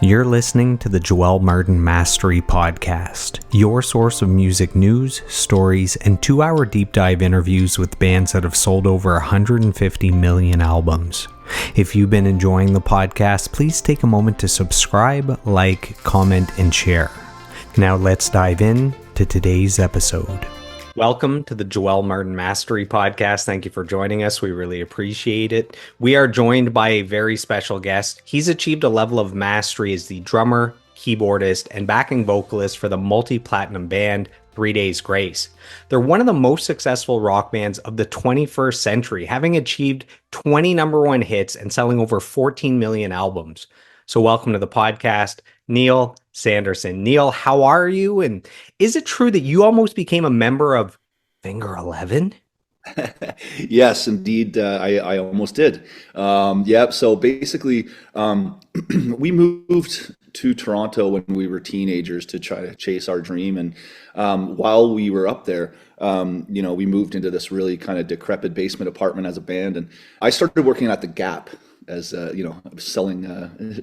You're listening to the Joel Martin Mastery Podcast, your source of music news, stories, and 2-hour deep dive interviews with bands that have sold over 150 million albums. If you've been enjoying the podcast, please take a moment to subscribe, like, comment, and share. Now let's dive in to today's episode. Welcome to the Joel Martin Mastery Podcast. Thank you for joining us. We really appreciate it. We are joined by a very special guest. He's achieved a level of mastery as the drummer, keyboardist, and backing vocalist for the multi-platinum band 3 Days Grace. They're one of the most successful rock bands of the 21st century, having achieved 20 number one hits and selling over 14 million albums. So welcome to the podcast, Neil Sanderson. Neil, how are you? And is it true that you almost became a member of Finger 11? Yes, indeed. I almost did. So basically, we moved to Toronto when we were teenagers to try to chase our dream. And while we were up there, we moved into this really kind of decrepit basement apartment as a band. And I started working at the Gap as, I was selling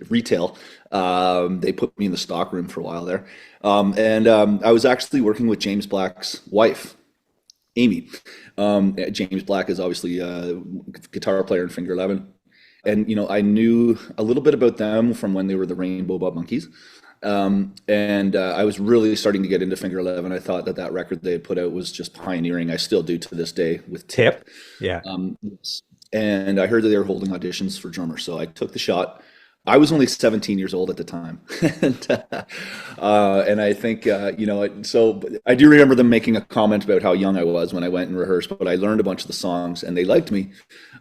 retail. They put me in the stock room for a while there. I was actually working with James Black's wife, Amy. James Black is obviously a guitar player in Finger 11. And, I knew a little bit about them from when they were the Rainbow Butt Monkeys. I was really starting to get into Finger 11. I thought that record they had put out was just pioneering. I still do to this day with Tip. Yeah. And I heard that they were holding auditions for drummers. So I took the shot. I was only 17 years old at the time. and I think, so I do remember them making a comment about how young I was when I went and rehearsed, but I learned a bunch of the songs and they liked me.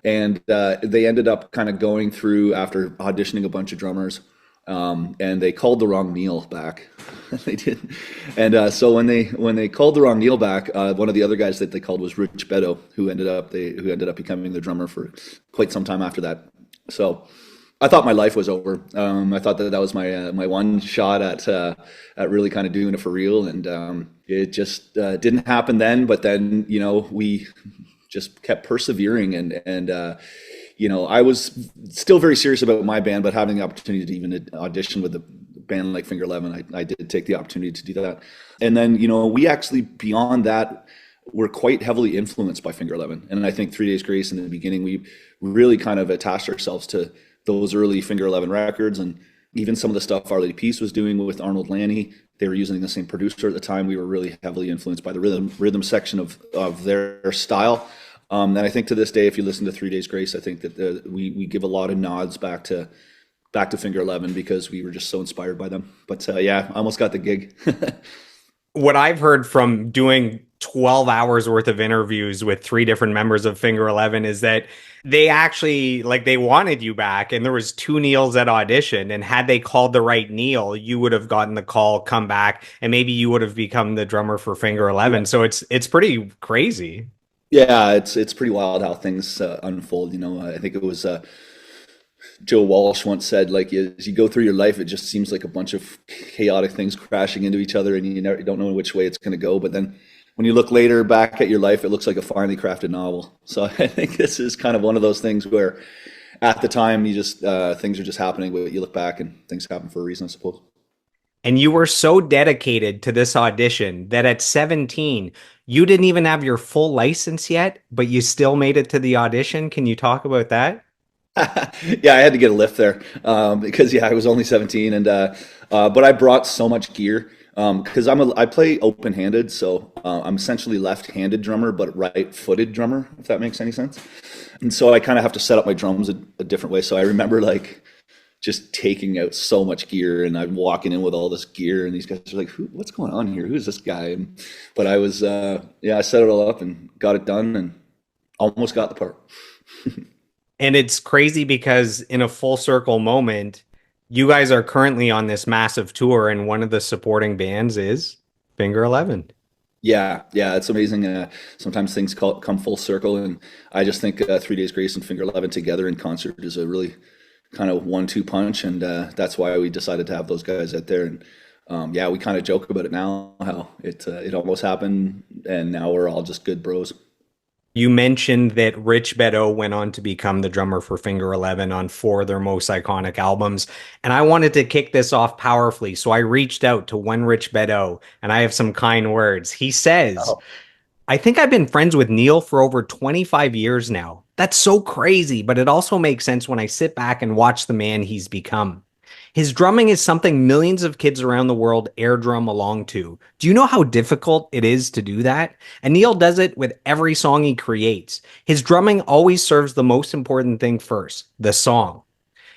And they ended up kind of going through after auditioning a bunch of drummers. And they called the wrong Neil back. They did. And so when they called the wrong Neil back, one of the other guys that they called was Rich Beto, who ended up becoming the drummer for quite some time after that. So I thought my life was over. I thought that was my one shot at really kind of doing it for real, and it just didn't happen then. But then we just kept persevering, and I was still very serious about my band, but having the opportunity to even audition with a band like Finger 11, I did take the opportunity to do that. And then we actually beyond that were quite heavily influenced by Finger 11, and I think 3 Days Grace in the beginning we really kind of attached ourselves to those early Finger 11 records, and even some of the stuff Our Lady Peace was doing with Arnold Lanny. They were using the same producer at the time. We were really heavily influenced by the rhythm section of their style. And I think to this day, if you listen to 3 Days Grace, I think that we give a lot of nods back to Finger 11 because we were just so inspired by them. But I almost got the gig. What I've heard from doing 12 hours worth of interviews with 3 different members of Finger 11 is that they actually, they wanted you back, and there was 2 Neils at audition, and had they called the right Neil, you would have gotten the call, come back, and maybe you would have become the drummer for Finger 11. Yeah. So it's pretty crazy. Yeah, it's pretty wild how things unfold. I think it was Joe Walsh once said, as you go through your life, it just seems like a bunch of chaotic things crashing into each other, and you don't know which way it's going to go. But then when you look later back at your life, it looks like a finely crafted novel. So I think this is kind of one of those things where at the time you just things are just happening, but you look back and things happen for a reason, I suppose. And you were so dedicated to this audition that at 17, you didn't even have your full license yet, but you still made it to the audition. Can you talk about that? Yeah, I had to get a lift there because I was only 17, and but I brought so much gear because I play open-handed, so I'm essentially left-handed drummer but right-footed drummer, if that makes any sense. And so I kind of have to set up my drums a different way. So I remember just taking out so much gear, and I'm walking in with all this gear, and these guys are like, what's going on here? Who's this guy? But I was, I set it all up and got it done and almost got the part. And it's crazy because in a full circle moment, you guys are currently on this massive tour, and one of the supporting bands is Finger 11. Yeah, it's amazing. Sometimes things come full circle, and I just think 3 Days Grace and Finger 11 together in concert is a really kind of 1-2 punch, and that's why we decided to have those guys out there. And we kind of joke about it now, how it almost happened, and now we're all just good bros. You mentioned that Rich Bedeau went on to become the drummer for Finger Eleven on four of their most iconic albums. And I wanted to kick this off powerfully. So I reached out to one Rich Bedeau and I have some kind words. He says, Oh, I think I've been friends with Neil for over 25 years now. That's so crazy, but it also makes sense when I sit back and watch the man he's become. His drumming is something millions of kids around the world air drum along to. Do you know how difficult it is to do that? And Neil does it with every song he creates. His drumming always serves the most important thing first, the song.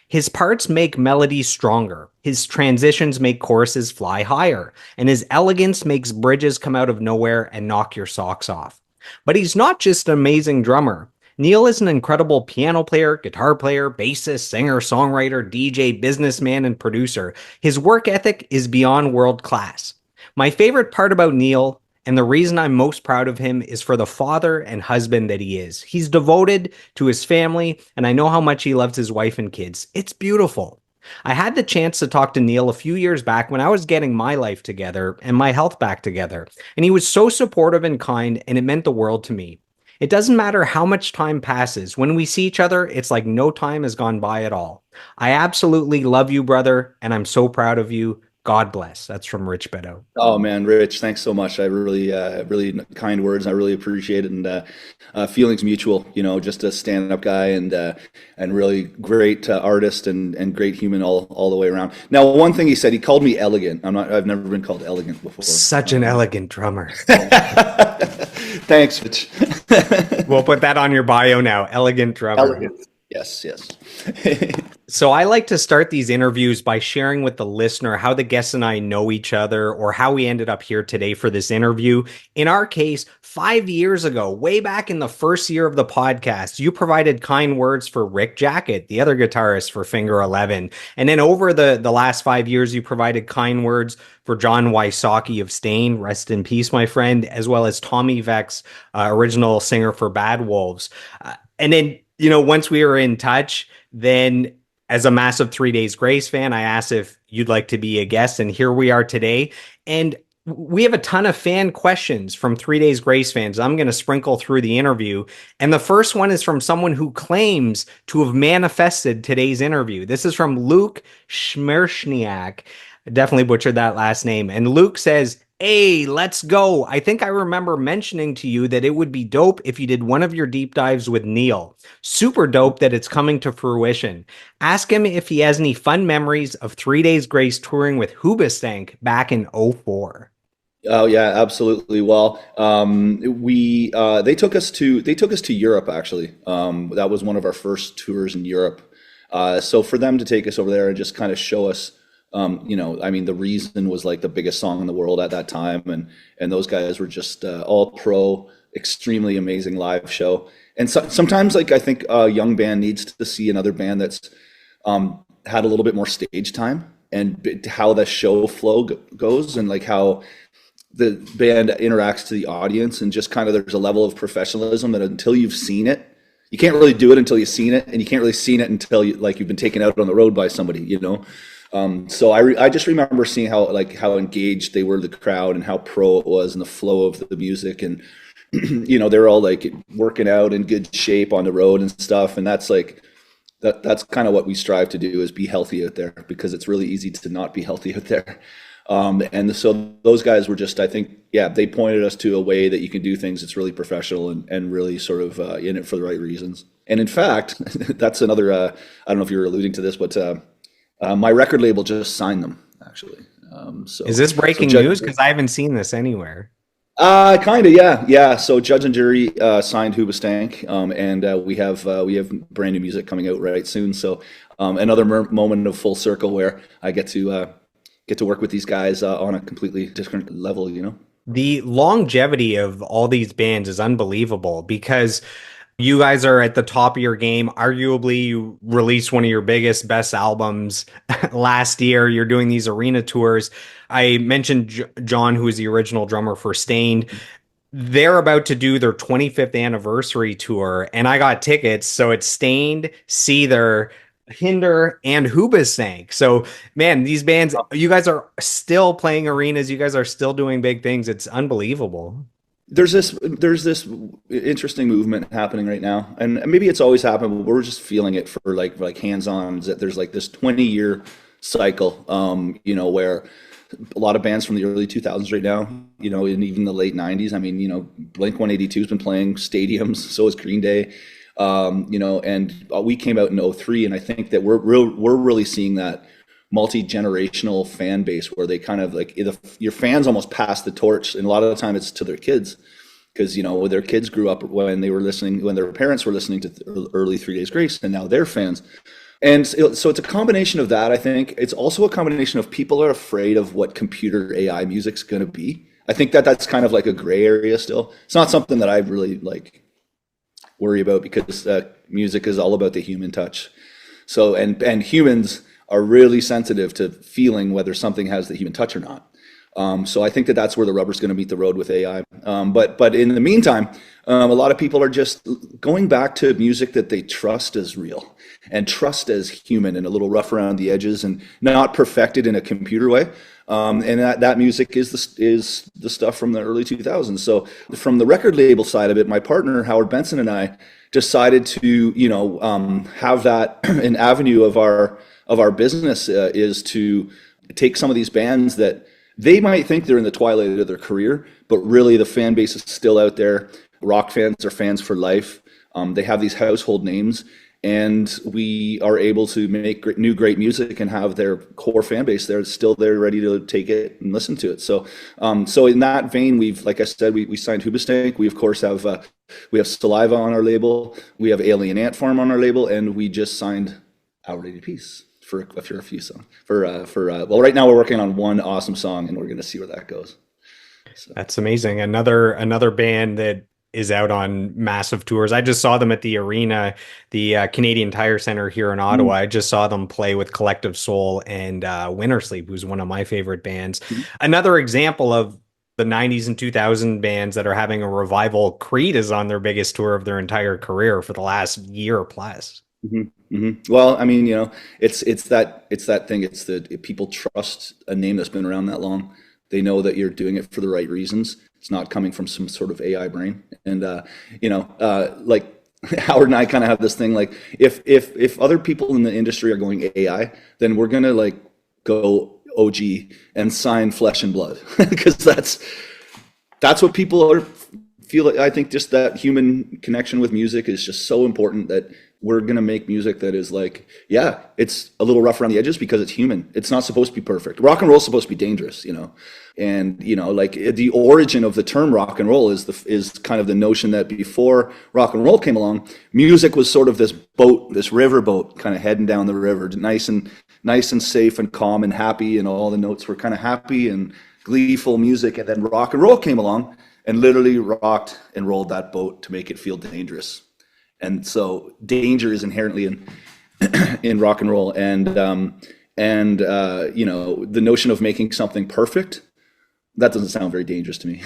His parts make melodies stronger, his transitions make choruses fly higher, and his elegance makes bridges come out of nowhere and knock your socks off. But he's not just an amazing drummer. Neil is an incredible piano player, guitar player, bassist, singer, songwriter, DJ, businessman, and producer. His work ethic is beyond world class. My favorite part about Neil, and the reason I'm most proud of him, is for the father and husband that he is. He's devoted to his family, and I know how much he loves his wife and kids. It's beautiful. I had the chance to talk to Neil a few years back when I was getting my life together and my health back together, and he was so supportive and kind, and it meant the world to me. It doesn't matter how much time passes. When we see each other, it's like no time has gone by at all. I absolutely love you, brother, and I'm so proud of you. God bless. That's from Rich Bedeau. oh man, Rich, thanks so much. I really, really kind words. I really appreciate it, and feelings mutual. You know, just a stand-up guy and really great artist and great human all the way around. Now, one thing he said, he called me elegant. I've never been called elegant before. Such an elegant drummer. Thanks, Rich. We'll put that on your bio now. Elegant drummer. Elegant. Yes, yes. So I like to start these interviews by sharing with the listener how the guests and I know each other or how we ended up here today for this interview. In our case, 5 years ago, way back in the first year of the podcast, you provided kind words for Rick Jacket, the other guitarist for Finger 11. And then over the last 5 years, you provided kind words for John Wysocki of Stain, rest in peace, my friend, as well as Tommy Vex, original singer for Bad Wolves. And then, once we were in touch, then as a massive 3 Days Grace fan, I asked if you'd like to be a guest, and here we are today. And we have a ton of fan questions from 3 Days Grace fans. I'm going to sprinkle through the interview. And the first one is from someone who claims to have manifested today's interview. This is from Luke Schmershniak. I definitely butchered that last name. And Luke says, hey, let's go. I think I remember mentioning to you that it would be dope if you did one of your deep dives with Neil. Super dope that it's coming to fruition. Ask him if he has any fun memories of 3 Days Grace touring with Hoobastank back in '04. Oh yeah, absolutely. Well, we they took us to Europe actually. That was one of our first tours in Europe. So for them to take us over there and just kind of show us, I mean, The Reason was like the biggest song in the world at that time, and those guys were just all pro, extremely amazing live show. And sometimes, like I think a young band needs to see another band that's had a little bit more stage time and how the show flow goes, and like how the band interacts to the audience, and just kind of there's a level of professionalism that until you've seen it, you can't really do it until you've seen it, and you can't really seen it until you've been taken out on the road by somebody, So I just remember seeing how engaged they were, the crowd, and how pro it was, and the flow of the music, and they're all like working out in good shape on the road and stuff, and that's kind of what we strive to do, is be healthy out there, because it's really easy to not be healthy out there. And so those guys were just, I think, yeah, they pointed us to a way that you can do things that's really professional and really sort of in it for the right reasons. And in fact, that's another, I don't know if you're alluding to this, but my record label just signed them, actually. Is this breaking news? Because I haven't seen this anywhere. Kind of, yeah. So Judge and Jury signed Hoobastank, and we have brand new music coming out right soon. So another moment of full circle where I get to work with these guys on a completely different level. The longevity of all these bands is unbelievable, because you guys are at the top of your game. Arguably, you released one of your best albums last year. You're doing these arena tours. I mentioned John, who is the original drummer for Stained. They're about to do their 25th anniversary tour, and I got tickets. So it's Stained, Seether, Hinder, and Hoobastank. So, man, these bands, you guys are still playing arenas. You guys are still doing big things. It's unbelievable. There's this interesting movement happening right now, and maybe it's always happened, but we're just feeling it for like hands-on. Is that there's like this 20-year cycle, where a lot of bands from the early 2000s right now, and even the late 90s. I mean, Blink 182 has been playing stadiums, so is Green Day, and we came out in '03, and I think that we're really seeing that multi-generational fan base where they kind of like your fans almost pass the torch, and a lot of the time it's to their kids, because their kids grew up when their parents were listening to early Three Days Grace, and now they're fans. And so it's a combination of that. I think it's also a combination of people are afraid of what computer AI music's going to be. I think that that's kind of like a gray area still. It's not something that I really like worry about, because music is all about the human touch. So and humans are really sensitive to feeling whether something has the human touch or not. So I think that that's where the rubber's going to meet the road with AI. But in the meantime, a lot of people are just going back to music that they trust as real and trust as human, and a little rough around the edges and not perfected in a computer way. And that music is the stuff from the early 2000s. So from the record label side of it, my partner Howard Benson and I decided to have that an avenue of our business, is to take some of these bands that they might think they're in the twilight of their career, but really the fan base is still out there. Rock fans are fans for life. They have these household names, and we are able to make great music and have their core fan base there still there, ready to take it and listen to it. So in that vein, like I said, we signed Hoobastank. We of course have we have Saliva on our label. We have Alien Ant Farm on our label, and we just signed Our Lady Peace for a few songs. Well, right now we're working on one awesome song, and we're going to see where that goes. So. That's amazing. Another band that is out on massive tours. I just saw them at the arena, the Canadian Tire Center here in Ottawa. I just saw them play with Collective Soul and Winter Sleep, who's one of my favorite bands. Another example of the 90s and 2000 bands that are having a revival. Creed is on their biggest tour of their entire career for the last year plus. Well, I mean, it's that thing. It's that people trust a name that's been around that long. They know that you're doing it for the right reasons. It's not coming from some sort of AI brain. And like Howard and I kind of have this thing, like if other people in the industry are going AI, then we're gonna like go OG and sign Flesh and Blood, because that's what people feel like. I think just that human connection with music is just so important, that we're going to make music that is like, yeah, it's a little rough around the edges because it's human. It's not supposed to be perfect. Rock and roll is supposed to be dangerous, and like the origin of the term rock and roll is kind of the notion that before rock and roll came along, music was sort of this boat, this river boat, kind of heading down the river, nice and safe and calm and happy, and all the notes were kind of happy and gleeful music. And then rock and roll came along and literally rocked and rolled that boat to make it feel dangerous. And so danger is inherently in rock and roll, and the notion of making something perfect, that doesn't sound very dangerous to me.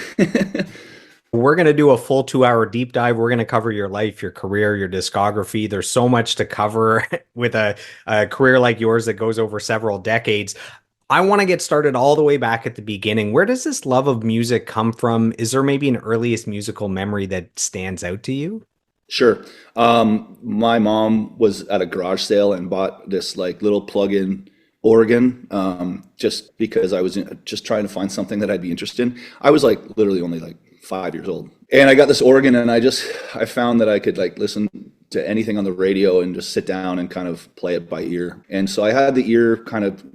We're going to do a full 2-hour deep dive. We're going to cover your life, your career, your discography. There's so much to cover with a career like yours that goes over several decades. I want to get started all the way back at the beginning. Where does this love of music come from? Is there maybe an earliest musical memory that stands out to you? Sure. My mom was at a garage sale and bought this like little plug-in organ, just because I was just trying to find something that I'd be interested in. I was like literally only like 5 years old, and I got this organ, and I found that I could like listen to anything on the radio and just sit down and kind of play it by ear. And so I had the ear kind of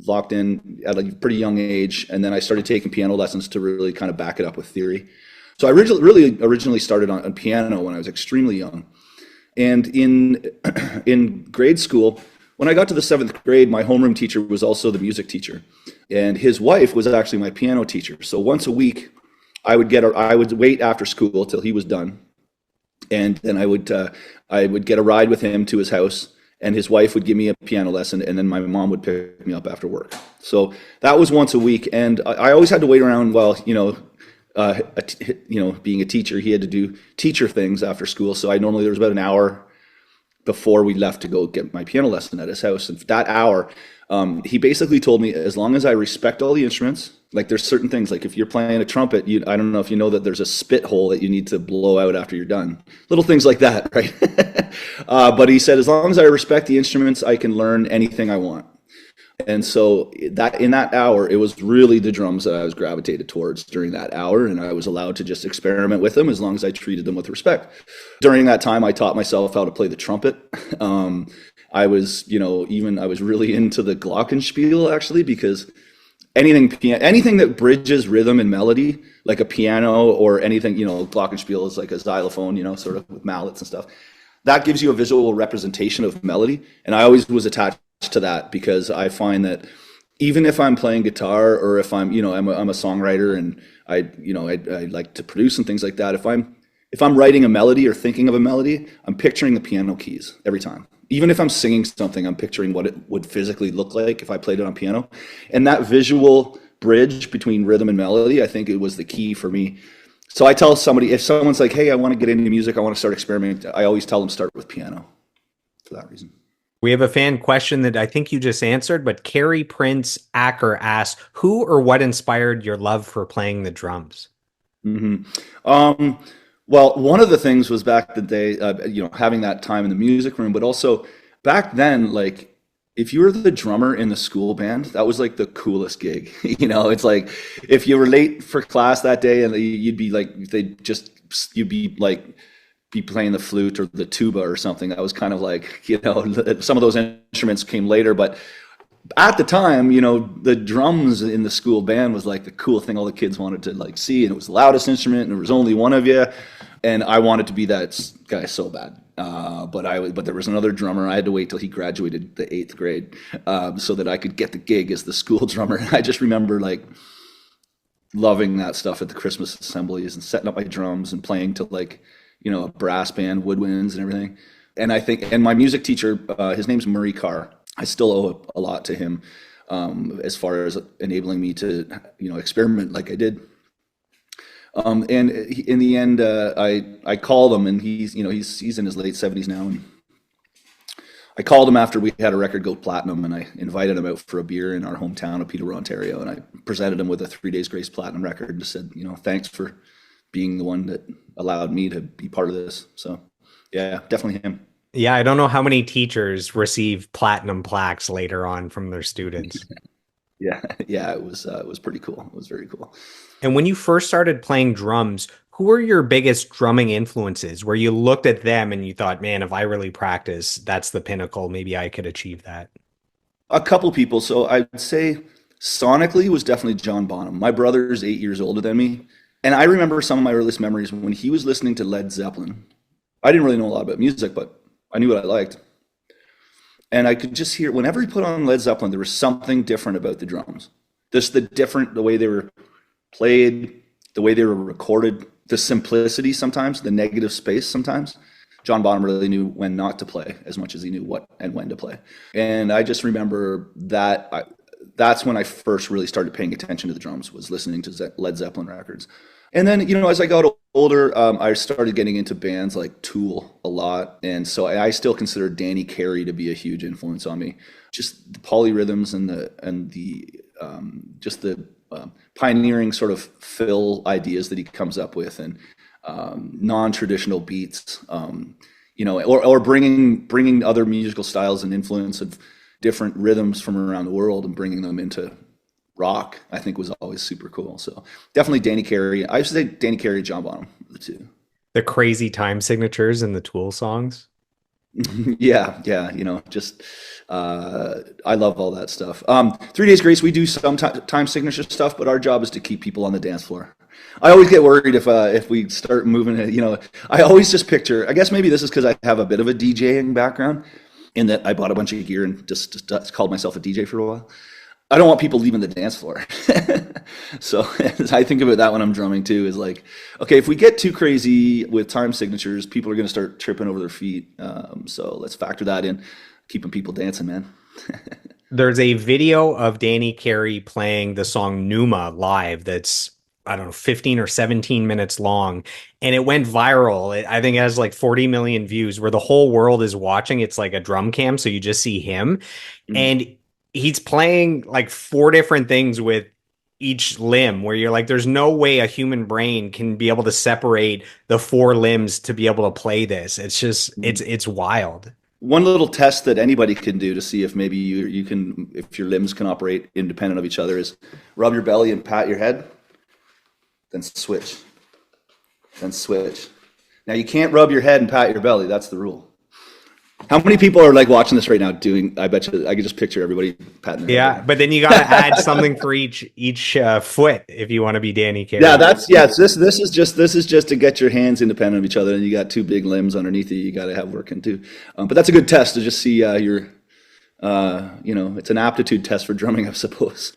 locked in at like a pretty young age, and then I started taking piano lessons to really kind of back it up with theory. So I originally started on piano when I was extremely young. And in grade school, when I got to the 7th grade, my homeroom teacher was also the music teacher. And his wife was actually my piano teacher. So once a week, I would wait after school till he was done. And then I would get a ride with him to his house, and his wife would give me a piano lesson, and then my mom would pick me up after work. So that was once a week. And I always had to wait around while, being a teacher, he had to do teacher things after school. So there was about an hour before we left to go get my piano lesson at his house. And for that hour, he basically told me, as long as I respect all the instruments Like there's certain things, like if you're playing a trumpet, I don't know if you know that there's a spit hole that you need to blow out after you're done. Little things like that, right? But he said, as long as I respect the instruments, I can learn anything I want. And so that in that hour, it was really the drums that I was gravitated towards during that hour, and I was allowed to just experiment with them as long as I treated them with respect. During that time, I taught myself how to play the trumpet. I was, I was really into the glockenspiel actually, because anything that bridges rhythm and melody, like a piano or anything, glockenspiel is like a xylophone, sort of with mallets and stuff. That gives you a visual representation of melody, and I always was attached to that because I find that even if I'm playing guitar or if I'm a songwriter and I like to produce and things like that, if I'm writing a melody or thinking of a melody, I'm picturing the piano keys every time. Even if I'm singing something, I'm picturing what it would physically look like if I played it on piano. And that visual bridge between rhythm and melody, I think it was the key for me. So I tell somebody, if someone's like, hey, I want to get into music, I want to start experimenting, I always tell them start with piano for that reason. We have a fan question that I think you just answered, but Carrie Prince Acker asked, who or what inspired your love for playing the drums? Well, one of the things was back the day, having that time in the music room, but also back then, like if you were the drummer in the school band, that was like the coolest gig. It's like if you were late for class that day and you'd be like, you'd be like, be playing the flute or the tuba or something. That was kind of like, some of those instruments came later, but at the time, the drums in the school band was like the cool thing all the kids wanted to like see, and it was the loudest instrument, and there was only one of you, and I wanted to be that guy so bad. But there was another drummer. I had to wait till he graduated the 8th grade so that I could get the gig as the school drummer. I just remember like loving that stuff at the Christmas assemblies and setting up my drums and playing to like, a brass band, woodwinds and everything. And my music teacher, his name's Murray Carr. I still owe a lot to him as far as enabling me to, experiment like I did. And in the end, I called him, and he's in his late 70s now. And I called him after we had a record go platinum, and I invited him out for a beer in our hometown of Peterborough, Ontario. And I presented him with a 3 Days Grace platinum record and said, thanks for being the one that allowed me to be part of this. So yeah, definitely him. Yeah, I don't know how many teachers receive platinum plaques later on from their students. Yeah, it was pretty cool. It was very cool. And when you first started playing drums, who were your biggest drumming influences where you looked at them and you thought, man, if I really practice, that's the pinnacle. Maybe I could achieve that. A couple people. So I'd say sonically was definitely John Bonham. My brother's 8 years older than me. And I remember some of my earliest memories when he was listening to Led Zeppelin. I didn't really know a lot about music, but I knew what I liked. And I could just hear, whenever he put on Led Zeppelin, there was something different about the drums. Just the way they were played, the way they were recorded, the simplicity sometimes, the negative space sometimes. John Bonham really knew when not to play as much as he knew what and when to play. And I just remember that that's when I first really started paying attention to the drums, was listening to Led Zeppelin records. And then, as I got older, I started getting into bands like Tool a lot. And so I still consider Danny Carey to be a huge influence on me. Just the polyrhythms and the pioneering sort of fill ideas that he comes up with, and non-traditional beats, or bringing other musical styles and influence of different rhythms from around the world and bringing them into rock, I think was always super cool. So definitely Danny Carey. I used to say Danny Carey, John Bonham, the two. The crazy time signatures in the Tool songs. Yeah. I love all that stuff. 3 Days Grace, we do some time signature stuff, but our job is to keep people on the dance floor. I always get worried if we start moving it. I always just picture, I guess maybe this is because I have a bit of a DJing background, in that I bought a bunch of gear and just called myself a DJ for a while. I don't want people leaving the dance floor. So I think about that when I'm drumming too, is like, okay, if we get too crazy with time signatures, people are going to start tripping over their feet. So let's factor that in, keeping people dancing, man. There's a video of Danny Carey playing the song Numa live that's, I don't know, 15 or 17 minutes long. And it went viral. I think it has like 40 million views, where the whole world is watching. It's like a drum cam, so you just see him. And he's playing like 4 different things with each limb where you're like, there's no way a human brain can be able to separate the four limbs to be able to play this. It's just, it's wild. One little test that anybody can do to see if maybe you can, if your limbs can operate independent of each other, is rub your belly and pat your head, then switch, then switch. Now you can't rub your head and pat your belly. That's the rule. How many people are like watching this right now doing, I bet you I can just picture everybody patting their head. But then you got to add something for each foot if you want to be Danny Carey. This is just to get your hands independent of each other, and you got two big limbs underneath you got to have working too. But that's a good test to just see your it's an aptitude test for drumming, I suppose.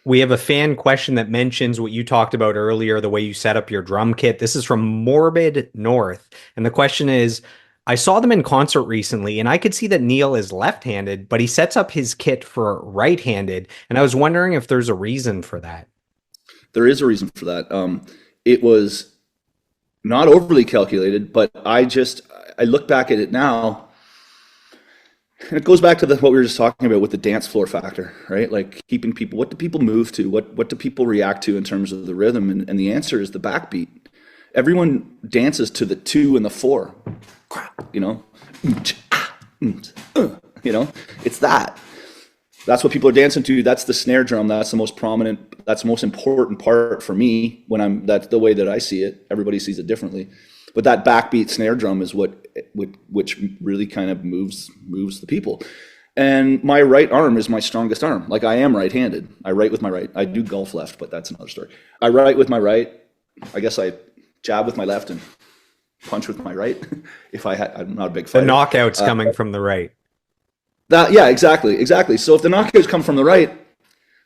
We have a fan question that mentions what you talked about earlier, the way you set up your drum kit. This is from Morbid North, and the question is, I saw them in concert recently, and I could see that Neil is left-handed, but he sets up his kit for right-handed, and I was wondering if there's a reason for that. There is a reason for that. It was not overly calculated, but I look back at it now, and it goes back to what we were just talking about with the dance floor factor, right? Like keeping people, what do people move to? What do people react to in terms of the rhythm? And the answer is the backbeat. Everyone dances to the 2 and the 4. It's that. That's what people are dancing to. That's the snare drum. That's the most prominent, that's the most important part for me that's the way that I see it. Everybody sees it differently. But that backbeat snare drum is which really kind of moves the people. And my right arm is my strongest arm. Like, I am right-handed. I write with my right. I do golf left, but that's another story. I write with my right. I guess I jab with my left and punch with my right. I'm not a big fighter. The knockouts coming from the right. Exactly. So if the knockouts come from the right,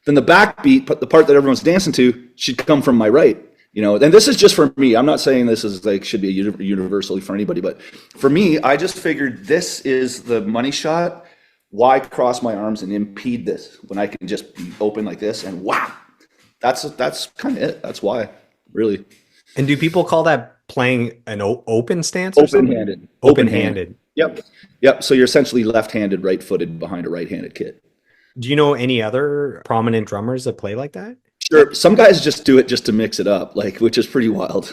then the backbeat, the part that everyone's dancing to, should come from my right. And this is just for me. I'm not saying this is like should be universally for anybody, but for me, I just figured this is the money shot. Why cross my arms and impede this when I can just be open like this and wow? That's kind of it. That's why, really. And do people call that playing an open stance? Open-handed. Open-handed. Yep. So you're essentially left-handed, right-footed behind a right-handed kit. Do you know any other prominent drummers that play like that? Sure. Some guys just do it just to mix it up, which is pretty wild.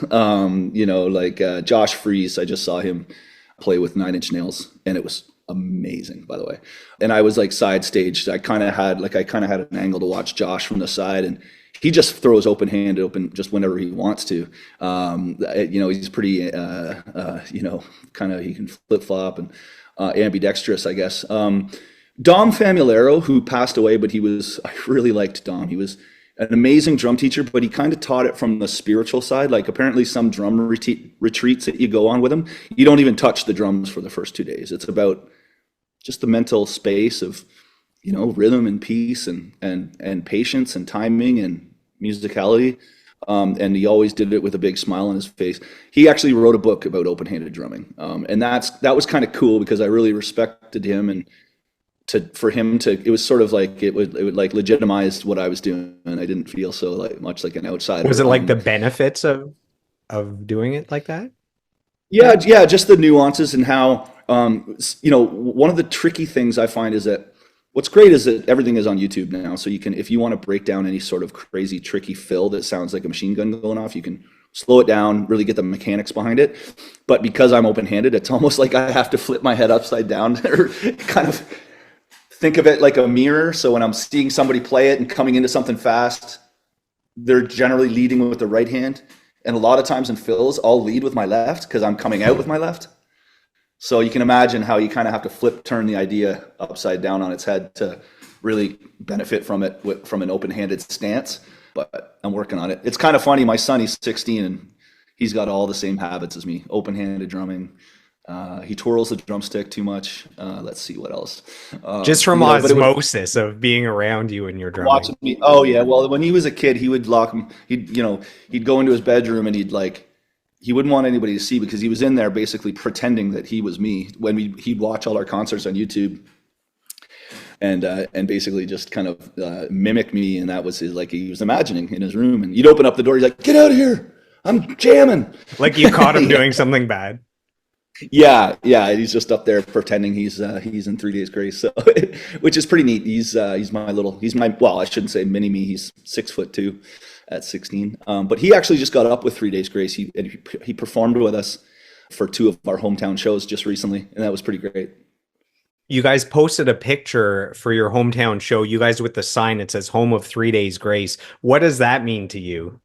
Josh Freese, I just saw him play with 9 Inch Nails, and it was amazing, by the way. And I was like side staged. I kind of had an angle to watch Josh from the side, and he just throws open just whenever he wants to. He's pretty, kind of, he can flip flop and ambidextrous, I guess. Dom Famularo, who passed away, but I really liked Dom. He was an amazing drum teacher, but he kind of taught it from the spiritual side. Like, apparently some drum retreats that you go on with him, you don't even touch the drums for the first 2 days. It's about just the mental space of, rhythm and peace and patience and timing and musicality. And he always did it with a big smile on his face. He actually wrote a book about open-handed drumming. And that was kind of cool because I really respected him, and it was sort of like it would like legitimize what I was doing, and I didn't feel so much like an outsider. Was it like the benefits of doing it like that? Yeah, just the nuances and how one of the tricky things I find is that what's great is that everything is on YouTube now, so you can, if you want to break down any sort of crazy tricky fill that sounds like a machine gun going off, you can slow it down, really get the mechanics behind it. But because I'm open-handed, it's almost like I have to flip my head upside down or kind of think of it like a mirror. So when I'm seeing somebody play it and coming into something fast, they're generally leading with the right hand. And a lot of times in fills, I'll lead with my left because I'm coming out with my left. So you can imagine how you kind of have to turn the idea upside down on its head to really benefit from it from an open-handed stance. But I'm working on it. It's kind of funny. My son, he's 16, and he's got all the same habits as me. Open-handed drumming. He twirls the drumstick too much. Let's see what else. Just from osmosis of being around you and your drumming. Watching me. Oh yeah. Well, when he was a kid, he would lock him. He'd go into his bedroom and he wouldn't want anybody to see because he was in there basically pretending that he was me. When he'd watch all our concerts on YouTube, and basically just kind of mimic me, and that was he was imagining in his room. And you'd open up the door. He's like, "Get out of here! I'm jamming." Like you caught him doing something bad. Yeah, he's just up there pretending he's in 3 Days Grace, so which is pretty neat. He's my, well, I shouldn't say mini me. He's 6'2" at 16. But he actually just got up with 3 Days Grace. He performed with us for two of our hometown shows just recently, and that was pretty great. You guys posted a picture for your hometown show, you guys with the sign that says home of 3 Days Grace. What does that mean to you?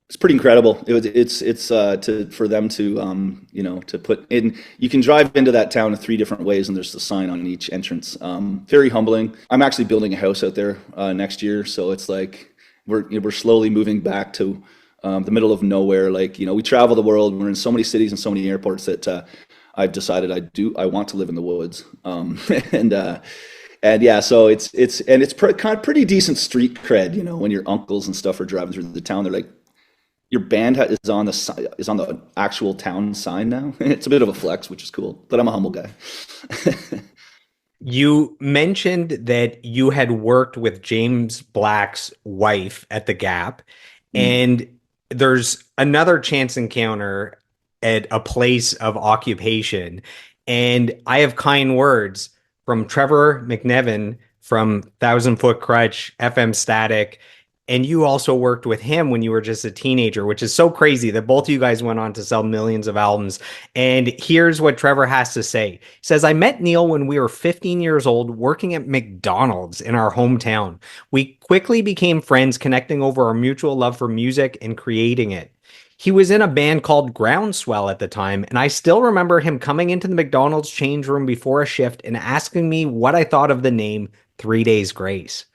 It's pretty incredible. It's to for them to to put in. You can drive into that town in three different ways, and there's the sign on each entrance. Very humbling. I'm actually building a house out there next year, so it's like we're slowly moving back to the middle of nowhere. Like, we travel the world. We're in so many cities and so many airports that I've decided I want to live in the woods. And and yeah, so kind of pretty decent street cred. When your uncles and stuff are driving through the town, they're like, your band is on the actual town sign now. It's a bit of a flex, which is cool. But I'm a humble guy. You mentioned that you had worked with James Black's wife at the Gap, Mm, and there's another chance encounter at a place of occupation. And I have kind words from Trevor McNevin from Thousand Foot Crutch, FM Static. And you also worked with him when you were just a teenager, which is so crazy that both of you guys went on to sell millions of albums. And here's what Trevor has to say. He says, I met Neil when we were 15 years old working at McDonald's in our hometown. We quickly became friends, connecting over our mutual love for music and creating it. He was in a band called Groundswell at the time, and I still remember him coming into the McDonald's change room before a shift and asking me what I thought of the name 3 Days Grace.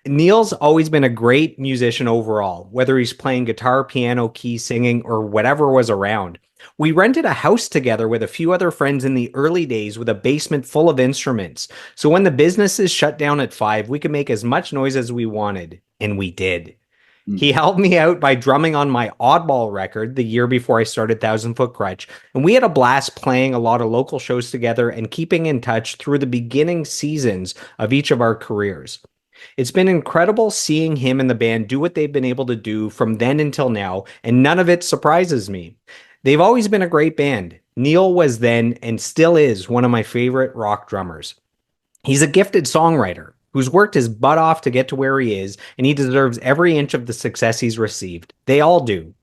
Neil's always been a great musician overall, whether he's playing guitar, piano, key singing, or whatever was around. We rented a house together with a few other friends in the early days with a basement full of instruments. So when the businesses shut down at 5, we could make as much noise as we wanted. And we did. mm. He helped me out by drumming on my oddball record the year before I started Thousand Foot Crutch. And we had a blast playing a lot of local shows together and keeping in touch through the beginning seasons of each of our careers. It's been incredible seeing him and the band do what they've been able to do from then until now, and none of it surprises me. They've always been a great band. Neil was then and still is one of my favorite rock drummers. He's a gifted songwriter who's worked his butt off to get to where he is, and he deserves every inch of the success he's received. They all do.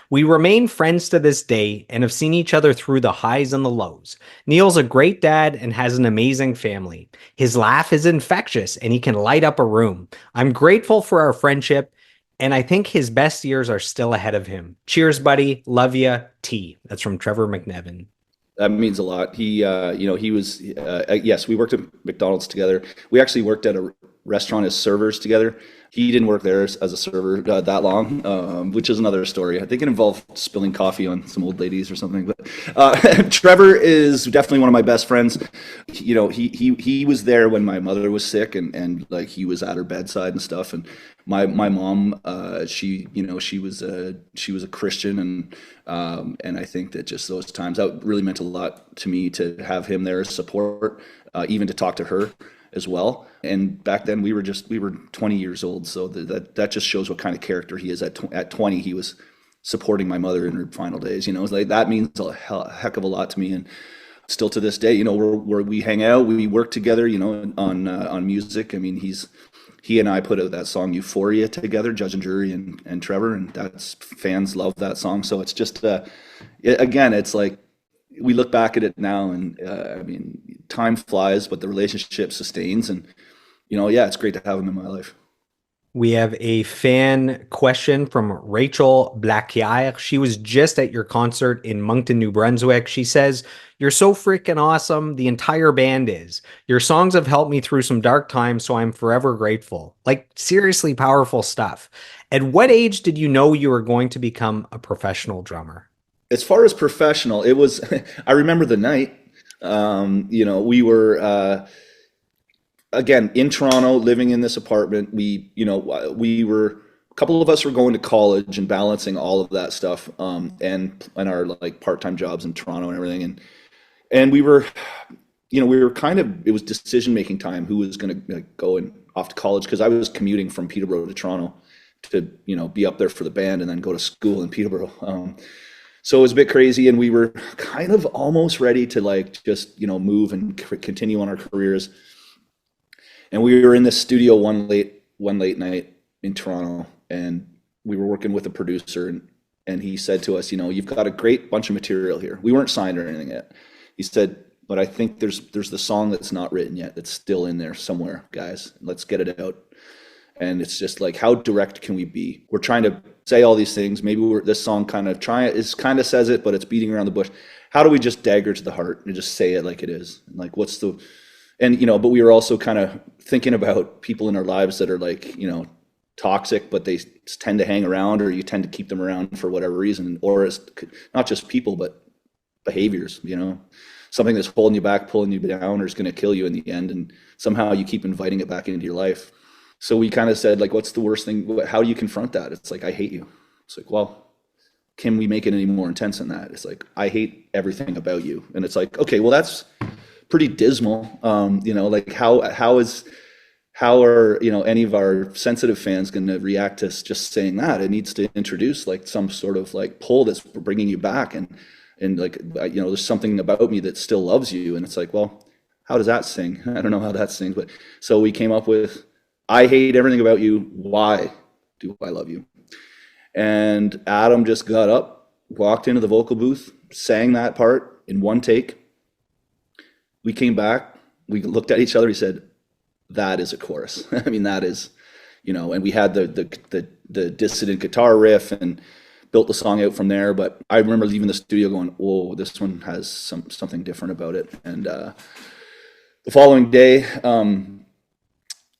We remain friends to this day and have seen each other through the highs and the lows. Neil's a great dad and has an amazing family. His laugh is infectious and he can light up a room. I'm grateful for our friendship, and I think his best years are still ahead of him. Cheers, buddy. Love ya. T. That's from Trevor McNevin. That means a lot. He was, yes, we worked at McDonald's together. We actually worked at a restaurant as servers together. He didn't work there as a server that long, which is another story. I think it involved spilling coffee on some old ladies or something. But Trevor is definitely one of my best friends. He was there when my mother was sick, and like he was at her bedside and stuff. And my mom, she was a Christian, and I think that just those times that really meant a lot to me to have him there as support, even to talk to her as well. And back then we were 20 years old, so that just shows what kind of character he is. At 20, he was supporting my mother in her final days. It's like that means heck of a lot to me, and still to this day, we hang out, we work together, on music. I mean, he and I put out that song Euphoria together, Judge and Jury and Trevor, and that's fans love that song. So it's just again, it's like we look back at it now, and I mean, time flies, but the relationship sustains, and yeah, it's great to have him in my life. We have a fan question from Rachel Blacquier. She was just at your concert in Moncton, New Brunswick. She says, you're so freaking awesome. The entire band is. Your songs have helped me through some dark times, so I'm forever grateful. Like, seriously powerful stuff. At what age did you know you were going to become a professional drummer? As far as professional, it was, I remember the night, we were, again, in Toronto, living in this apartment. We were, a couple of us were going to college and balancing all of that stuff, and our like part-time jobs in Toronto and everything. And we were, we were kind of, it was decision-making time, who was going to go and off to college, because I was commuting from Peterborough to Toronto to, be up there for the band and then go to school in Peterborough. So it was a bit crazy, and we were kind of almost ready to like just move and continue on our careers. And we were in the studio one late night in Toronto, and we were working with a producer, and he said to us, you've got a great bunch of material here. We weren't signed or anything yet. He said, but I think there's the song that's not written yet that's still in there somewhere, guys. Let's get it out. And it's just like, how direct can we be? We're trying to say all these things. Maybe this song kind of says it, but it's beating around the bush. How do we just dagger to the heart and just say it like it is? Like, but we were also kind of thinking about people in our lives that are like, toxic, but they tend to hang around, or you tend to keep them around for whatever reason, or it's not just people, but behaviors, something that's holding you back, pulling you down, or is going to kill you in the end. And somehow you keep inviting it back into your life. So we kind of said, like, what's the worst thing? How do you confront that? It's like, I hate you. It's like, well, can we make it any more intense than that? It's like, I hate everything about you. And it's like, okay, well, that's pretty dismal. Like how are, any of our sensitive fans going to react to just saying that? It needs to introduce like some sort of like pull that's bringing you back. And like, there's something about me that still loves you. And it's like, well, how does that sing? I don't know how that sings. But so we came up with, I hate everything about you. Why do I love you? And Adam just got up, walked into the vocal booth, sang that part in one take. We came back, we looked at each other, he said, that is a chorus. I mean, that is, and we had the dissident guitar riff and built the song out from there. But I remember leaving the studio going, whoa, this one has something different about it. And the following day,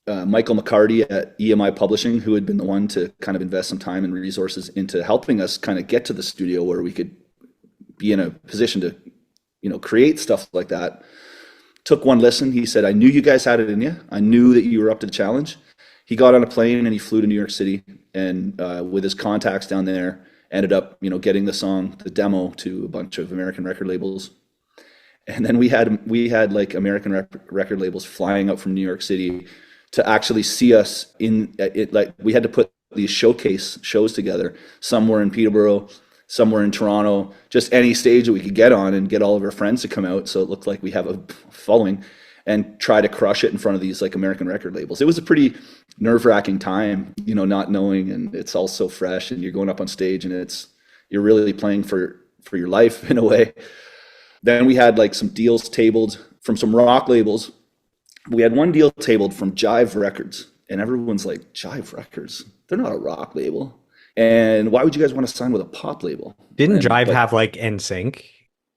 Michael McCarty at EMI Publishing, who had been the one to kind of invest some time and resources into helping us kind of get to the studio where we could be in a position to, create stuff like that, took one listen. He said, I knew you guys had it in you. I knew that you were up to the challenge. He got on a plane and he flew to New York City, and with his contacts down there, ended up, getting the demo to a bunch of American record labels. And then we had like American record labels flying up from New York City to actually see us in it. Like, we had to put these showcase shows together, somewhere in Peterborough, somewhere in Toronto, just any stage that we could get on, and get all of our friends to come out, so it looked like we have a following, and try to crush it in front of these like American record labels. It was a pretty nerve-wracking time, not knowing, and it's all so fresh, and you're going up on stage, and you're really playing for your life in a way. Then we had like some deals tabled from some rock labels. We had one deal tabled from Jive Records, and everyone's like, Jive Records? They're not a rock label. And why would you guys want to sign with a pop label? Didn't Jive have like NSYNC?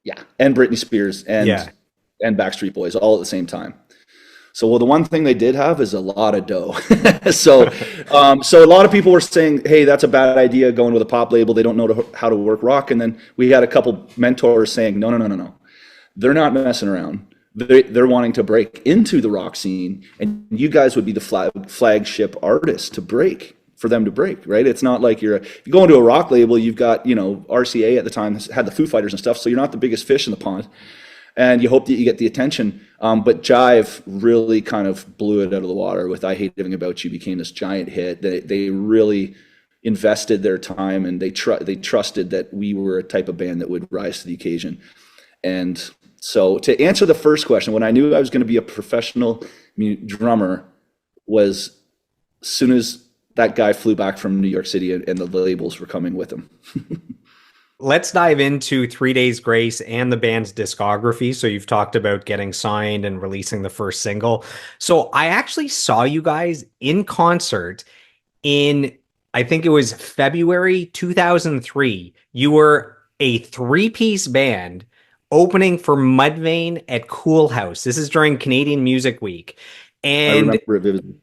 Yeah, and Britney Spears and Backstreet Boys all at the same time. So, well, the one thing they did have is a lot of dough. So a lot of people were saying, hey, that's a bad idea going with a pop label. They don't know how to work rock. And then we had a couple mentors saying, no. They're not messing around. They're wanting to break into the rock scene, and you guys would be the flagship artist for them to break, right? It's not like if you go into a rock label, you've got, RCA at the time had the Foo Fighters and stuff, so you're not the biggest fish in the pond, and you hope that you get the attention. But Jive really kind of blew it out of the water with I Hate Everything About You, became this giant hit. They really invested their time, and they trusted that we were a type of band that would rise to the occasion. And so to answer the first question, when I knew I was going to be a professional drummer was as soon as that guy flew back from New York City and the labels were coming with him. Let's dive into 3 Days Grace and the band's discography. So you've talked about getting signed and releasing the first single. So I actually saw you guys in concert in, I think it was February 2003. You were a three-piece band opening for Mudvayne at Cool House. This is during Canadian Music Week. And I remember it vividly.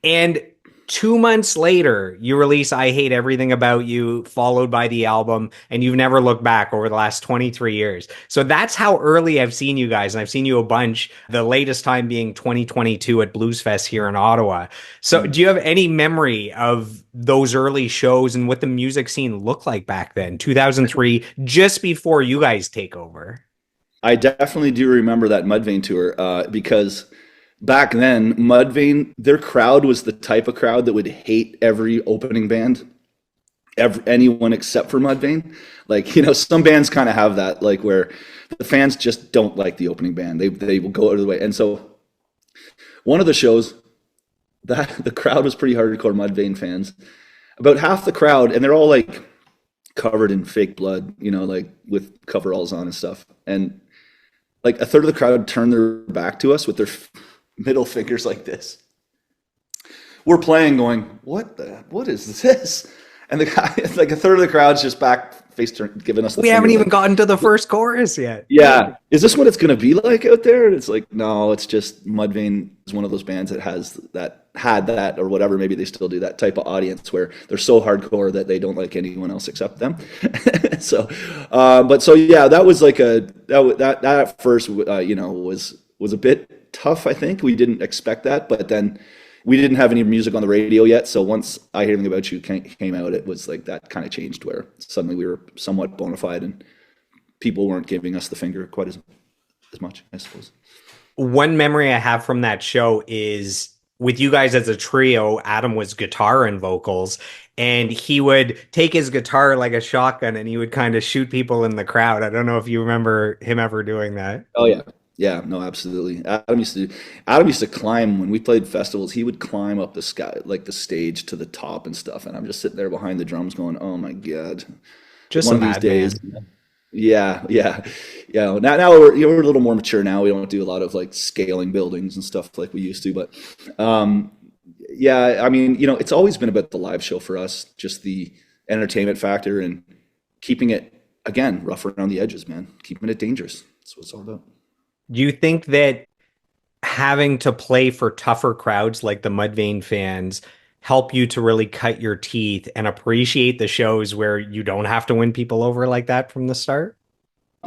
And 2 months later, you release I Hate Everything About You, followed by the album, and you've never looked back over the last 23 years. So that's how early I've seen you guys, and I've seen you a bunch, the latest time being 2022 at Blues Fest here in Ottawa. So do you have any memory of those early shows and what the music scene looked like back then, 2003, just before you guys take over? I definitely do remember that Mudvayne tour because back then, Mudvayne, their crowd was the type of crowd that would hate every opening band. anyone except for Mudvayne. Like, some bands kind of have that, like where the fans just don't like the opening band. They will go out of the way. And so one of the shows that the crowd was pretty hardcore Mudvayne fans. About half the crowd, and they're all like covered in fake blood, like with coveralls on and stuff. And like a third of the crowd turned their back to us with their middle fingers like this. We're playing going, what is this? And the guy, like a third of the crowd's just back face turned, giving us the We finger, haven't even like, gotten to the first chorus yet. yeah. Is this what it's going to be like out there? And it's like, no, it's just Mudvayne is one of those bands that had that, or whatever. Maybe they still do that type of audience where they're so hardcore that they don't like anyone else except them. So, yeah, that was like that at first, was a bit tough. I think we didn't expect that, but then we didn't have any music on the radio yet. So once I Hear Everything About You came out, it was like that kind of changed where suddenly we were somewhat bona fide and people weren't giving us the finger quite as much, I suppose. One memory I have from that show is with you guys as a trio. Adam was guitar and vocals, and he would take his guitar like a shotgun and he would kind of shoot people in the crowd. I don't know if you remember him ever doing that. Oh yeah. Yeah, no, absolutely. Adam used to climb when we played festivals. He would climb up the sky, like the stage to the top and stuff. And I'm just sitting there behind the drums, going, "Oh my god!" Just One a of these madman. days. Yeah, yeah, yeah. Now we're a little more mature. Now we don't do a lot of like scaling buildings and stuff like we used to. But yeah, I mean, it's always been about the live show for us, just the entertainment factor and keeping it again rough around the edges, man. Keeping it dangerous. That's what it's all about. Do you think that having to play for tougher crowds like the Mudvayne fans help you to really cut your teeth and appreciate the shows where you don't have to win people over like that from the start?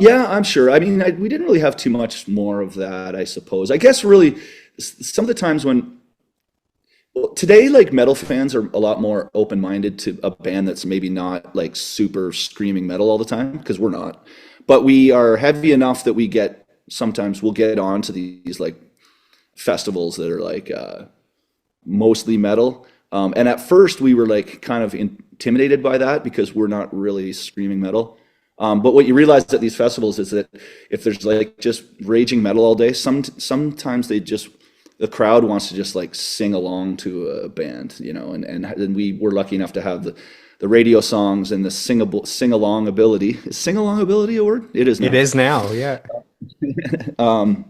Yeah, I'm sure. I mean, we didn't really have too much more of that, I suppose. I guess really some of the times well, today, like metal fans are a lot more open-minded to a band that's maybe not like super screaming metal all the time, because we're not. But we are heavy enough that sometimes we'll get on to these like festivals that are like mostly metal. And at first we were like kind of intimidated by that because we're not really screaming metal. But what you realize at these festivals is that if there's like just raging metal all day, sometimes the crowd wants to just like sing along to a band, and we were lucky enough to have the radio songs and the sing along ability. Is sing along ability a word? It is now. It is now, yeah.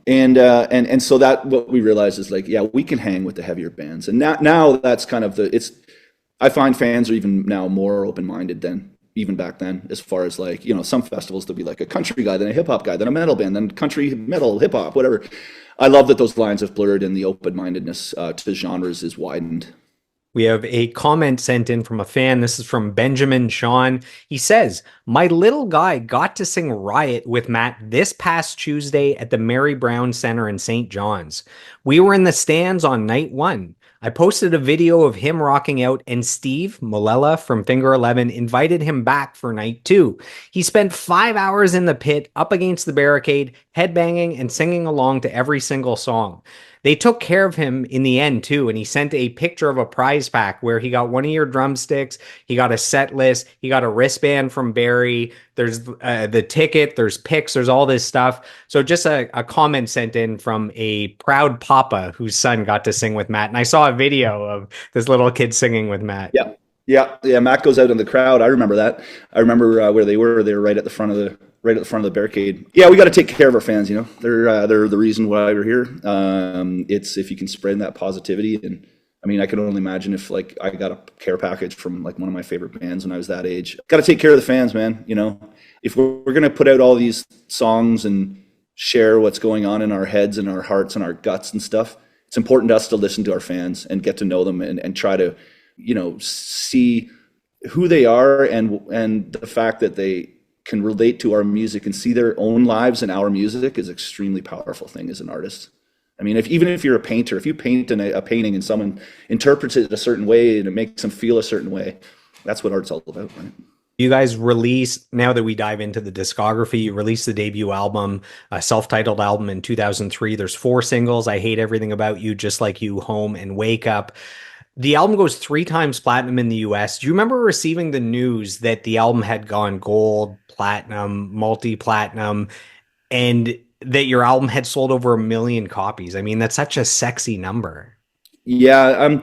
And so that what we realized is like, yeah, we can hang with the heavier bands. And now that's kind of I find fans are even now more open-minded than even back then, as far as like, some festivals there'll be like a country guy, then a hip hop guy, then a metal band, then country, metal, hip hop, whatever. I love that those lines have blurred and the open-mindedness to the genres is widened. We have a comment sent in from a fan. This is from Benjamin Sean. He says, "My little guy got to sing Riot with Matt this past Tuesday at the Mary Brown Center in St. John's. We were in the stands on night one. I posted a video of him rocking out, and Steve Molella from Finger 11 invited him back for night two. He spent 5 hours in the pit up against the barricade, headbanging and singing along to every single song. They took care of him in the end too, and he sent a picture of a prize pack where he got one of your drumsticks, he got a set list, he got a wristband from Barry, there's the ticket, there's pics, there's all this stuff." So just a comment sent in from a proud papa whose son got to sing with Matt, and I saw a video of this little kid singing with Matt. Yeah. Yeah. Matt goes out in the crowd. I remember that. I rember where they were. They were right at the front of the barricade. Yeah, we got to take care of our fans. They're the reason why we're here. It's if you can spread that positivity, and I mean, I can only imagine if like I got a care package from like one of my favorite bands when I was that age. Got to take care of the fans, man. If we're gonna put out all these songs and share what's going on in our heads and our hearts and our guts and stuff, it's important to us to listen to our fans and get to know them and try to see who they are and the fact that they can relate to our music and see their own lives in our music is extremely powerful thing as an artist. I mean, even if you're a painter, if you paint a painting and someone interprets it a certain way and it makes them feel a certain way, that's what art's all about, right? You guys release, now that we dive into the discography, you released the debut album, a self-titled album in 2003. There's 4 singles: I Hate Everything About You, Just Like You, Home, and Wake Up. The album goes 3 times platinum in the US. Do you remember receiving the news that the album had gone gold, platinum, multi-platinum, and that your album had sold over 1 million copies? I mean, that's such a sexy number. Yeah,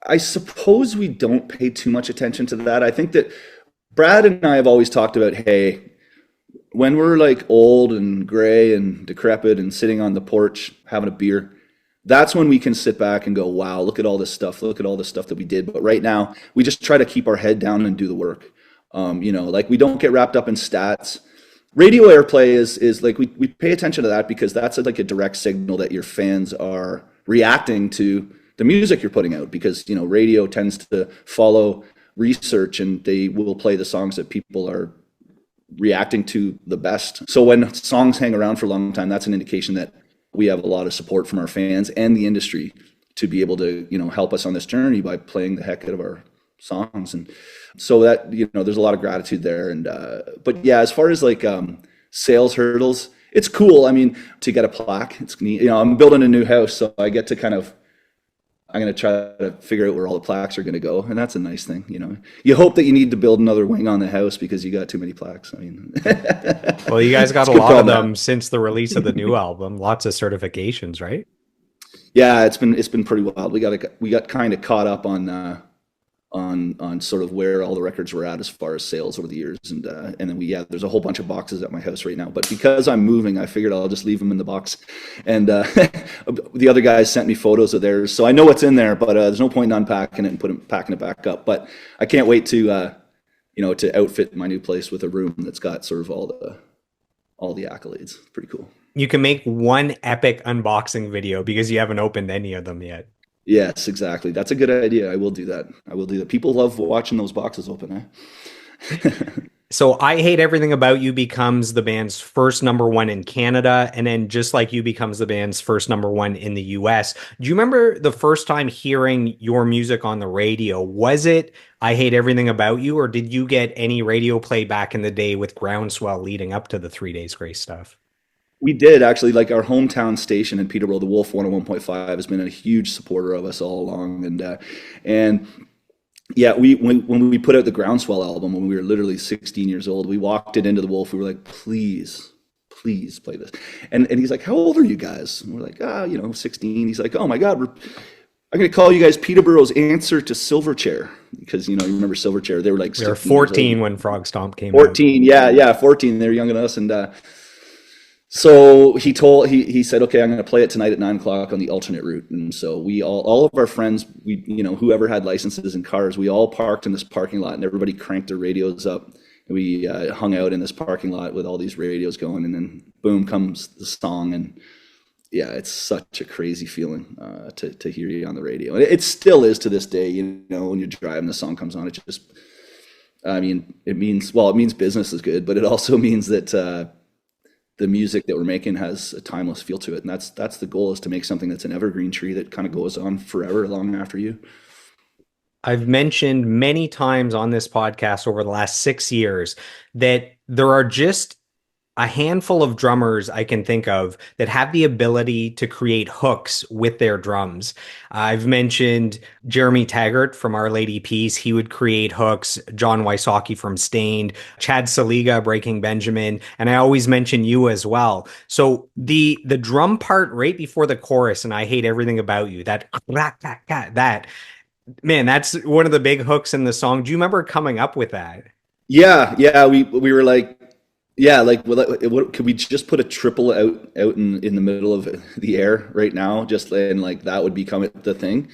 I suppose we don't pay too much attention to that. I think that Brad and I have always talked about, hey, when we're like old and gray and decrepit and sitting on the porch having a beer, that's when we can sit back and go, wow, look at all this stuff. Look at all this stuff that we did. But right now, we just try to keep our head down and do the work. Like we don't get wrapped up in stats. Radio airplay is like we pay attention to that because that's like a direct signal that your fans are reacting to the music you're putting out, because radio tends to follow research and they will play the songs that people are reacting to the best. So when songs hang around for a long time, that's an indication that we have a lot of support from our fans and the industry to be able to help us on this journey by playing the heck out of our songs. And so that there's a lot of gratitude there. And but yeah, as far as like sales hurdles, it's cool. I mean, to get a plaque, it's neat. I'm building a new house, so I get to I'm going to try to figure out where all the plaques are going to go. And that's a nice thing. You hope that you need to build another wing on the house because you got too many plaques. I mean, well, you guys got a lot of them since the release of the new album, lots of certifications, right? Yeah, it's been pretty wild. We got kind of caught up on sort of where all the records were at as far as sales over the years, and then there's a whole bunch of boxes at my house right now, but because I'm moving, I figured I'll just leave them in the box, and the other guys sent me photos of theirs, so I know what's in there, but there's no point in unpacking it and packing it back up. But I can't wait to to outfit my new place with a room that's got sort of all the accolades. Pretty cool. You can make one epic unboxing video because you haven't opened any of them yet. Yes, exactly. That's a good idea. I will do that. People love watching those boxes open, eh? So I Hate Everything About You becomes the band's first number one in Canada, and then Just Like You becomes the band's first number one in the US. Do you remember the first time hearing your music on the radio? Was it I Hate Everything About You, or did you get any radio play back in the day with Groundswell leading up to the 3 Days Grace stuff? We did actually. Like our hometown station in Peterborough, the Wolf 101.5, has been a huge supporter of us all along. And yeah, when we put out the Groundswell album, when we were literally 16 years old, we walked it into the Wolf. We were like, please play this. And he's like, how old are you guys? And we're like, 16. He's like, oh my God, I'm going to call you guys Peterborough's answer to Silverchair, because you remember Silverchair. They were like, they were 14 when Frog Stomp came 14, out. Yeah, 14. They were younger than us. And so he said, okay, I'm going to play it tonight at 9:00 on the alternate route. And so we all of our friends, whoever had licenses and cars, we all parked in this parking lot, and everybody cranked their radios up. And we hung out in this parking lot with all these radios going, and then boom comes the song. And yeah, it's such a crazy feeling to hear you on the radio. And it still is to this day, when you're driving, the song comes on. It just, it means business is good, but it also means that the music that we're making has a timeless feel to it. And that's the goal, is to make something that's an evergreen tree that kind of goes on forever, long after you. I've mentioned many times on this podcast over the last 6 years that there are just a handful of drummers I can think of that have the ability to create hooks with their drums. I've mentioned Jeremy Taggart from Our Lady Peace. He would create hooks. John Wysocki from Stained, Chad Saliga, Breaking Benjamin, and I always mention you as well. So the drum part right before the chorus, and I Hate Everything About You, that man, that's one of the big hooks in the song. Do you remember coming up with that? Yeah, we were like, yeah, like, could we just put a triple out in the middle of the air right now, and like that would become the thing.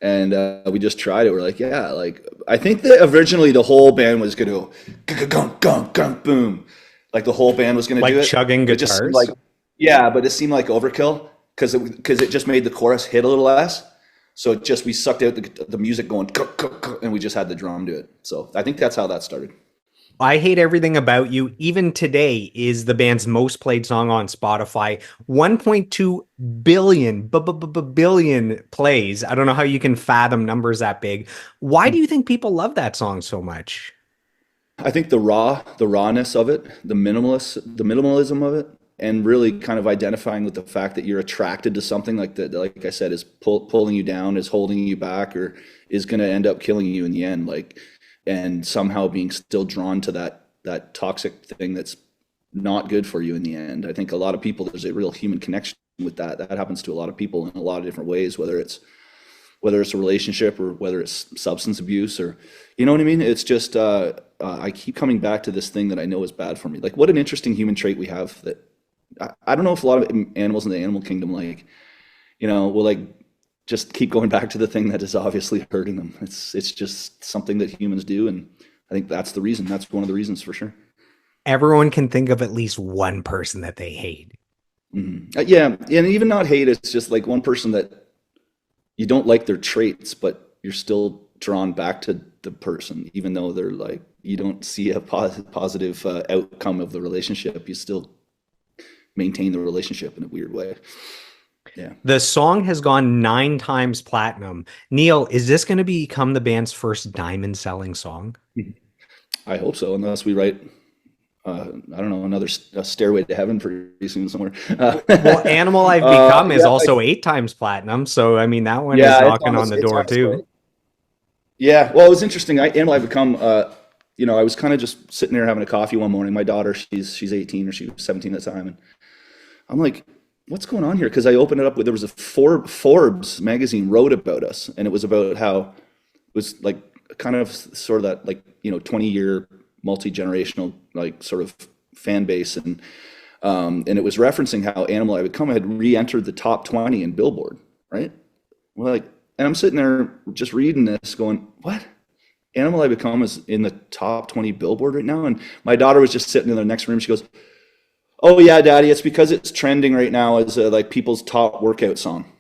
And we just tried it. We're like, yeah, like I think that originally the whole band was going to go gunk gunk gunk boom, like the whole band was going to do it, chugging guitars. But it seemed like overkill because it just made the chorus hit a little less. So we sucked out the music going and we just had the drum do it. So I think that's how that started. I Hate Everything About You, even today, is the band's most played song on Spotify. 1.2 billion plays. I don't know how you can fathom numbers that big. Why do you think people love that song so much? I think the rawness of it, the minimalism of it. and really kind of identifying with the fact that you're attracted to something like that, like I said, is pulling you down, is holding you back, or is going to end up killing you in the end. Like, and somehow being still drawn to that toxic thing that's not good for you in the end. I think a lot of people, there's a real human connection with that. That happens to a lot of people in a lot of different ways, whether it's a relationship or whether it's substance abuse, or you know what I mean. It's just I keep coming back to this thing that I know is bad for me. Like, what an interesting human trait we have that I don't know if a lot of animals in the animal kingdom, like, will like just keep going back to the thing that is obviously hurting them. It's just something that humans do, and I think that's the reason. That's one of the reasons for sure. Everyone can think of at least one person that they hate. Mm-hmm. Yeah, and even not hate, it's just like one person that you don't like their traits, but you're still drawn back to the person, even though they're like, you don't see a positive outcome of the relationship. You still maintain the relationship in a weird way. Yeah. The song has gone 9 times platinum. Neil, is this going to become the band's first diamond selling song? I hope so, unless we write, I don't know, another Stairway to Heaven pretty soon somewhere. Well, Animal I've Become is also 8 times platinum. So, I mean, that one is knocking on the door too. Right. Yeah. Well, it was interesting. Animal I've Become, I was kind of just sitting there having a coffee one morning. My daughter, she's 18 or she was 17 at the time. And I'm like, what's going on here? Because I opened it up with, there was a Forbes magazine wrote about us, and it was about how it was like kind of sort of that, like, 20-year multi-generational like sort of fan base, and it was referencing how Animal I Become had re-entered the top 20 in Billboard, right? Well, like, and I'm sitting there just reading this going, what? Animal I Become is in the top 20 Billboard right now? And my daughter was just sitting in the next room. She goes, oh yeah, Daddy, it's because it's trending right now as like people's top workout song.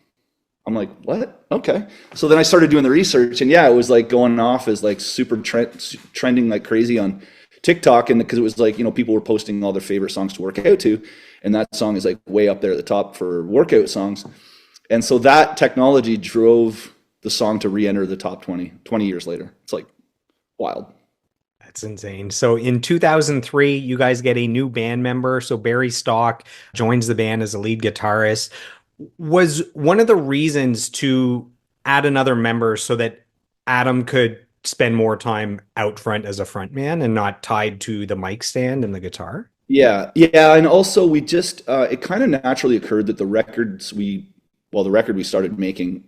I'm like, what? Okay. So then I started doing the research, and yeah, it was like going off as like super trending like crazy on TikTok, and because it was like, people were posting all their favorite songs to work out to, and that song is like way up there at the top for workout songs. And so that technology drove the song to re-enter the top 20 years later. It's like wild. That's insane. So in 2003, you guys get a new band member. So Barry Stock joins the band as a lead guitarist. Was one of the reasons to add another member so that Adam could spend more time out front as a frontman and not tied to the mic stand and the guitar? Yeah. And also we just, it kind of naturally occurred that the record we started making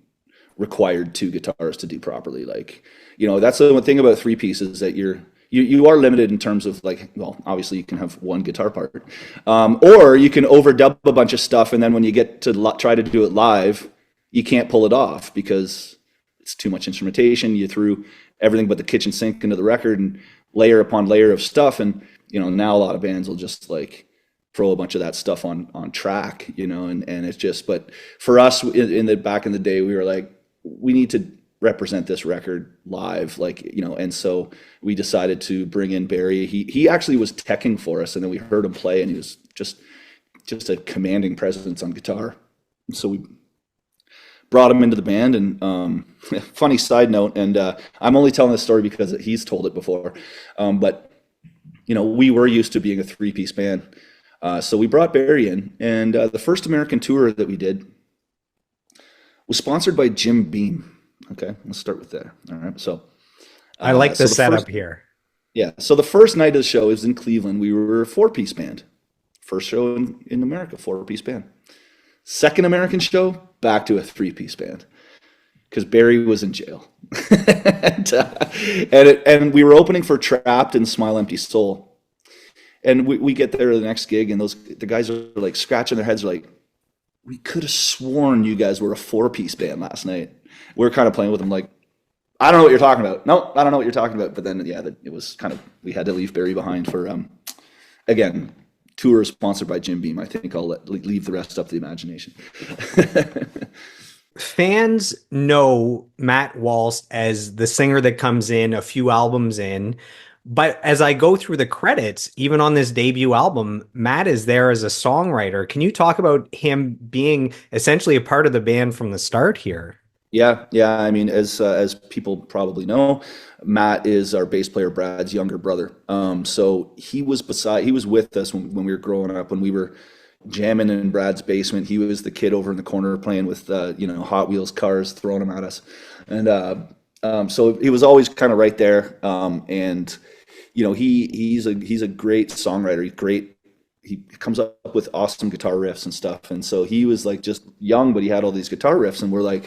required 2 guitars to do properly. Like, that's the one thing about 3 pieces, that you are limited in terms of like, well, obviously you can have 1 guitar part, or you can overdub a bunch of stuff, and then when you get to try to do it live, you can't pull it off because it's too much instrumentation. You threw everything but the kitchen sink into the record, and layer upon layer of stuff, and now a lot of bands will just like throw a bunch of that stuff on track, and it's just, but for us in the back in the day, we were like, we need to represent this record live, like, and so we decided to bring in Barry. He actually was teching for us, and then we heard him play, and he was just a commanding presence on guitar. And so we brought him into the band, and funny side note, and I'm only telling this story because he's told it before, but we were used to being a 3-piece band, so we brought Barry in, and the first American tour that we did was sponsored by Jim Beam. Okay, let's start with that. All right, so I like the setup here. Yeah, so the first night of the show is in Cleveland. We were a 4-piece band. First show in America, 4-piece band. Second American show, back to a 3-piece band, because Barry was in jail, and we were opening for Trapped and Smile Empty Soul, and we get there the next gig, and the guys are like scratching their heads, like, we could have sworn you guys were a 4-piece band last night. We're kind of playing with them like, I don't know what you're talking about. No, I don't know what you're talking about. But then, yeah, it was kind of, we had to leave Barry behind for, again, tour sponsored by Jim Beam. I think I'll leave the rest up to the imagination. Fans know Matt Walst as the singer that comes in a few albums in. But as I go through the credits, even on this debut album, Matt is there as a songwriter. Can you talk about him being essentially a part of the band from the start here? Yeah. I mean, as people probably know, Matt is our bass player Brad's younger brother. So he was with us when we were growing up, when we were, jamming in Brad's basement. He was the kid over in the corner playing with Hot Wheels cars, throwing them at us, and so he was always kind of right there. And he's a great songwriter. He comes up with awesome guitar riffs and stuff. And so he was like just young, but he had all these guitar riffs, and we're like,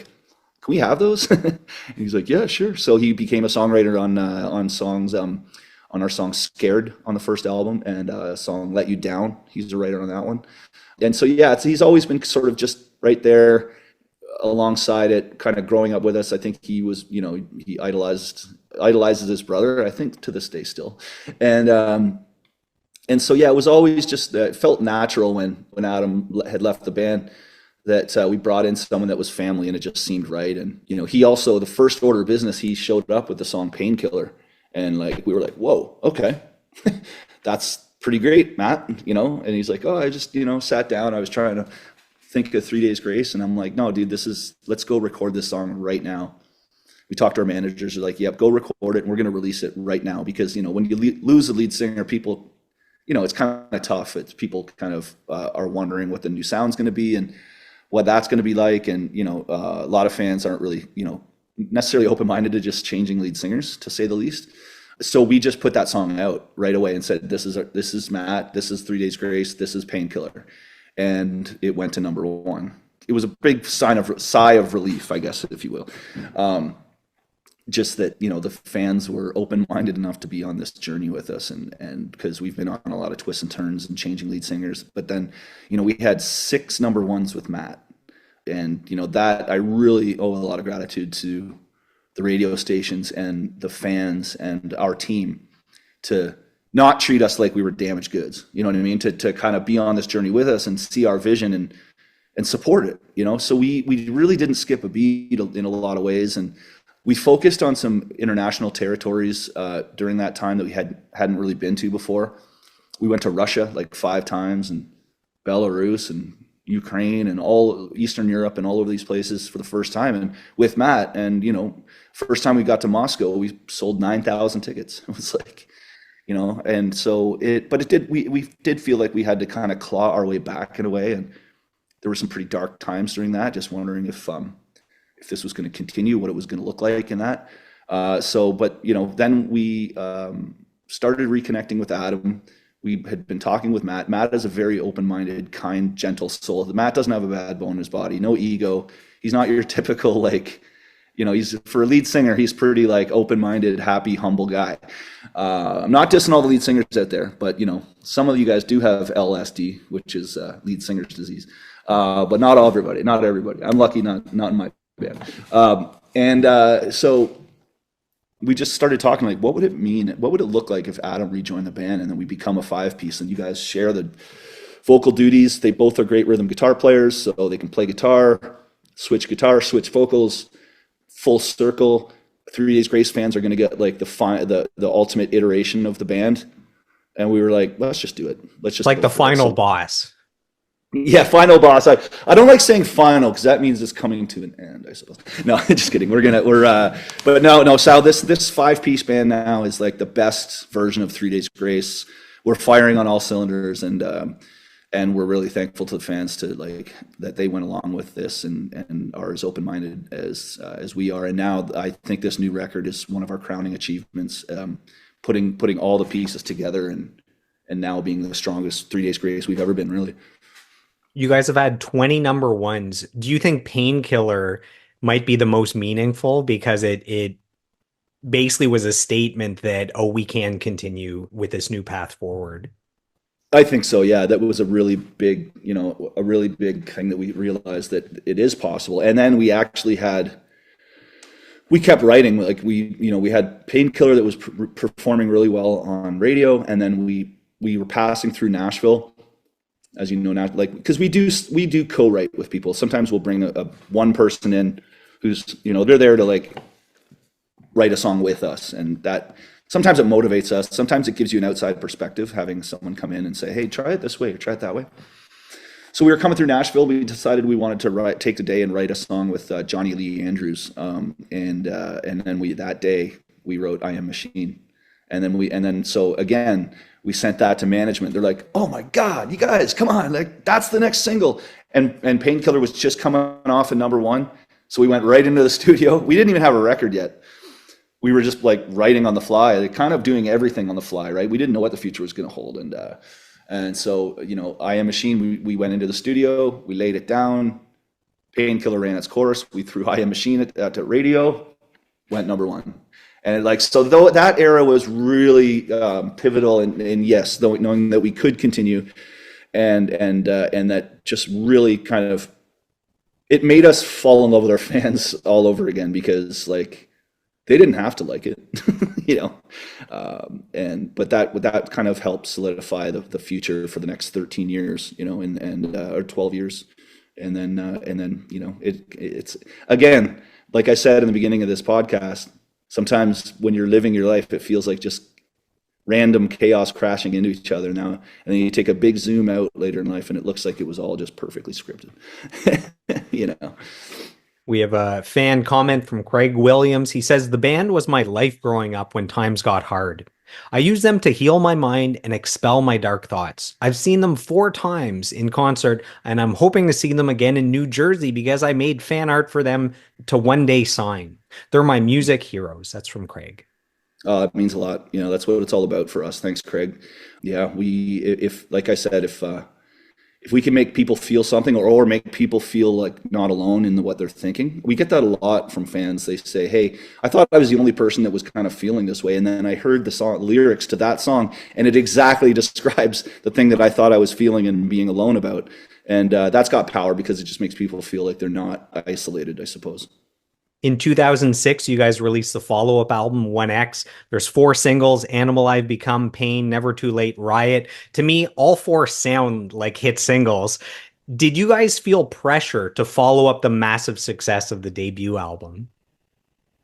can we have those? And he's like, yeah, sure. So he became a songwriter on songs, on our song Scared on the first album, and a song Let You Down. He's a writer on that one. And so, yeah, he's always been sort of just right there alongside it, kind of growing up with us. I think he was, he idolizes his brother, I think to this day still. And so, yeah, it was always just, it felt natural when Adam had left the band that we brought in someone that was family, and it just seemed right. And, he also, the first order of business, he showed up with the song Painkiller. And like, we were like, whoa, okay, that's pretty great, Matt, and he's like, oh, I just, sat down. I was trying to think of 3 Days Grace. And I'm like, no, dude, let's go record this song right now. We talked to our managers. They're like, yep, go record it. And we're going to release it right now. Because, when you lose a lead singer, people, it's kind of tough. People kind of are wondering what the new sound's going to be and what that's going to be like. And, a lot of fans aren't really, necessarily open-minded to just changing lead singers, to say the least. So we just put that song out right away and said, this is Matt, this is 3 Days Grace, this is Painkiller. And it went to number one. It was a big sigh of relief, I guess, if you will. Just that, the fans were open-minded enough to be on this journey with us, and because we've been on a lot of twists and turns and changing lead singers. But then, we had 6 number ones with Matt. And, that I really owe a lot of gratitude to the radio stations and the fans and our team to not treat us like we were damaged goods. You know what I mean? To kind of be on this journey with us and see our vision and support it, So we really didn't skip a beat in a lot of ways. And we focused on some international territories during that time that we hadn't really been to before. We went to Russia like 5 times, and Belarus and Ukraine and all Eastern Europe and all over these places for the first time, and with Matt. And first time we got to Moscow, we sold 9,000 tickets. It was like, and so we did feel like we had to kind of claw our way back in a way, and there were some pretty dark times during that, just wondering if this was going to continue, what it was going to look like in that. Then we started reconnecting with Adam. We had been talking with Matt. Matt is a very open-minded, kind, gentle soul. Matt doesn't have a bad bone in his body, no ego. He's not your typical, he's, for a lead singer, he's pretty open-minded, happy, humble guy. I'm not dissing all the lead singers out there, but some of you guys do have LSD, which is lead singer's disease. But not everybody. I'm lucky not in my band. So we just started talking, what would it mean? What would it look like if Adam rejoined the band and then we become a 5-piece and you guys share the vocal duties? They both are great rhythm guitar players, so they can play guitar, switch vocals, full circle. 3 Days Grace fans are going to get the ultimate iteration of the band. And we were like, let's just do it. Let's just the final boss. Yeah, final boss. I don't like saying final because that means it's coming to an end, I suppose. No, just kidding. But no, Sal, this 5-piece band now is like the best version of 3 Days Grace. We're firing on all cylinders, and we're really thankful to the fans that they went along with this and are as open-minded as we are. And now I think this new record is one of our crowning achievements, putting all the pieces together and now being the strongest 3 Days Grace we've ever been, really. You guys have had 20 number ones. Do you think Painkiller might be the most meaningful because it basically was a statement that, we can continue with this new path forward? I think so. Yeah, that was a really big thing that we realized that it is possible. And then we actually we kept writing. We had Painkiller that was performing really well on radio, and then we were passing through Nashville. As you know now, because we do co-write with people. Sometimes we'll bring a one person in who's, they're there to write a song with us. And that sometimes it motivates us. Sometimes it gives you an outside perspective, having someone come in and say, hey, try it this way or try it that way. So we were coming through Nashville. We decided we wanted to take the day and write a song with Johnny Lee Andrews. And then that day we wrote I Am Machine. So again, we sent that to management. They're like, "Oh my God, you guys, come on! Like that's the next single." And Painkiller was just coming off at number one, so we went right into the studio. We didn't even have a record yet. We were just like writing on the fly, like, kind of doing everything on the fly, right? We didn't know what the future was going to hold, and so I Am Machine. We went into the studio, we laid it down. Painkiller ran its course. We threw I Am Machine at radio, went number one. And though that era was really pivotal, and yes, though knowing that we could continue, and that just really kind of, it made us fall in love with our fans all over again, because like they didn't have to like it, but that kind of helped solidify the future for the next 13 years, or 12 years, and then it's again, like I said in the beginning of this podcast. Sometimes when you're living your life, it feels like just random chaos crashing into each other now. And then you take a big zoom out later in life and it looks like it was all just perfectly scripted. We have a fan comment from Craig Williams. He says, "The band was my life growing up when times got hard. I use them to heal my mind and expel my dark thoughts. I've seen them 4 times in concert, and I'm hoping to see them again in New Jersey because I made fan art for them to one day sign. They're my music heroes." That's from Craig. It means a lot. That's what it's all about for us. Thanks, Craig. Yeah, like I said, if we can make people feel something, or make people feel like not alone in what they're thinking. We get that a lot from fans. They say, "Hey, I thought I was the only person that was kind of feeling this way. And then I heard the song lyrics to that song, and it exactly describes the thing that I thought I was feeling and being alone about." And that's got power because it just makes people feel like they're not isolated, I suppose. In 2006, you guys released the follow-up album, 1X. There's 4 singles: Animal I've Become, Pain, Never Too Late, Riot. To me, all 4 sound like hit singles. Did you guys feel pressure to follow up the massive success of the debut album?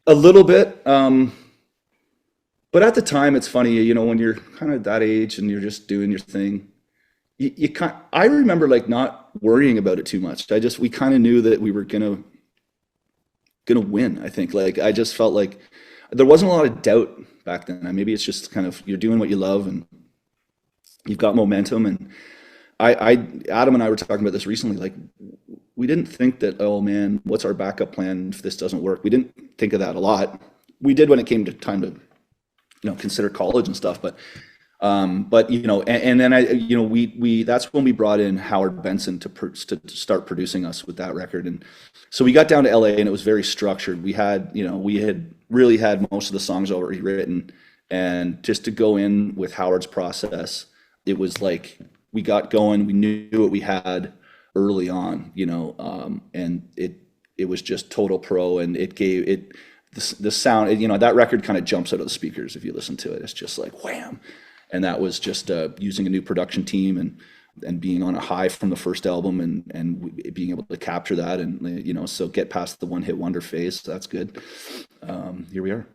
A little bit. But at the time, it's funny, when you're kind of that age and you're just doing your thing, I remember like not worrying about it too much. We kind of knew that we were gonna win. I think, like, I just felt like there wasn't a lot of doubt back then. Maybe it's just kind of, you're doing what you love and you've got momentum. And Adam and I were talking about this recently. Like, we didn't think that, oh man, what's our backup plan if this doesn't work? We didn't think of that a lot. We did when it came to time to, consider college and stuff. But then that's when we brought in Howard Benson to start producing us with that record. And so we got down to LA and it was very structured. We had really had most of the songs already written, and just to go in with Howard's process, it was like we got going, we knew what we had early on, and it was just total pro, and it gave it the sound, that record kind of jumps out of the speakers if you listen to it. It's just like wham. And that was just using a new production team and being on a high from the first album and being able to capture that, and so get past the one-hit wonder phase. So that's good. Here we are.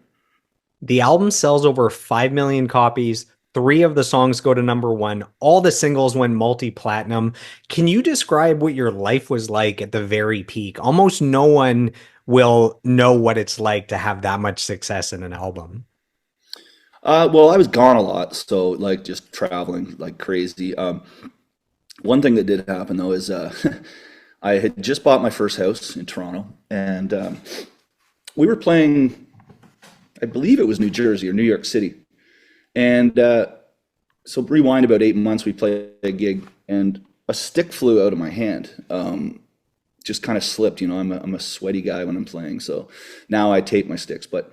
The album sells over 5 million copies. 3 of the songs go to number 1. All the singles went multi-platinum. Can you describe what your life was like at the very peak? Almost no one will know what it's like to have that much success in an album. Well, I was gone a lot, so like just traveling like crazy. One thing that did happen though is I had just bought my first house in Toronto, and we were playing, I believe it was New Jersey or New York City, and so rewind about 8 months, we played a gig, and a stick flew out of my hand. Just kind of slipped, I'm a sweaty guy when I'm playing, so now I tape my sticks, but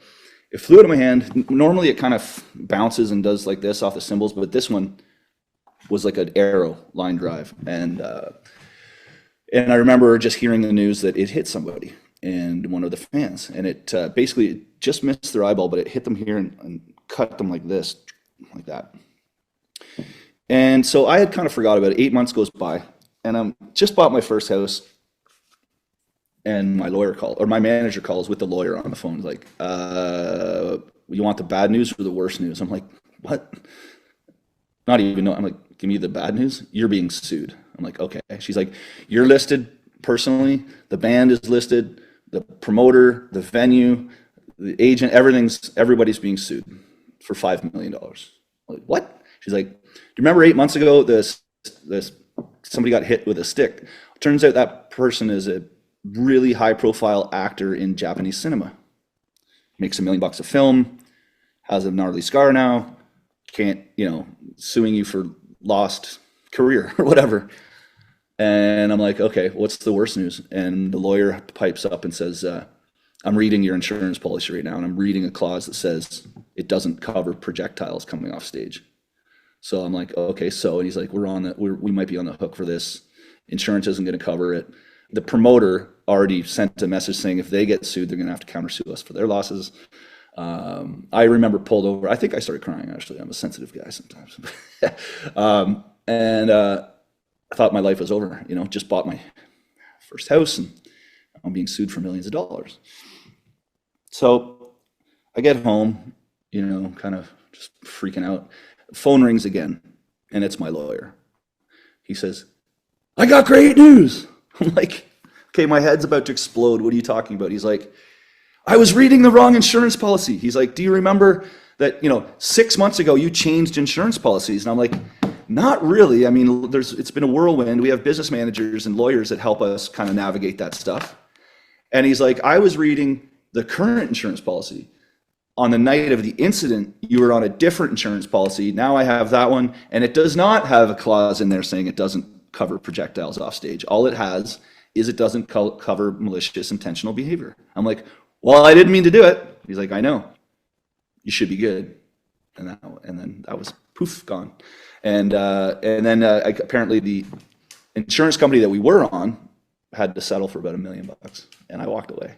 it flew out of my hand. Normally it kind of bounces and does like this off the cymbals, but this one was like an arrow line drive. And I remember just hearing the news that it hit somebody, and one of the fans, and it basically just missed their eyeball, but it hit them here and cut them like this, like that. And so I had kind of forgot about it. 8 months goes by, and I'm just bought my first house. And my manager calls with the lawyer on the phone, like, you want the bad news or the worst news? I'm like, what? Not even know. I'm like, give me the bad news. You're being sued. I'm like, okay. She's like, you're listed personally. The band is listed. The promoter, the venue, the agent, everybody's being sued. for $5 million. I'm like, what? She's like, do you remember 8 months ago this somebody got hit with a stick? Turns out that person is a really high profile actor in Japanese cinema. Makes $1 million a film, has a gnarly scar now, can't, suing you for lost career or whatever. And I'm like, okay, what's the worst news? And the lawyer pipes up and says, I'm reading your insurance policy right now, and I'm reading a clause that says it doesn't cover projectiles coming off stage. So I'm like, okay, so, and he's like, we might be on the hook for this. Insurance isn't going to cover it. The promoter already sent a message saying if they get sued, they're going to have to countersue us for their losses. I remember pulled over. I think I started crying, actually. I'm a sensitive guy sometimes. And I thought my life was over, just bought my first house and I'm being sued for millions of dollars. So I get home, kind of just freaking out. Phone rings again, and it's my lawyer. He says, I got great news. I'm like, okay, my head's about to explode. What are you talking about? He's like, I was reading the wrong insurance policy. He's like, do you remember that, 6 months ago you changed insurance policies? And I'm like, not really. I mean, it's been a whirlwind. We have business managers and lawyers that help us kind of navigate that stuff. And he's like, I was reading the current insurance policy. On the night of the incident, you were on a different insurance policy. Now I have that one, and it does not have a clause in there saying it doesn't cover projectiles off stage. All it has is it doesn't cover malicious intentional behavior. I'm like, well, I didn't mean to do it. He's like, I know. You should be good. And then that was poof, gone. And then apparently the insurance company that we were on had to settle for about $1 million, and I walked away.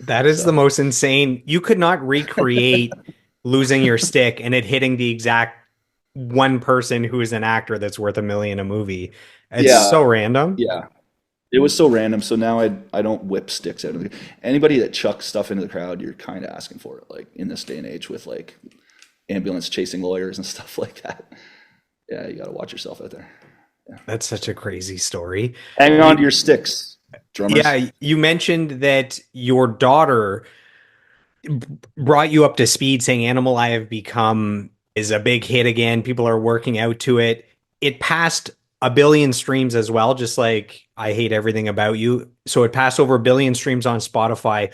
That is the most insane. You could not recreate losing your stick and it hitting the exact one person who is an actor that's worth $1 million a movie. It's so random. Yeah. It was so random. So now I don't whip sticks out of the, anybody that chucks stuff into the crowd, you're kind of asking for it, like in this day and age with like ambulance chasing lawyers and stuff like that. Yeah, you got to watch yourself out there. Yeah. That's such a crazy story. Hang on to your sticks, drummers. Yeah, you mentioned that your daughter brought you up to speed saying Animal I Have Become is a big hit again. People are working out to it. It passed 1 billion streams as well, just like I Hate Everything About You. So it passed over 1 billion streams on Spotify.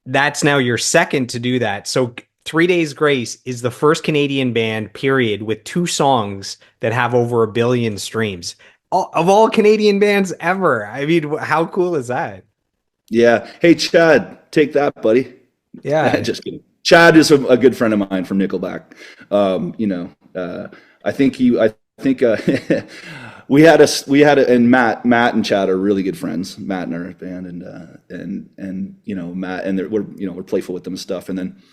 That's now your second to do that. So 3 Days Grace is the first Canadian band, period, with 2 songs that have over 1 billion streams. Of all Canadian bands ever. I mean, how cool is that? Yeah. Hey, Chad, take that, buddy. Yeah. Just kidding. Chad is a good friend of mine from Nickelback. I think we had and Matt and Chad are really good friends. Matt and our band, and Matt, and we're playful with them and stuff. And then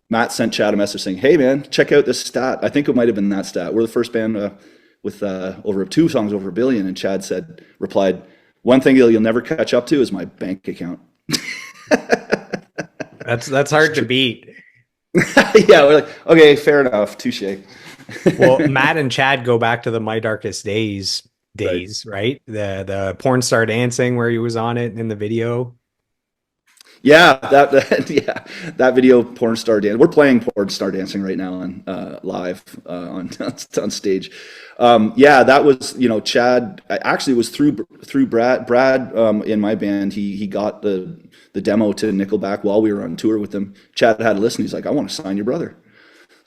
Matt sent Chad a message saying, "Hey man, check out this stat." I think it might have been that stat. We're the first band with over 2 songs over 1 billion. And Chad replied, "One thing you'll never catch up to is my bank account." That's hard to beat. Yeah, we're like, okay, fair enough, touche. Well, Matt and Chad go back to the My Darkest Days, right? The porn star dancing where he was on it in the video. Yeah, that video, porn star dance. We're playing porn star dancing right now on live on stage. That was Chad. Actually, it was through Brad. Brad in my band. He got the demo to Nickelback while we were on tour with them. Chad had to listen. He's like, I want to sign your brother.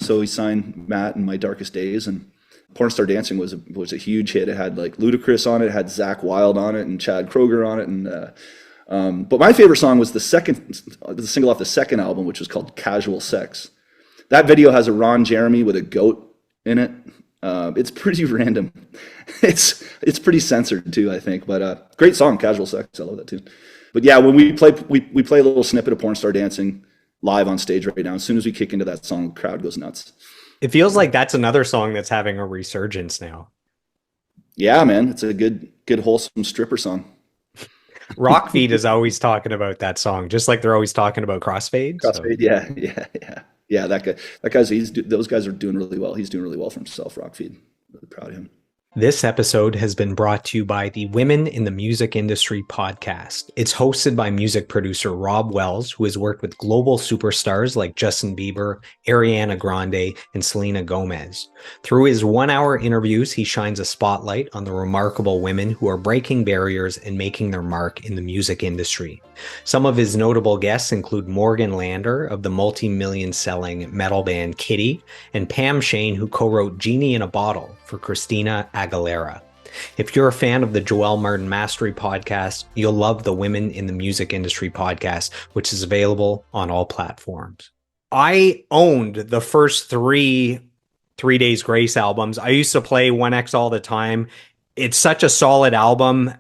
So he signed Matt in My Darkest Days, and Porn Star Dancing was a huge hit. It had like Ludacris on it, had Zach Wilde on it, and Chad Kroeger on it, and but my favorite song was the single off the second album, which was called Casual Sex. That video has a Ron Jeremy with a goat in it. It's pretty random. It's pretty censored too, I think, but great song, Casual Sex. I love that too. But yeah, when we play a little snippet of Porn Star Dancing live on stage right now. As soon as we kick into that song, the crowd goes nuts. It feels like that's another song that's having a resurgence now. Yeah, man, it's a good wholesome stripper song. Rockfeed is always talking about that song, just like they're always talking about Crossfade. Crossfade, so. Yeah. That guy, those guys are doing really well. He's doing really well for himself. Rockfeed, really proud of him. This episode has been brought to you by the Women in the Music Industry podcast. It's hosted by music producer Rob Wells, who has worked with global superstars like Justin Bieber, Ariana Grande, and Selena Gomez. Through his 1-hour interviews, he shines a spotlight on the remarkable women who are breaking barriers and making their mark in the music industry. Some of his notable guests include Morgan Lander of the multi-million selling metal band Kitty, and Pam Shane, who co-wrote Genie in a Bottle for Christina Aguilera. If you're a fan of the Joel Martin Mastery podcast, you'll love the Women in the Music Industry podcast, which is available on all platforms. I owned the first three Days Grace albums. I used to play 1X all the time. It's such a solid album.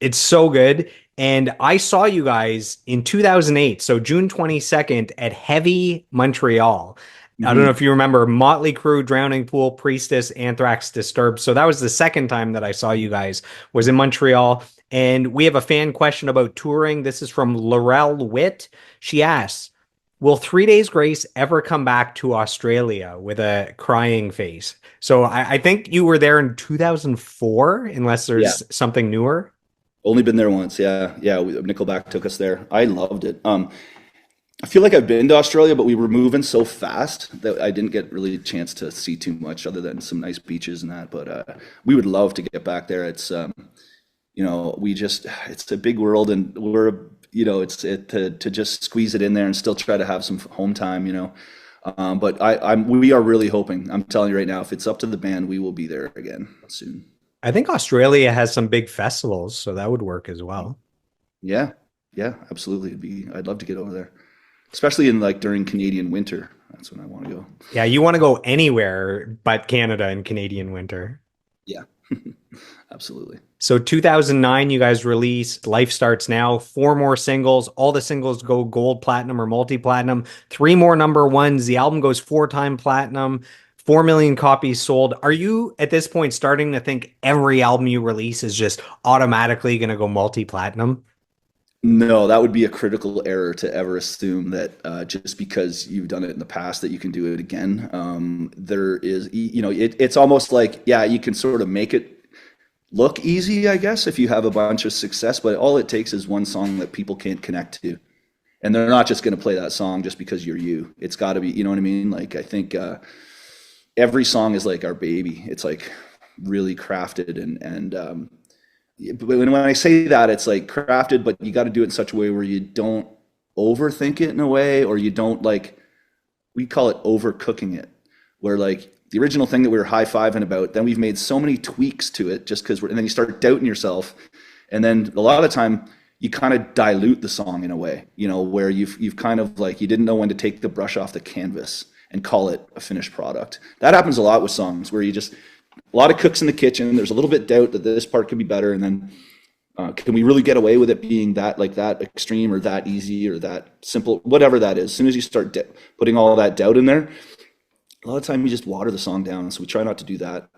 It's so good. And I saw you guys in 2008, so June 22nd at Heavy Montreal. I don't know if you remember Motley Crue, Drowning Pool, Priestess, Anthrax, Disturbed. So that was the second time that I saw you guys, was in Montreal. And we have a fan question about touring. This is from Laurel Witt. She asks, will 3 Days Grace ever come back to Australia, with a crying face? So I think you were there in 2004, unless there's something newer. Only been there once. Yeah. Nickelback took us there. I loved it. I feel like I've been to Australia, but we were moving so fast that I didn't get really a chance to see too much other than some nice beaches and that. But we would love to get back there. It's it's a big world, and to just squeeze it in there and still try to have some home time. But we are really hoping. I'm telling you right now, if it's up to the band, we will be there again soon. I think Australia has some big festivals, so that would work as well. Yeah, absolutely. I'd love to get over there. Especially in during Canadian winter. That's when I want to go. Yeah, you want to go anywhere but Canada in Canadian winter. Yeah, absolutely. So 2009, you guys released Life Starts Now, 4 more singles. All the singles go gold, platinum, or multi-platinum. 3 more number ones. The album goes 4-time platinum. 4 million copies sold. Are you at this point starting to think every album you release is just automatically going to go multi-platinum? No, that would be a critical error to ever assume that just because you've done it in the past that you can do it again. There is, it's almost like, you can sort of make it look easy, I guess, if you have a bunch of success, but all it takes is one song that people can't connect to. And they're not just going to play that song just because you're you. It's got to be, you know what I mean? Like, I think every song is like our baby. It's like really crafted but when I say that, it's like crafted, but you got to do it in such a way where you don't overthink it in a way, or you don't we call it overcooking it, where the original thing that we were high-fiving about, then we've made so many tweaks to it just because and then you start doubting yourself. And then a lot of the time you kind of dilute the song in a way, where you've kind of you didn't know when to take the brush off the canvas and call it a finished product. That happens a lot with songs where a lot of cooks in the kitchen. There's a little bit doubt that this part could be better, and then can we really get away with it being that extreme or that easy or that simple, whatever that is. As soon as you start putting all that doubt in there, a lot of time you just water the song down. So we try not to do that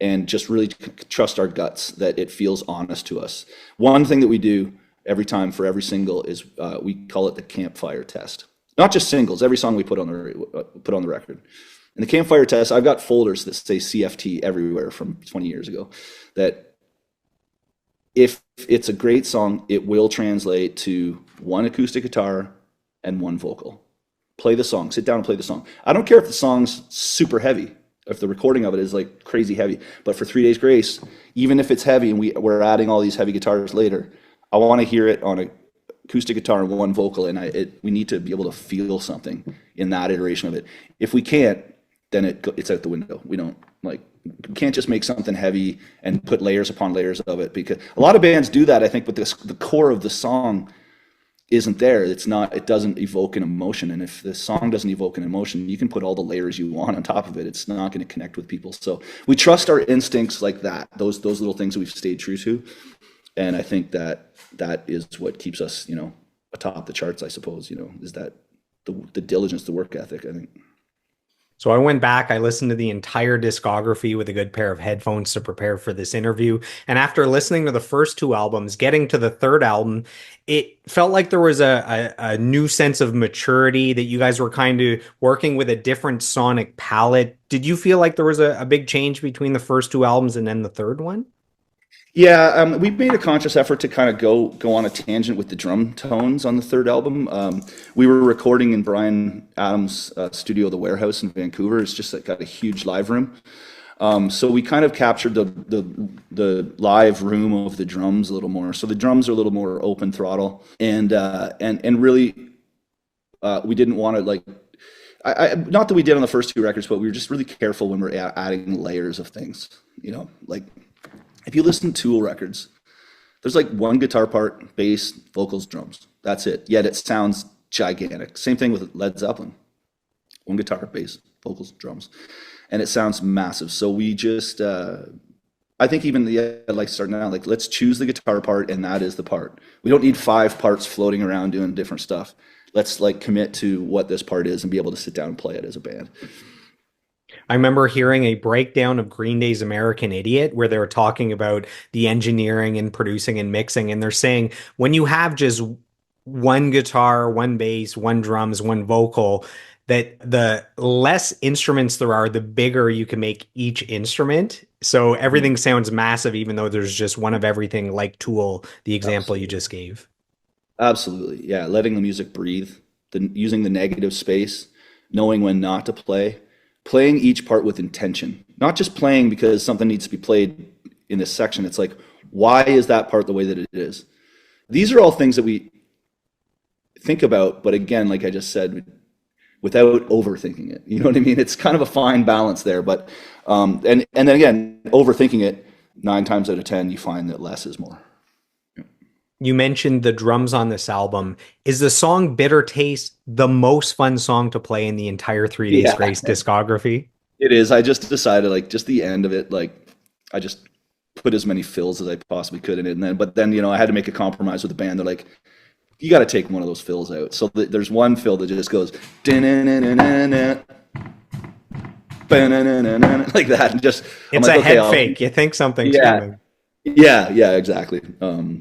and just really trust our guts that it feels honest to us. One thing that we do every time for every single is we call it the campfire test. Not just singles, every song we put on the record. In the campfire test, I've got folders that say CFT everywhere from 20 years ago, that if it's a great song, it will translate to 1 acoustic guitar and 1 vocal. Play the song, sit down and play the song. I don't care if the song's super heavy, if the recording of it is crazy heavy, but for 3 Days Grace, even if it's heavy and we're adding all these heavy guitars later, I want to hear it on a acoustic guitar and 1 vocal, and we need to be able to feel something in that iteration of it. If we can't, then it's out the window. We don't we can't just make something heavy and put layers upon layers of it, because a lot of bands do that, I think, but the core of the song isn't there. It doesn't evoke an emotion. And if the song doesn't evoke an emotion, you can put all the layers you want on top of it. It's not going to connect with people. So we trust our instincts like that, those little things that we've stayed true to. And I think that is what keeps us, atop the charts, I suppose, is that the diligence, the work ethic, I think. So I went back, I listened to the entire discography with a good pair of headphones to prepare for this interview. And after listening to the first two albums, getting to the third album, it felt like there was a new sense of maturity that you guys were kind of working with a different sonic palette. Did you feel like there was a big change between the first two albums and then the third one? Yeah, we made a conscious effort to kind of go on a tangent with the drum tones on the third album. We were recording in Brian Adams' studio, The Warehouse in Vancouver. It's just like, got a huge live room. So we kind of captured the live room of the drums a little more. So the drums are a little more open throttle, and really we didn't want to like. Not that we did on the first two records, but we were just really careful when we're adding layers of things. You know, like. If you listen to Tool records, there's like one guitar part, bass, vocals, drums. That's it. Yet it sounds gigantic. Same thing with Led Zeppelin. One guitar, bass, vocals, drums. And it sounds massive. So we just, I think even like starting out, like let's choose the guitar part and that is the part. We don't need 5 parts floating around doing different stuff. Let's like commit to what this part is and be able to sit down and play it as a band. I remember hearing a breakdown of Green Day's American Idiot where they were talking about the engineering and producing and mixing. And they're saying when you have just one guitar, one bass, one drums, one vocal, that the less instruments there are, the bigger you can make each instrument. So everything sounds massive, even though there's just one of everything, like Tool, the example you just gave. Absolutely. Yeah. Letting the music breathe, using the negative space, knowing when not to play. Playing each part with intention, not just playing because something needs to be played in this section. It's like, why is that part the way that it is? These are all things that we think about, but again, like I just said, without overthinking it. You know what I mean? It's kind of a fine balance there, but and then again, overthinking it 9 times out of 10, you find that less is more. You mentioned the drums on this album. Is the song Bitter Taste the most fun song to play in the entire 3 Days Grace discography? It is. I just decided, like, just the end of it, like, I just put as many fills as I possibly could in it. But then, you know, I had to make a compromise with the band. They're like, you got to take one of those fills out. So there's one fill that just goes, like that. And just, it's like, a okay, head fake. You think something's coming. Yeah, exactly.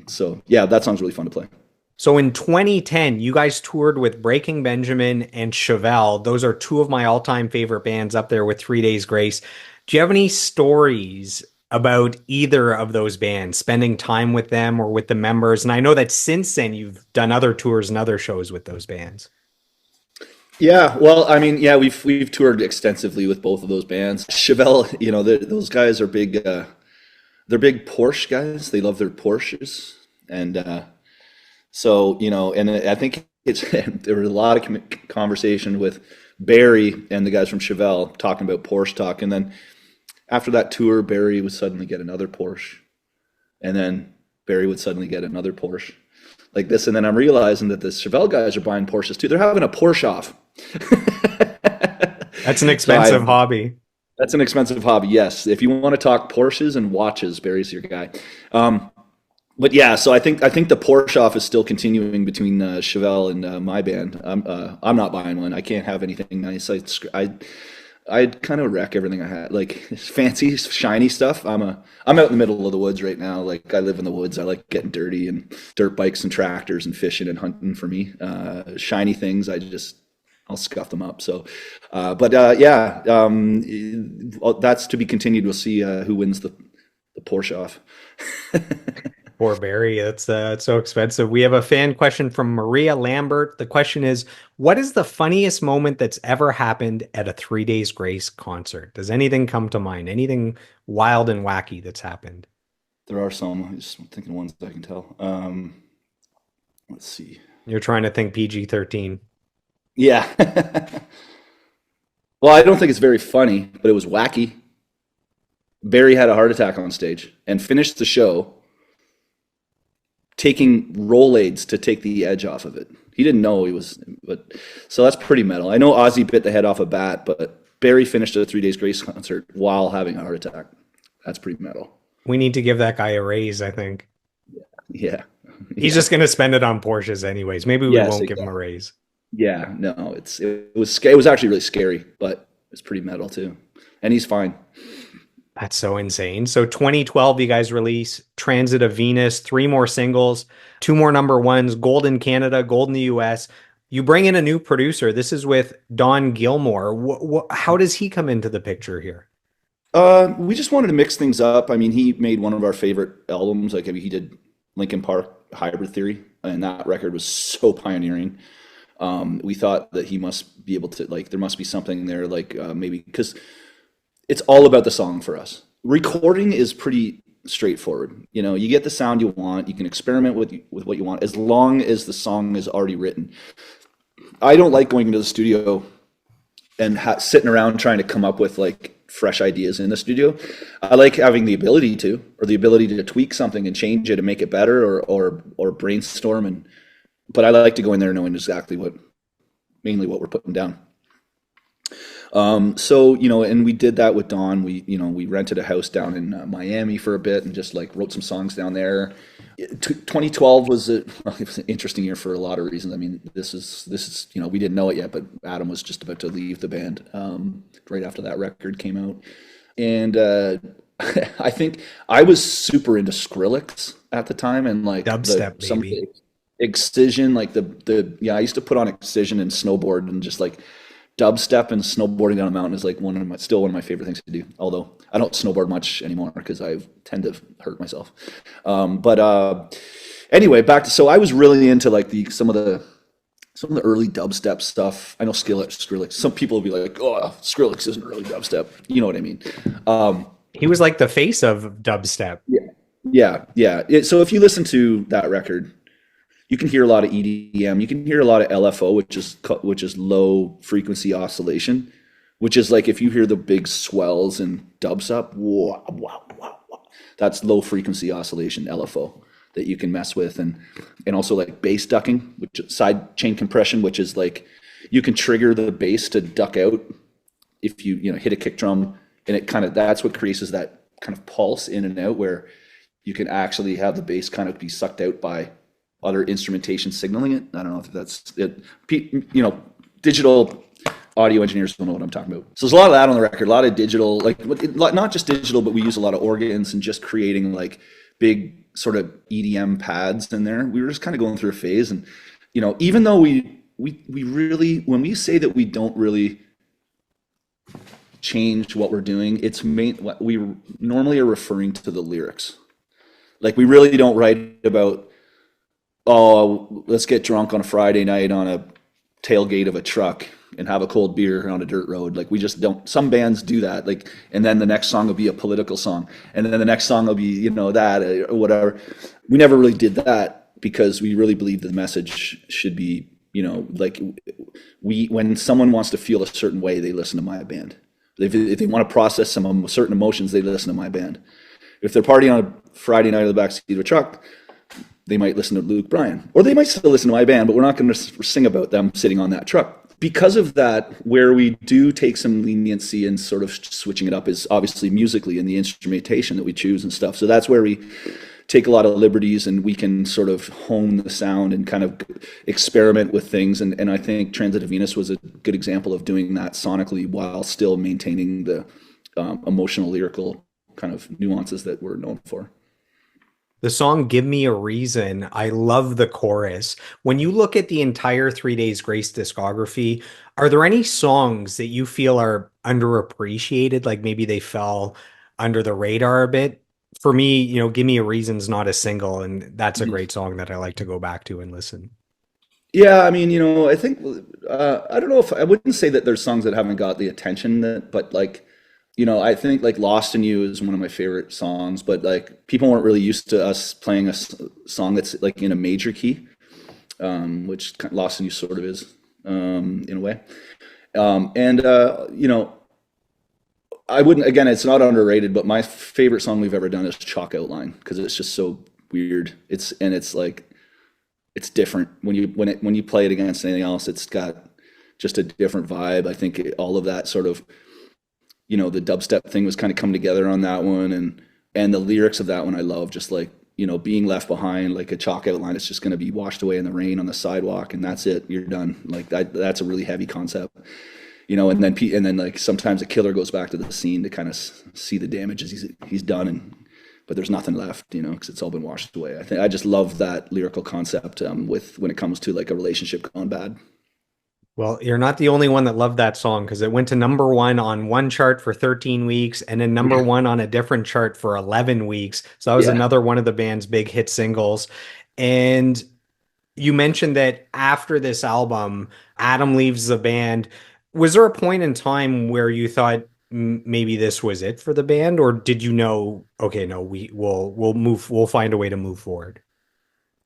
So yeah, that song's really fun to play. So in 2010, you guys toured with Breaking Benjamin and Chevelle. Those are 2 of my all-time favorite bands, up there with 3 Days Grace. Do you have any stories about either of those bands, spending time with them or with the members? And I know that since then you've done other tours and other shows with those bands. Yeah, well, I mean, yeah, we've toured extensively with both of those bands. Chevelle, you know, those guys are big. They're big Porsche guys. They love their Porsches, and so you know. And I think there was a lot of conversation with Barry and the guys from Chevelle talking about Porsche talk. And then after that tour, Barry would suddenly get another Porsche, and then Barry would suddenly get another Porsche, like this. And then I'm realizing that the Chevelle guys are buying Porsches too. They're having a Porsche off. That's an expensive hobby. That's an expensive hobby, yes. If you want to talk Porsches and watches, Barry's your guy. But yeah, so I think the Porsche off is still continuing between Chevelle and my band. I'm not buying one. I can't have anything nice. I kind of wreck everything I had, like fancy, shiny stuff. I'm out in the middle of the woods right now. Like I live in the woods. I like getting dirty and dirt bikes and tractors and fishing and hunting for me. Shiny things, I'll scuff them up. So, yeah, that's to be continued. We'll see who wins the Porsche off. Poor Barry, it's so expensive. We have a fan question from Maria Lambert. The question is, what is the funniest moment that's ever happened at a 3 Days Grace concert? Does anything come to mind? Anything wild and wacky that's happened? There are some. I'm just thinking ones that I can tell. Let's see. You're trying to think PG-13. Yeah. Well, I don't think it's very funny, but it was wacky. Barry had a heart attack on stage and finished the show taking Rolaids to take the edge off of it. He didn't know he was, but so that's pretty metal. I know Ozzy bit the head off a bat, but Barry finished a 3 Days Grace concert while having a heart attack. That's pretty metal. We need to give that guy a raise, I think. Yeah. He's just going to spend it on Porsches anyways. Maybe we won't give him a raise. Yeah, no, it was actually really scary, but is pretty metal too, and he's fine. That's so insane. So 2012, you guys release Transit of Venus, three more singles, two more number ones, gold in Canada, gold in the US. You bring in a new producer. This is with Don Gilmore. How does he come into the picture here? We just wanted to mix things up. I mean, he made one of our favorite albums. Like, I mean, he did Linkin Park Hybrid Theory, and that record was so pioneering. We thought that he must be able to, like, there must be something there, like maybe because it's all about the song for us. Recording is pretty straightforward. You know, you get the sound you want, you can experiment with what you want as long as the song is already written. I don't like going into the studio and sitting around trying to come up with like fresh ideas in the studio. I like having the ability to, or the ability to tweak something and change it and make it better, or brainstorm. But I like to go in there knowing exactly mainly what we're putting down. So, you know, and we did that with Don. We rented a house down in Miami for a bit and just like wrote some songs down there. 2012 was it was an interesting year for a lot of reasons. I mean, this is, you know, we didn't know it yet, but Adam was just about to leave the band, right after that record came out. And, I think I was super into Skrillex at the time, and like Dubstep, some of maybe. the Excision, like yeah, I used to put on Excision and snowboard, and just like dubstep and snowboarding down a mountain is like still one of my favorite things to do. Although I don't snowboard much anymore because I tend to hurt myself. But anyway, so I was really into like some of the early dubstep stuff. I know Skrillex. Some people will be like, "Oh, Skrillex isn't really dubstep." You know what I mean? He was like the face of dubstep. Yeah. So if you listen to that record, you can hear a lot of EDM. You can hear a lot of LFO, which is low frequency oscillation, which is like if you hear the big swells and dubstep, wow, wow, wow, wow. That's low frequency oscillation, LFO, that you can mess with, and also like bass ducking, which is side chain compression, which is like you can trigger the bass to duck out if you hit a kick drum, and that's what creates that kind of pulse in and out where you can actually have the bass kind of be sucked out by other instrumentation signaling it. I don't know if that's it. You know, digital audio engineers don't know what I'm talking about. So there's a lot of that on the record, a lot of digital, like not just digital, but we use a lot of organs and just creating like big sort of EDM pads in there. We were just kind of going through a phase, and you know, even though we really, when we say that we don't really change what we're doing, we normally are referring to the lyrics. Like, we really don't write about, oh, let's get drunk on a Friday night on a tailgate of a truck and have a cold beer on a dirt road. Like, we just don't. Some bands do that, like, and then the next song will be a political song, and then the next song will be, you know, that or whatever. We never really did that because we really believe the message should be, you know, like, when someone wants to feel a certain way, they listen to my band. If they want to process some certain emotions, they listen to my band. If they're partying on a Friday night in the backseat of a truck, they might listen to Luke Bryan, or they might still listen to my band, but we're not going to sing about them sitting on that truck. Because of that, where we do take some leniency and sort of switching it up is obviously musically and the instrumentation that we choose and stuff. So that's where we take a lot of liberties, and we can sort of hone the sound and kind of experiment with things. And I think Transit of Venus was a good example of doing that sonically while still maintaining the emotional, lyrical kind of nuances that we're known for. The song Give Me a Reason, I love the chorus. When you look at the entire 3 Days Grace discography, are there any songs that you feel are underappreciated, like maybe they fell under the radar a bit? For me, you know, Give Me a Reason's not a single, and that's a great song that I like to go back to and listen. Yeah, I mean, you know, I think I don't know if I wouldn't say that there's songs that haven't got the attention but like, you know, I think like Lost in You is one of my favorite songs, but like people weren't really used to us playing a song that's like in a major key, which Lost in You sort of is, in a way. You know, I wouldn't, again, it's not underrated, but my favorite song we've ever done is Chalk Outline, because it's just so weird. It's like, it's different when you play it against anything else. It's got just a different vibe. I think all of that sort of, you know, the dubstep thing was kind of coming together on that one, and the lyrics of that one I love, just like, you know, being left behind like a chalk outline. It's just going to be washed away in the rain on the sidewalk, and that's it. You're done. Like that's a really heavy concept. and then like sometimes a killer goes back to the scene to kind of see the damages he's done, but there's nothing left, because it's all been washed away. I just love that lyrical concept with when it comes to like a relationship gone bad. Well, you're not the only one that loved that song because it went to number one on one chart for 13 weeks and then number Yeah, one on a different chart for 11 weeks. So that was yeah. another one of the band's big hit singles. And you mentioned that after this album, Adam leaves the band. Was there a point in time where you thought maybe this was it for the band, or did you know, okay, no, we'll find a way to move forward?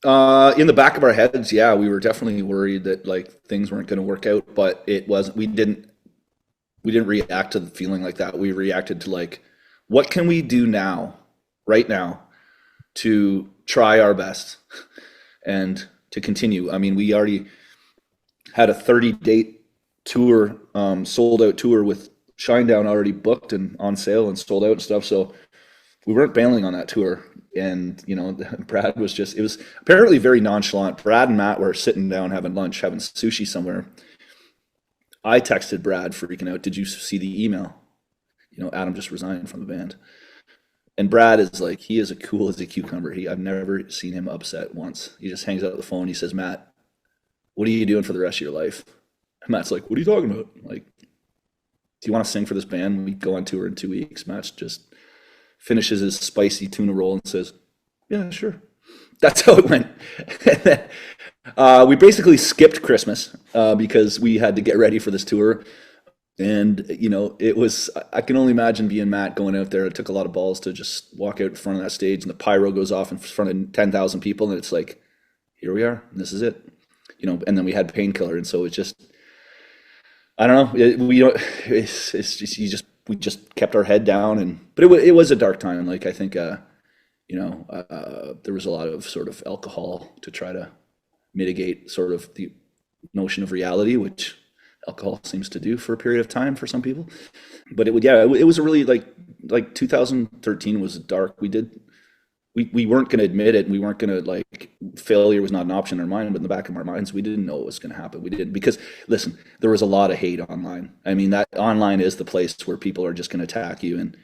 In the back of our heads, yeah, we were definitely worried that like things weren't going to work out, but it was we didn't react to the feeling like that. We reacted to like, what can we do now, right now, to try our best and to continue. I mean, we already had a 30-date tour, sold out tour with Shinedown already booked and on sale and sold out and stuff. So we weren't bailing on that tour. And, Brad was it was apparently very nonchalant. Brad and Matt were sitting down having lunch, having sushi somewhere. I texted Brad freaking out. Did you see the email? Adam just resigned from the band. And Brad is like, he is as cool as a cucumber. I've never seen him upset once. He just hangs out the phone. He says, Matt, what are you doing for the rest of your life? And Matt's like, what are you talking about? Like, do you want to sing for this band? We go on tour in 2 weeks. Matt just finishes his spicy tuna roll and says, yeah, sure. That's how it went. We basically skipped Christmas because we had to get ready for this tour. And, I can only imagine being Matt going out there. It took a lot of balls to just walk out in front of that stage and the pyro goes off in front of 10,000 people. And it's like, here we are. And this is it. And then we had Painkiller. And so it's just, I don't know. We just kept our head down. But it was a dark time. Like, I think, there was a lot of sort of alcohol to try to mitigate sort of the notion of reality, which alcohol seems to do for a period of time for some people. But it was a really like 2013 was dark. We weren't going to admit it, and we weren't going to like, failure was not an option in our mind, but in the back of our minds, we didn't know what was going to happen. We didn't, because listen, there was a lot of hate online. I mean, that online is the place where people are just going to attack you. And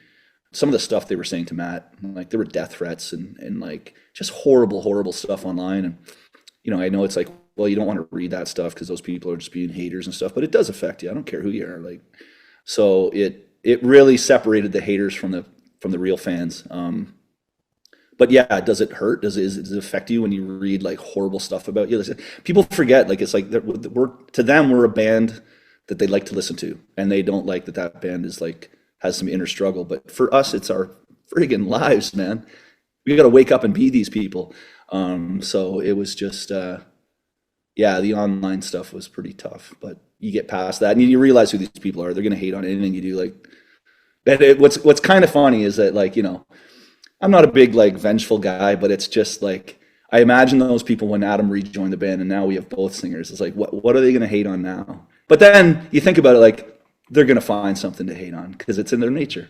some of the stuff they were saying to Matt, like there were death threats and like just horrible, horrible stuff online. And, I know it's like, well, you don't want to read that stuff because those people are just being haters and stuff, but it does affect you. I don't care who you are. Like, so it really separated the haters from the real fans. But yeah, does it hurt? Does it affect you when you read like horrible stuff about you? Listen, people forget, like, it's like to them, we're a band that they like to listen to, and they don't like that band is like, has some inner struggle. But for us, it's our friggin' lives, man. We got to wake up and be these people. So it was just, yeah, the online stuff was pretty tough, but you get past that and you realize who these people are. They're going to hate on anything you do. Like, what's kind of funny is that, like, I'm not a big like vengeful guy, but it's just like, I imagine those people when Adam rejoined the band and now we have both singers. It's like, what are they going to hate on now? But then you think about it, like, they're going to find something to hate on because it's in their nature.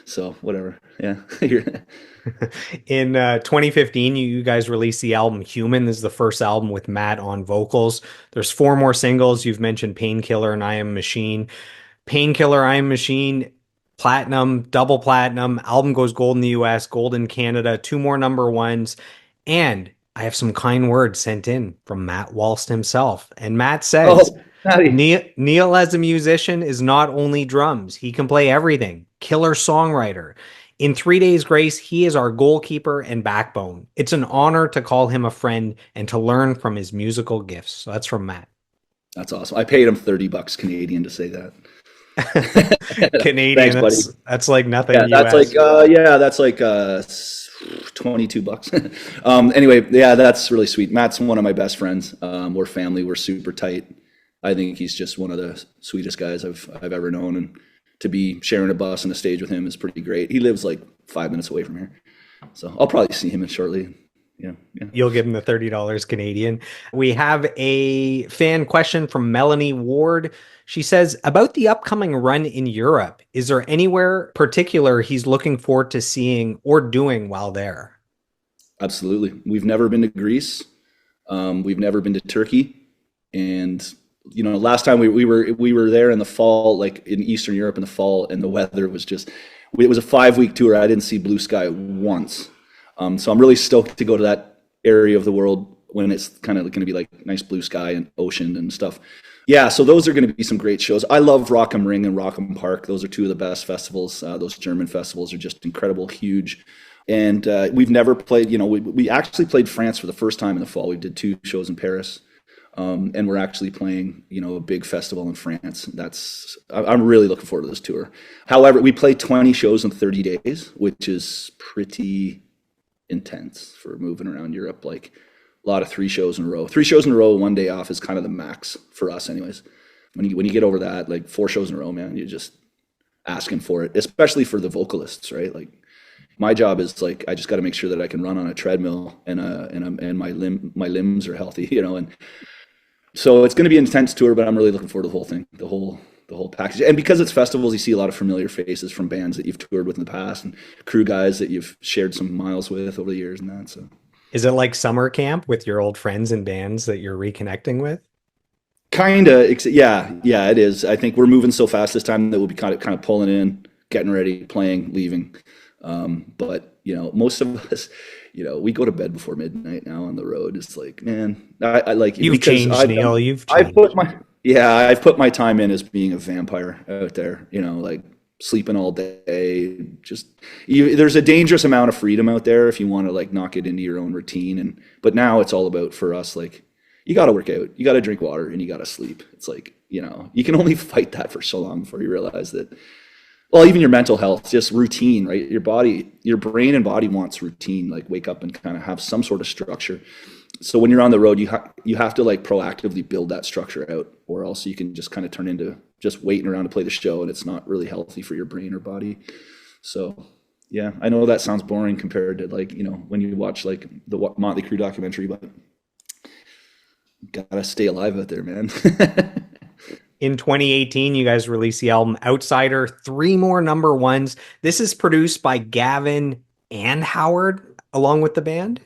So whatever. Yeah. In 2015, you guys released the album Human. This is the first album with Matt on vocals. There's four more singles. You've mentioned Painkiller and I Am Machine. Painkiller, I Am Machine, platinum, double platinum. Album goes gold in the US, gold in Canada, two more number ones. And I have some kind words sent in from Matt Walst himself. And Matt says, Oh, Patty. Neil as a musician is not only drums, he can play everything. Killer songwriter. In 3 Days Grace, he is our goalkeeper and backbone. It's an honor to call him a friend and to learn from his musical gifts. So that's from Matt. That's awesome. I paid him $30 Canadian to say that. Canadian, Thanks, buddy. that's like nothing Yeah, US. that's like $22. Anyway, yeah, that's really sweet. Matt's one of my best friends. We're family. We're super tight. I think he's just one of the sweetest guys I've ever known, and to be sharing a bus and a stage with him is pretty great. He lives like 5 minutes away from here, so I'll probably see him shortly. Yeah. You'll give him the $30 Canadian. We have a fan question from Melanie Ward. She says, about the upcoming run in Europe, is there anywhere particular he's looking forward to seeing or doing while there? Absolutely. We've never been to Greece. We've never been to Turkey. And last time we were there in the fall, like in Eastern Europe in the fall, and the weather was just, it was a 5-week tour. I didn't see blue sky once. So I'm really stoked to go to that area of the world when it's kind of going to be like nice blue sky and ocean and stuff. Yeah, so those are going to be some great shows. I love Rock am Ring and Rock am Park. Those are two of the best festivals. Those German festivals are just incredible, huge. And we've never played, we actually played France for the first time in the fall. We did 2 shows in Paris. And we're actually playing, a big festival in France. I'm really looking forward to this tour. However, we played 20 shows in 30 days, which is pretty intense for moving around Europe. Like a lot of 3 shows in a row. 3 shows in a row, 1 day off is kind of the max for us, anyways. When you get over that, like 4 shows in a row, man, you're just asking for it, especially for the vocalists, right? Like my job is like I just got to make sure that I can run on a treadmill and my limbs are healthy, and. So it's going to be an intense tour, but I'm really looking forward to the whole thing, the whole package. And because it's festivals, you see a lot of familiar faces from bands that you've toured with in the past and crew guys that you've shared some miles with over the years and that. So, is it like summer camp with your old friends and bands that you're reconnecting with? Kind of, yeah, it is. I think we're moving so fast this time that we'll be kind of pulling in, getting ready, playing, leaving. But most of us. We go to bed before midnight now on the road. It's like, man, I like you've changed, Neil. You've changed. I've put my time in as being a vampire out there. Like sleeping all day. There's a dangerous amount of freedom out there if you want to like knock it into your own routine. But now it's all about for us like you got to work out, you got to drink water, and you got to sleep. It's like you can only fight that for so long before you realize that. Well, even your mental health, just routine, right? Your brain and body wants routine, like wake up and kind of have some sort of structure. So when you're on the road, you have to like proactively build that structure out, or else you can just kind of turn into just waiting around to play the show, and it's not really healthy for your brain or body. So yeah, I know that sounds boring compared to like, when you watch like the Motley Crue documentary, but gotta stay alive out there, man. In 2018, you guys released the album Outsider, 3 more number ones. This is produced by Gavin and Howard along with the band.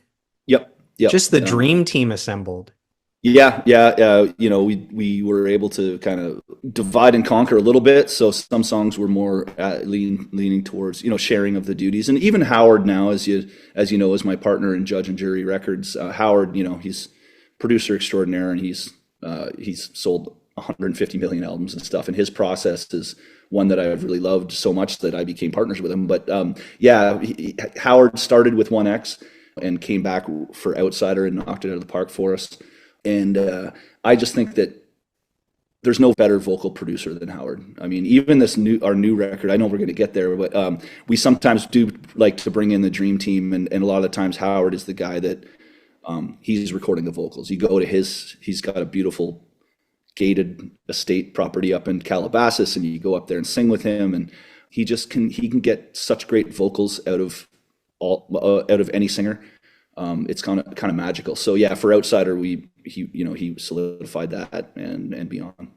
Yep. Just the dream team assembled. Yeah. We were able to kind of divide and conquer a little bit. So some songs were more leaning towards, sharing of the duties. And even Howard now, as you know, is my partner in Judge and Jury Records. Howard, he's producer extraordinaire, and he's sold 150 million albums and stuff, and his process is one that I've really loved so much that I became partners with him. But Howard started with 1X and came back for Outsider and knocked it out of the park for us. And I just think that there's no better vocal producer than Howard. I mean, even our new record, I know we're going to get there, but we sometimes do like to bring in the dream team, and a lot of the times Howard is the guy that he's recording the vocals. You go to he's got a beautiful gated estate property up in Calabasas, and you go up there and sing with him, and he can get such great vocals out of any singer. It's kind of magical. So yeah, for Outsider, he solidified that and beyond.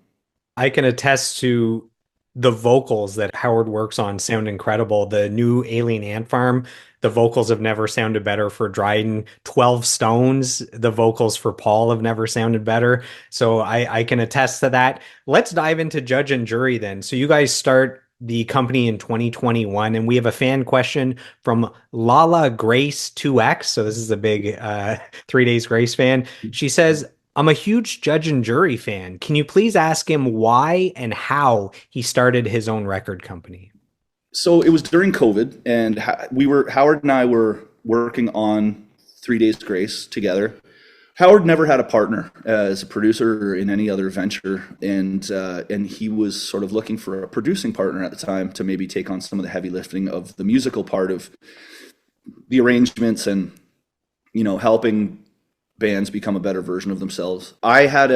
I can attest to the vocals that Howard works on sound incredible. The new Alien Ant Farm, the vocals have never sounded better for Dryden. 12 Stones, the vocals for Paul have never sounded better. So I can attest to that. Let's dive into Judge and Jury then. So you guys start the company in 2021, and we have a fan question from Lala Grace 2X. So this is a big 3 Days Grace fan. She says, I'm a huge Judge and Jury fan. Can you please ask him why and how he started his own record company? So it was during COVID, and Howard and I were working on 3 Days Grace together. Howard never had a partner as a producer or in any other venture, and he was sort of looking for a producing partner at the time to maybe take on some of the heavy lifting of the musical part of the arrangements and helping bands become a better version of themselves. I had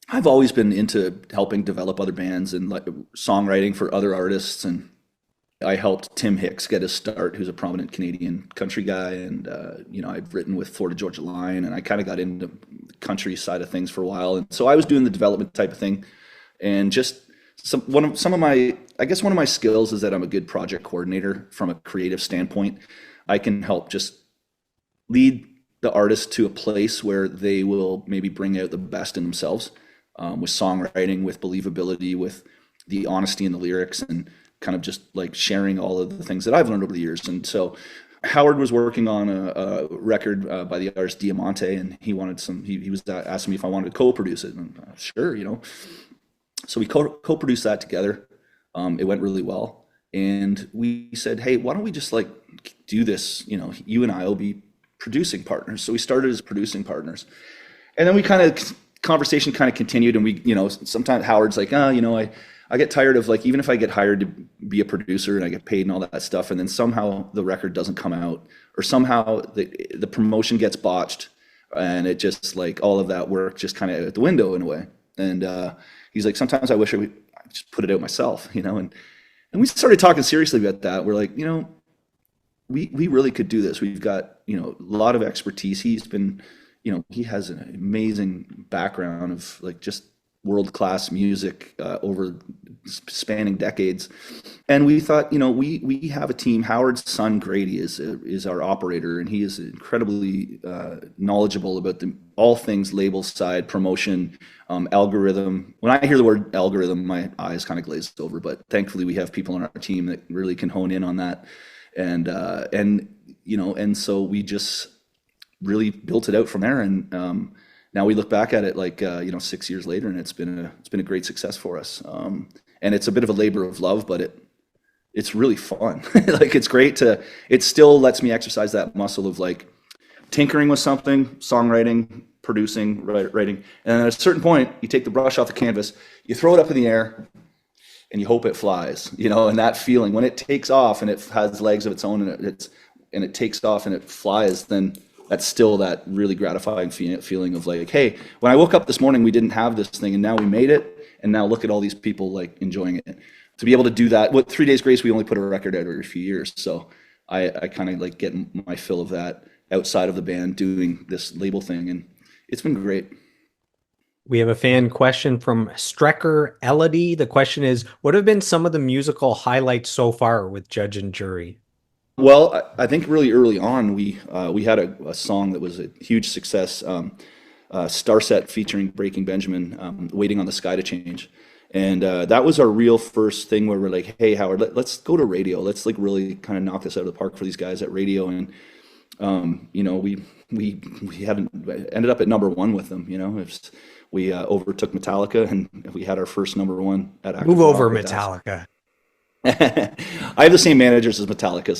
I've always been into helping develop other bands and like songwriting for other artists, and I helped Tim Hicks get his start, who's a prominent Canadian country guy, and I've written with Florida Georgia Line, and I kind of got into the country side of things for a while, and so I was doing the development type of thing, and just one of my skills is that I'm a good project coordinator from a creative standpoint. I can help just lead the artist to a place where they will maybe bring out the best in themselves. with songwriting, with believability, with the honesty in the lyrics, and kind of just like sharing all of the things that I've learned over the years. And so Howard was working on a record by the artist Diamante, and he wanted some. He was asking me if I wanted to co-produce it, and sure, So we co-produced that together. It went really well, and we said, hey, why don't we just like do this? You and I will be producing partners. So we started as producing partners, and then we conversation kind of continued, and we, sometimes Howard's like, I get tired of like, even if I get hired to be a producer and I get paid and all that stuff, and then somehow the record doesn't come out, or somehow the promotion gets botched, and it just like all of that work just kind of out the window in a way. And he's like, sometimes I wish I just put it out myself, and we started talking seriously about that. We're like, we really could do this. We've got, a lot of expertise. He's been, he has an amazing background of like just world-class music over spanning decades. And we thought, we have a team. Howard's son Grady is our operator, and he is incredibly knowledgeable about all things label side, promotion, algorithm. When I hear the word algorithm, my eyes kind of glaze over, but thankfully we have people on our team that really can hone in on that. And so we just really built it out from there. And now we look back at it like 6 years later, and it's been a great success for us. And it's a bit of a labor of love, but it's really fun. Like it's great it still lets me exercise that muscle of like tinkering with something, songwriting, producing, writing. And then at a certain point, you take the brush off the canvas, you throw it up in the air, and you hope it flies, and that feeling when it takes off and it has legs of its own, and it takes off and it flies, then that's still that really gratifying feeling of like, hey, when I woke up this morning, we didn't have this thing, and now we made it, and now look at all these people like enjoying it. To be able to do that, 3 Days Grace, we only put a record out every few years, so I kind of like get my fill of that outside of the band doing this label thing, and it's been great. We have a fan question from Strecker Elodie. The question is, what have been some of the musical highlights so far with Judge and Jury? Well, I think really early on, we had a song that was a huge success, Starset featuring Breaking Benjamin, Waiting on the Sky to Change. And that was our real first thing where we're like, hey, Howard, let's go to radio. Let's like really kind of knock this out of the park for these guys at radio. And, we haven't ended up at number one with them, we overtook Metallica, and we had our first number one at Active Move over, Rock. Metallica. I have the same managers as Metallica,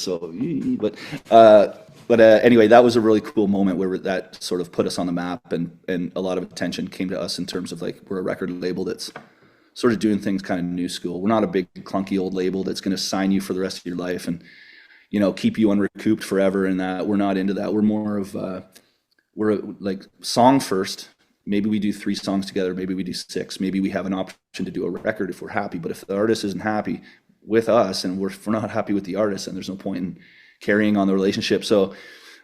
but anyway, that was a really cool moment where that sort of put us on the map, and a lot of attention came to us in terms of like, we're a record label that's sort of doing things kind of new school. We're not a big clunky old label that's going to sign you for the rest of your life and keep you unrecouped forever, and that we're not into that. We're more of we're like song first. Maybe we do 3 songs together, maybe we do 6, maybe we have an option to do a record if we're happy. But if the artist isn't happy with us, and we're not happy with the artist, and there's no point in carrying on the relationship. So,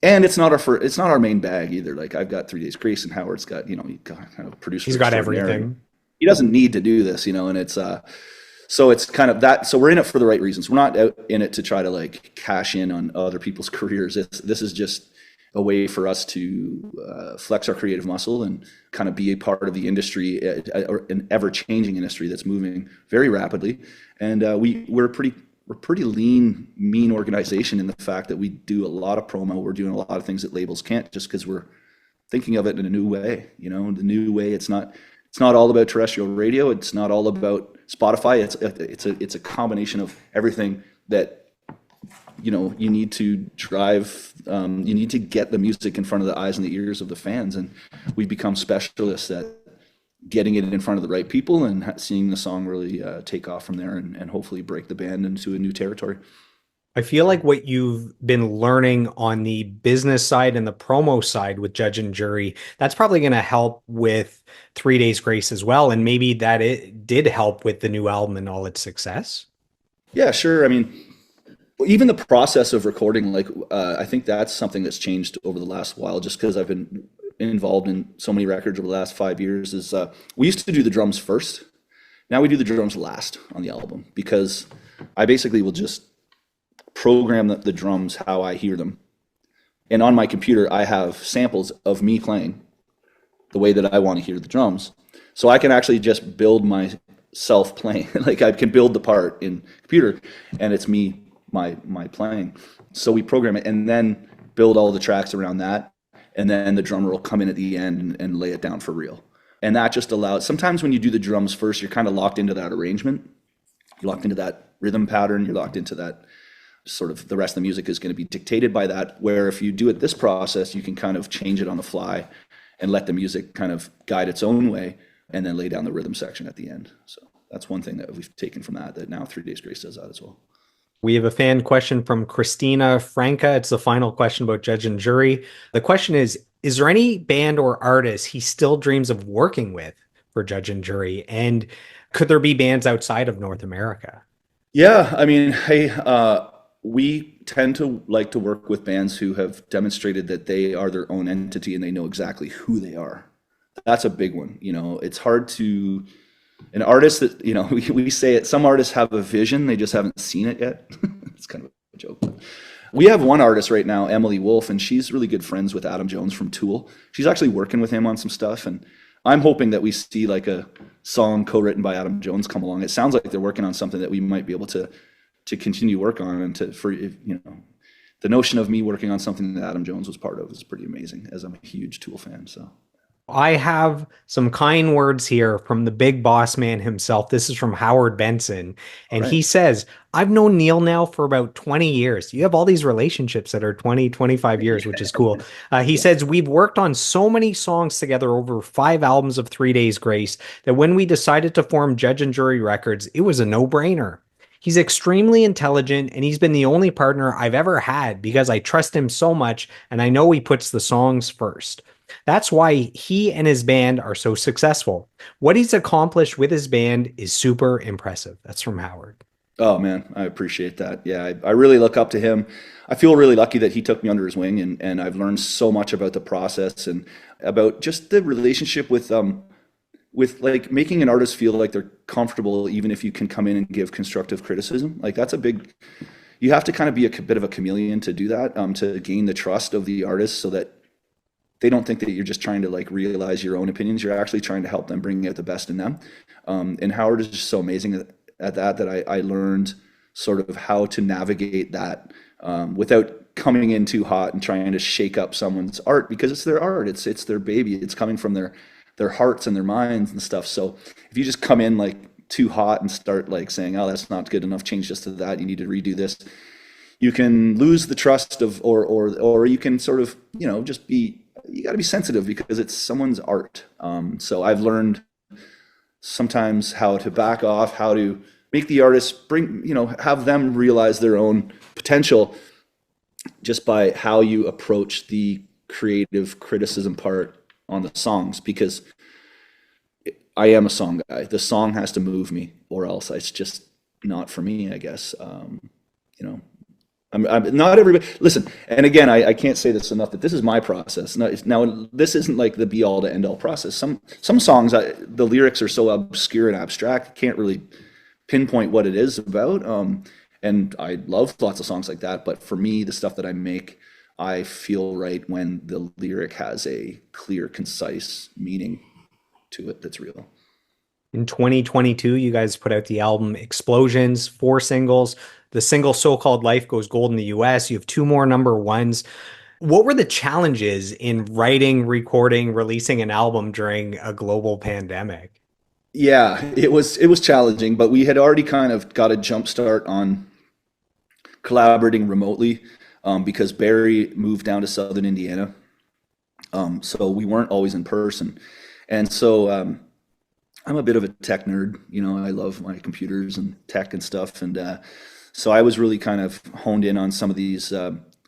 and it's not our main bag either. Like I've got 3 Days Grace, and Howard's got he got kind of producer. He's got everything. He doesn't need to do this, and it's so it's kind of that. So we're in it for the right reasons. We're not out in it to try to like cash in on other people's careers. This is just a way for us to flex our creative muscle and kind of be a part of the industry, an ever-changing industry that's moving very rapidly. And we're a pretty lean, mean organization in the fact that we do a lot of promo. We're doing a lot of things that labels can't, just because we're thinking of it in a new way. The new way. It's not all about terrestrial radio. It's not all about Spotify. It's a combination of everything that you need to drive. You need to get the music in front of the eyes and the ears of the fans, and we've become specialists at getting it in front of the right people and seeing the song really take off from there, and hopefully break the band into a new territory. I feel like what you've been learning on the business side and the promo side with Judge and Jury, that's probably going to help with 3 Days Grace as well. And maybe that it did help with the new album and all its success. Yeah, sure. I mean, even the process of recording, like I think that's something that's changed over the last while, just because I've been involved in so many records over the last 5 years. Is we used to do the drums first. Now we do the drums last on the album, because I basically will just program the drums how I hear them. And on my computer, I have samples of me playing the way that I want to hear the drums. So I can actually just build myself playing. Like I can build the part in computer, and it's me, my playing. So we program it and then build all the tracks around that, and then the drummer will come in at the end and lay it down for real. And that just allows. Sometimes when you do the drums first, you're kind of locked into that arrangement. You're locked into that rhythm pattern. You're locked into that sort of the rest of the music is going to be dictated by that. Where if you do it this process, you can kind of change it on the fly and let the music kind of guide its own way, and then lay down the rhythm section at the end. So that's one thing that we've taken from that now 3 Days Grace does that as well. We have a fan question from Christina Franca. It's the final question about Judge and Jury. The question is there any band or artist he still dreams of working with for Judge and Jury? And could there be bands outside of North America? Yeah, I mean, hey, we tend to like to work with bands who have demonstrated that they are their own entity and they know exactly who they are. That's a big one. It's hard to, an artist that, we say it, some artists have a vision, they just haven't seen it yet. It's kind of a joke. We have one artist right now, Emily Wolf, and she's really good friends with Adam Jones from Tool. She's actually working with him on some stuff, and I'm hoping that we see like a song co-written by Adam Jones come along. It sounds like they're working on something that we might be able to continue work on, and the notion of me working on something that Adam Jones was part of is pretty amazing, as I'm a huge Tool fan. So I have some kind words here from the big boss man himself. This is from Howard Benson. And he says, I've known Neil now for about 20 years. You have all these relationships that are 20, 25 years, which is cool. He says, we've worked on so many songs together over 5 albums of 3 Days Grace that when we decided to form Judge and Jury Records, it was a no-brainer. He's extremely intelligent, and he's been the only partner I've ever had because I trust him so much, and I know he puts the songs first. That's why he and his band are so successful. What he's accomplished with his band is super impressive. That's from Howard. Oh man, I appreciate that. Yeah, I really look up to him. I feel really lucky that he took me under his wing, and I've learned so much about the process and about just the relationship with like making an artist feel like they're comfortable, even if you can come in and give constructive criticism. Like that's a big, you have to kind of be a bit of a chameleon to do that, to gain the trust of the artist so that they don't think that you're just trying to like realize your own opinions. You're actually trying to help them bring out the best in them. And Howard is just so amazing at that I learned sort of how to navigate that without coming in too hot and trying to shake up someone's art, because it's their art. It's their baby. It's coming from their hearts and their minds and stuff. So if you just come in like too hot and start like saying, oh, that's not good enough, change this to that, you need to redo this, you can lose the trust of, or you can sort of, just be, you got to be sensitive because it's someone's art. So I've learned sometimes how to back off, how to make the artist have them realize their own potential just by how you approach the creative criticism part on the songs, because I am a song guy. The song has to move me, or else it's just not for me, I guess. I'm not everybody. Listen, and again, I can't say this enough that this is my process. Now, this isn't like the be all to end all process. Some songs, the lyrics are so obscure and abstract, can't really pinpoint what it is about. And I love lots of songs like that. But for me, the stuff that I make, I feel right when the lyric has a clear, concise meaning to it that's real. In 2022, you guys put out the album Explosions, 4 singles. The single So-Called Life goes gold in the US. You have 2 more number ones. What were the challenges in writing, recording, releasing an album during a global pandemic? Yeah, it was challenging, but we had already kind of got a jump start on collaborating remotely because Barry moved down to Southern Indiana. So we weren't always in person. And so I'm a bit of a tech nerd. I love my computers and tech and stuff. And so I was really kind of honed in on some of these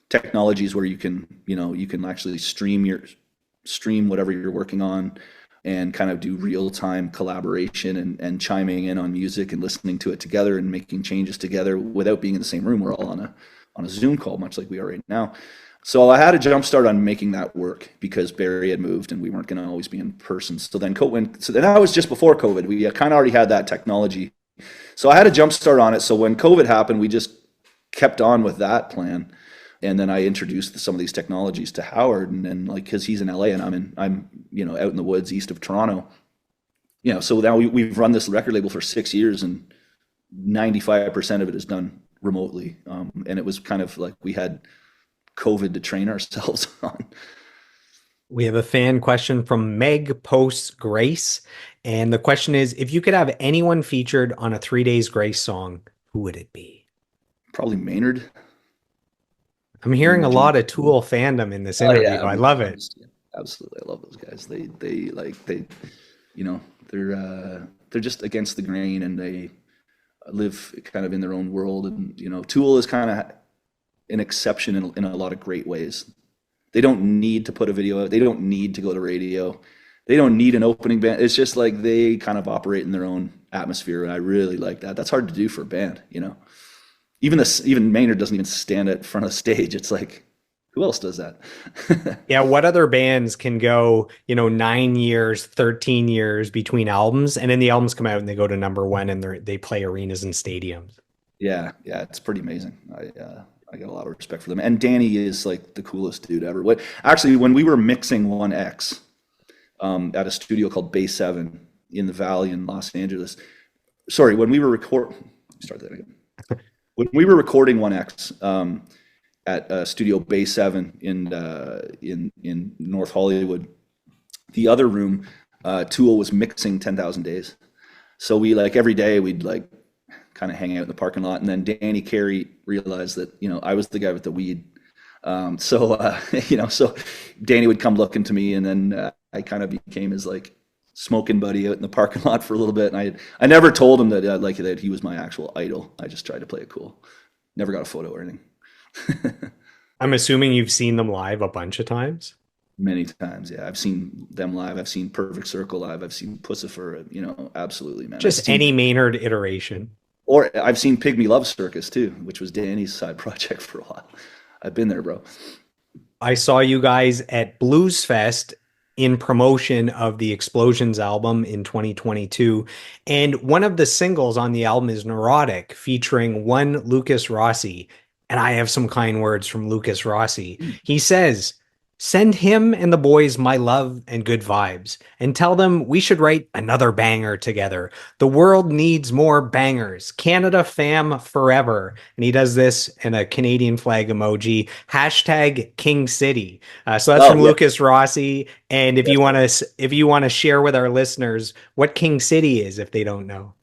technologies where you can actually stream whatever you're working on and kind of do real-time collaboration and chiming in on music and listening to it together and making changes together without being in the same room. We're all on a Zoom call, much like we are right now. So I had a jump start on making that work because Barry had moved and we weren't going to always be in person. So then that was just before COVID. We kind of already had that technology. So I had a jump start on it. So when COVID happened, we just kept on with that plan. And then I introduced some of these technologies to Howard, and then because he's in LA and I'm out in the woods east of Toronto. You know, so now we've run this record label for 6 years, and 95% of it is done remotely. And it was kind of like we had COVID to train ourselves on. We have a fan question from Meg Post Grace. And the question is, if you could have anyone featured on a 3 Days Grace song, who would it be? Probably Maynard. I'm hearing a Maynard James. lot of Tool fandom in this Oh interview. yeah, I love I'm it. just, yeah, absolutely. I love those guys. They you know, they're just against the grain, and they live kind of in their own world. And you know, Tool is kind of an exception in a lot of great ways. They don't need to put a video out. They don't need to go to radio. They don't need an opening band. It's just like they kind of operate in their own atmosphere, and I really like that. That's hard to do for a band, you know. Even Maynard doesn't even stand at front of the stage. It's like, who else does that? Yeah, what other bands can go, 9 years, 13 years between albums, and then the albums come out and they go to number one and they play arenas and stadiums? Yeah, yeah, it's pretty amazing. I got a lot of respect for them. And Danny is like the coolest dude ever. Actually, when we were mixing 1X at a studio called Bay 7 in the Valley in Los Angeles. Sorry, when we were start that again. When we were recording 1X at Studio Bay 7 in North Hollywood, the other room, Tool was mixing 10,000 Days. So we like every day we'd like kind of hang out in the parking lot, and then Danny Carey realized that I was the guy with the weed. So Danny would come looking to me, and then I kind of became his like smoking buddy out in the parking lot for a little bit. And I never told him that that he was my actual idol. I just tried to play it cool. Never got a photo or anything. I'm assuming you've seen them live a bunch of times. Many times, yeah. I've seen them live. I've seen Perfect Circle live. I've seen Pussifer. Absolutely, man. Just any Maynard iteration. Or I've seen Pygmy Love Circus too, which was Danny's side project for a while. I've been there, bro. I saw you guys at Blues Fest in promotion of the Explosions album in 2022. And one of the singles on the album is Neurotic, featuring one Lucas Rossi. And I have some kind words from Lucas Rossi. He says, "Send him and the boys my love and good vibes, and tell them we should write another banger together. The world needs more bangers. Canada fam forever." And he does this in a Canadian flag emoji, hashtag King City. So that's from Yeah. Lucas Rossi. And if you want to share with our listeners what King City is, if they don't know.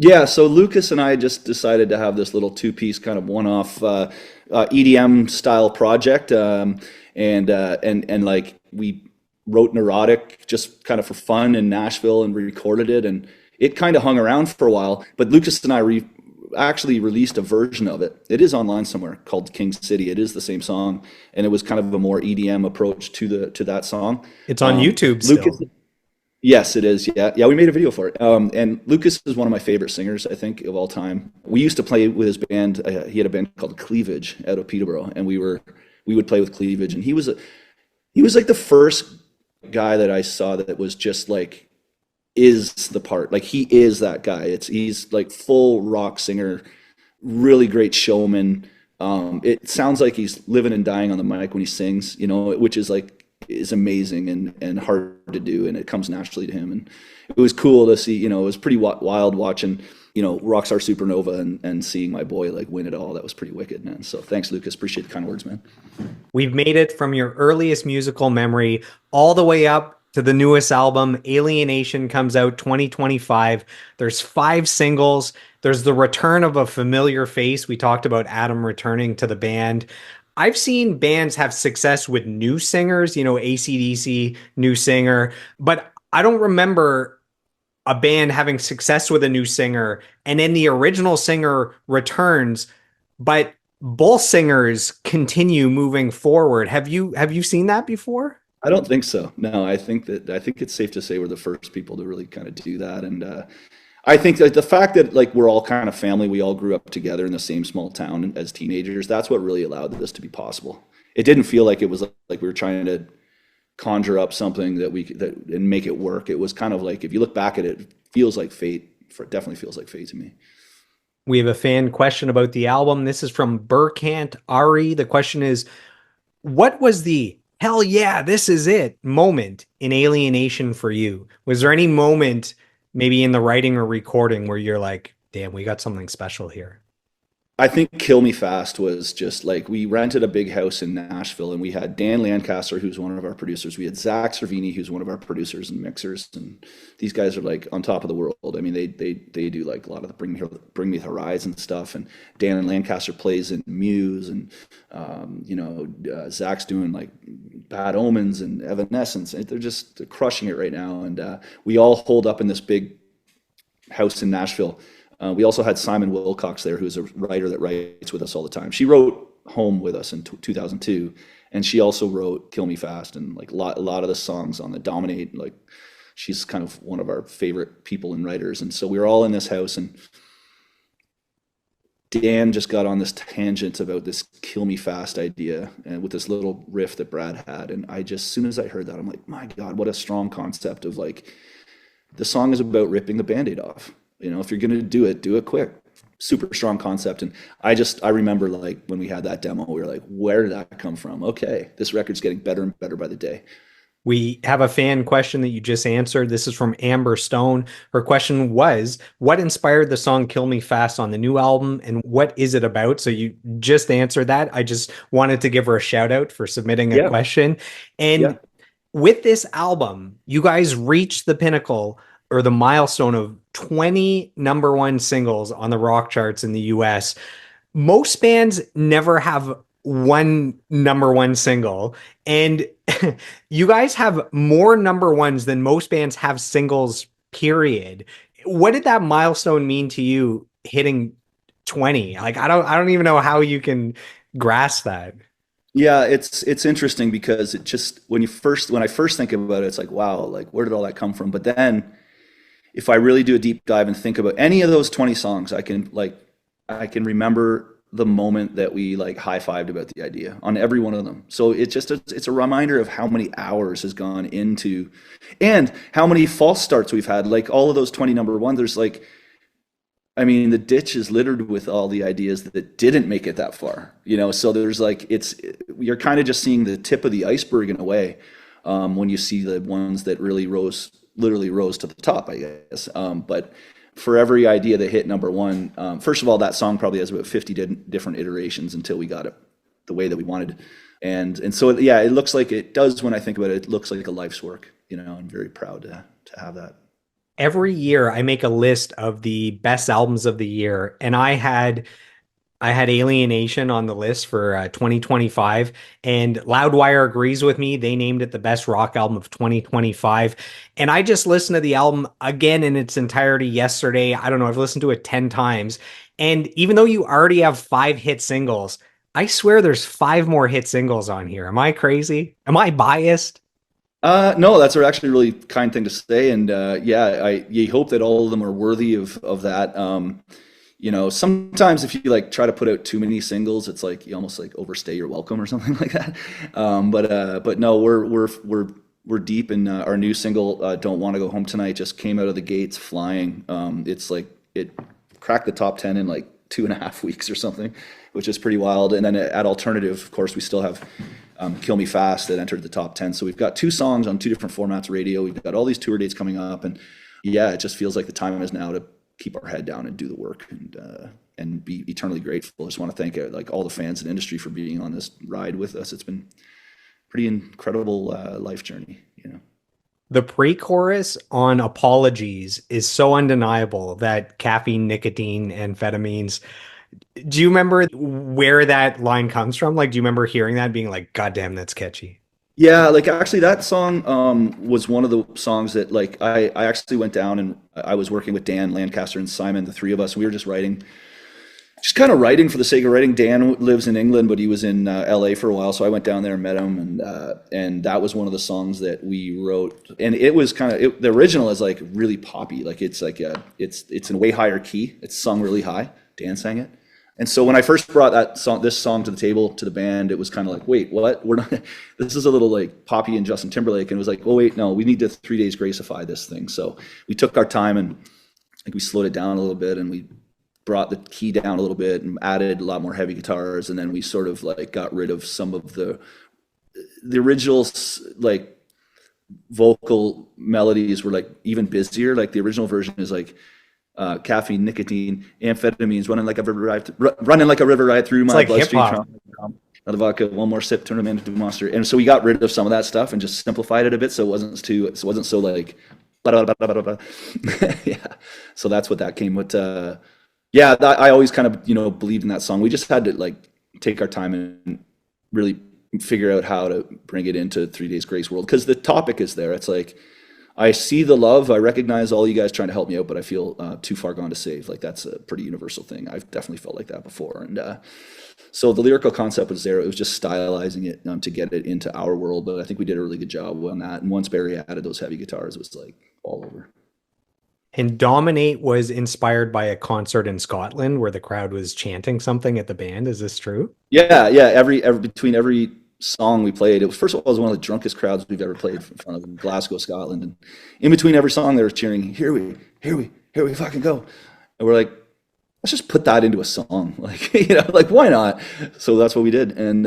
Yeah, so Lucas and I just decided to have this little two-piece kind of one-off EDM style project, and like we wrote Neurotic just kind of for fun in Nashville and recorded it, and it kind of hung around for a while. But Lucas and I actually released a version of it. It is online somewhere called King City. It is the same song, and it was kind of a more EDM approach to that song. It's on YouTube still. Lucas, yes, it is. Yeah, yeah. We made a video for it. And Lucas is one of my favorite singers, I think, of all time. We used to play with his band. He had a band called Cleavage out of Peterborough, and we would play with Cleavage. And he was like the first guy that I saw that was just like is the part. Like he is that guy. He's like full rock singer, really great showman. It sounds like he's living and dying on the mic when he sings, which is amazing and hard to do, and it comes naturally to him. And it was cool to see, it was pretty wild watching, Rockstar Supernova and seeing my boy like win it all. That was pretty wicked, man. So thanks, Lucas. Appreciate the kind words, man. We've made it from your earliest musical memory all the way up to the newest album. Alienation comes out 2025. There's 5 singles. There's the return of a familiar face. We talked about Adam returning to the band. I've seen bands have success with new singers, AC/DC, new singer, but I don't remember a band having success with a new singer and then the original singer returns, but both singers continue moving forward. Have you seen that before? I don't think so. No, I think it's safe to say we're the first people to really kind of do that. And I think that the fact that like we're all kind of family, we all grew up together in the same small town as teenagers, that's what really allowed this to be possible. It didn't feel like it was like we were trying to conjure up something and make it work. It was kind of like, if you look back at it, it feels like fate. It definitely feels like fate to me. We have a fan question about the album. This is from Burkant Ari. The question is, what was the hell yeah, this is it moment in Alienation for you? Was there any moment, maybe in the writing or recording, where you're like, damn, we got something special here? I think Kill Me Fast was just like we rented a big house in Nashville and we had Dan Lancaster, who's one of our producers. We had Zach Cervini, who's one of our producers and mixers. And these guys are like on top of the world. I mean, they do like a lot of the Bring Me the Horizon stuff. And Dan Lancaster plays in Muse, and Zach's doing like Bad Omens and Evanescence. They're crushing it right now. And we all hold up in this big house in Nashville. We also had Simon Wilcox there, who's a writer that writes with us all the time. She wrote Home with us in 2002, and she also wrote Kill Me Fast, and like a lot of the songs on the Dominate. Like, she's kind of one of our favorite people and writers. And so we were all in this house, and Dan just got on this tangent about this Kill Me Fast idea, and with this little riff that Brad had. And as soon as I heard that, I'm like, my God, what a strong concept of like, the song is about ripping the Band-Aid off. If you're going to do it quick. Super strong concept. And I remember like when we had that demo, we were like, where did that come from? Okay, this record's getting better and better by the day. We have a fan question that you just answered. This is from Amber Stone. Her question was, what inspired the song Kill Me Fast on the new album, and what is it about? So you just answered that. I just wanted to give her a shout out for submitting a question. And with this album, you guys reached the pinnacle, or the milestone, of 20 number one singles on the rock charts in the US. Most bands never have one number one single, and you guys have more number ones than most bands have singles, period. What did that milestone mean to you, hitting 20? Like, I don't even know how you can grasp that. Yeah, it's interesting because it just when I first think about it, it's like, wow, like where did all that come from? But then if I really do a deep dive and think about any of those 20 songs, I can remember the moment that we like high-fived about the idea on every one of them. So it's a reminder of how many hours has gone into, and how many false starts we've had. Like all of those 20 number one, there's like, I mean, the ditch is littered with all the ideas that didn't make it that far, So there's like, you're kind of just seeing the tip of the iceberg in a way, when you see the ones that really literally rose to the top, I guess. But for every idea that hit number one, first of all, that song probably has about 50 different iterations until we got it the way that we wanted. And so, yeah, it looks like it does. When I think about it, it looks like a life's work. I'm very proud to have that. Every year I make a list of the best albums of the year, and I had Alienation on the list for 2025, and Loudwire agrees with me. They named it the best rock album of 2025. And I just listened to the album again in its entirety yesterday. I don't know, I've listened to it 10 times. And even though you already have 5 hit singles, I swear there's 5 more hit singles on here. Am I crazy? Am I biased? No, that's actually a really kind thing to say. And you hope that all of them are worthy of that. Sometimes if you like try to put out too many singles, it's like you almost like overstay your welcome or something like that. But no, we're deep in our new single. Don't Want to Go Home Tonight just came out of the gates flying. It's like it cracked the top 10 in like 2.5 weeks or something, which is pretty wild. And then at alternative, of course, we still have Kill Me Fast that entered the top 10. So we've got 2 songs on 2 different formats, radio. We've got all these tour dates coming up, and yeah, it just feels like the time is now to keep our head down and do the work, and be eternally grateful. I just want to thank like all the fans and industry for being on this ride with us. It's been pretty incredible life journey. The pre-chorus on Apologies is so undeniable, that caffeine, nicotine, amphetamines. Do you remember where that line comes from? Like, do you remember hearing that being like, God damn, that's catchy? Yeah, like actually that song was one of the songs that like I actually went down and I was working with Dan Lancaster and Simon, the 3 of us. We were just kind of writing for the sake of writing. Dan lives in England, but he was in LA for a while, so I went down there and met him, and that was one of the songs that we wrote. And it was the original is like really poppy, like it's in a way higher key. It's sung really high. Dan sang it. And so when I first brought this song to the table, to the band, it was kind of like, wait, what? We're not. This is a little like Poppy and Justin Timberlake, and it was like, oh wait, no, we need to 3 days graceify this thing. So we took our time and like we slowed it down a little bit, and we brought the key down a little bit and added a lot more heavy guitars, and then we sort of like got rid of some of the the original like vocal melodies were like even busier. Like the original version is like caffeine, nicotine, amphetamines, running like a river right through It's my like hip bloodstream. hop. Another vodka, one more sip, turn them into a monster. And so we got rid of some of that stuff and just simplified it a bit, so it wasn't so like, blah, blah, blah, blah, blah. Yeah. So that's what that came with. Yeah, I always kind of believed in that song. We just had to like take our time and really figure out how to bring it into 3 Days Grace world, because the topic is there. It's like, I see the love. I recognize all you guys trying to help me out, but I feel too far gone to save. Like that's a pretty universal thing. I've definitely felt like that before. And so the lyrical concept was there. It was just stylizing it to get it into our world. But I think we did a really good job on that. And once Barry added those heavy guitars, it was like all over. And Dominate was inspired by a concert in Scotland where the crowd was chanting something at the band. Is this true? Yeah, yeah. Between every song we played, it was, first of all, it was one of the drunkest crowds we've ever played in front of, in Glasgow, Scotland. And in between every song, they were cheering, here we fucking go. And we're like, let's just put that into a song. Like, like why not? So that's what we did. And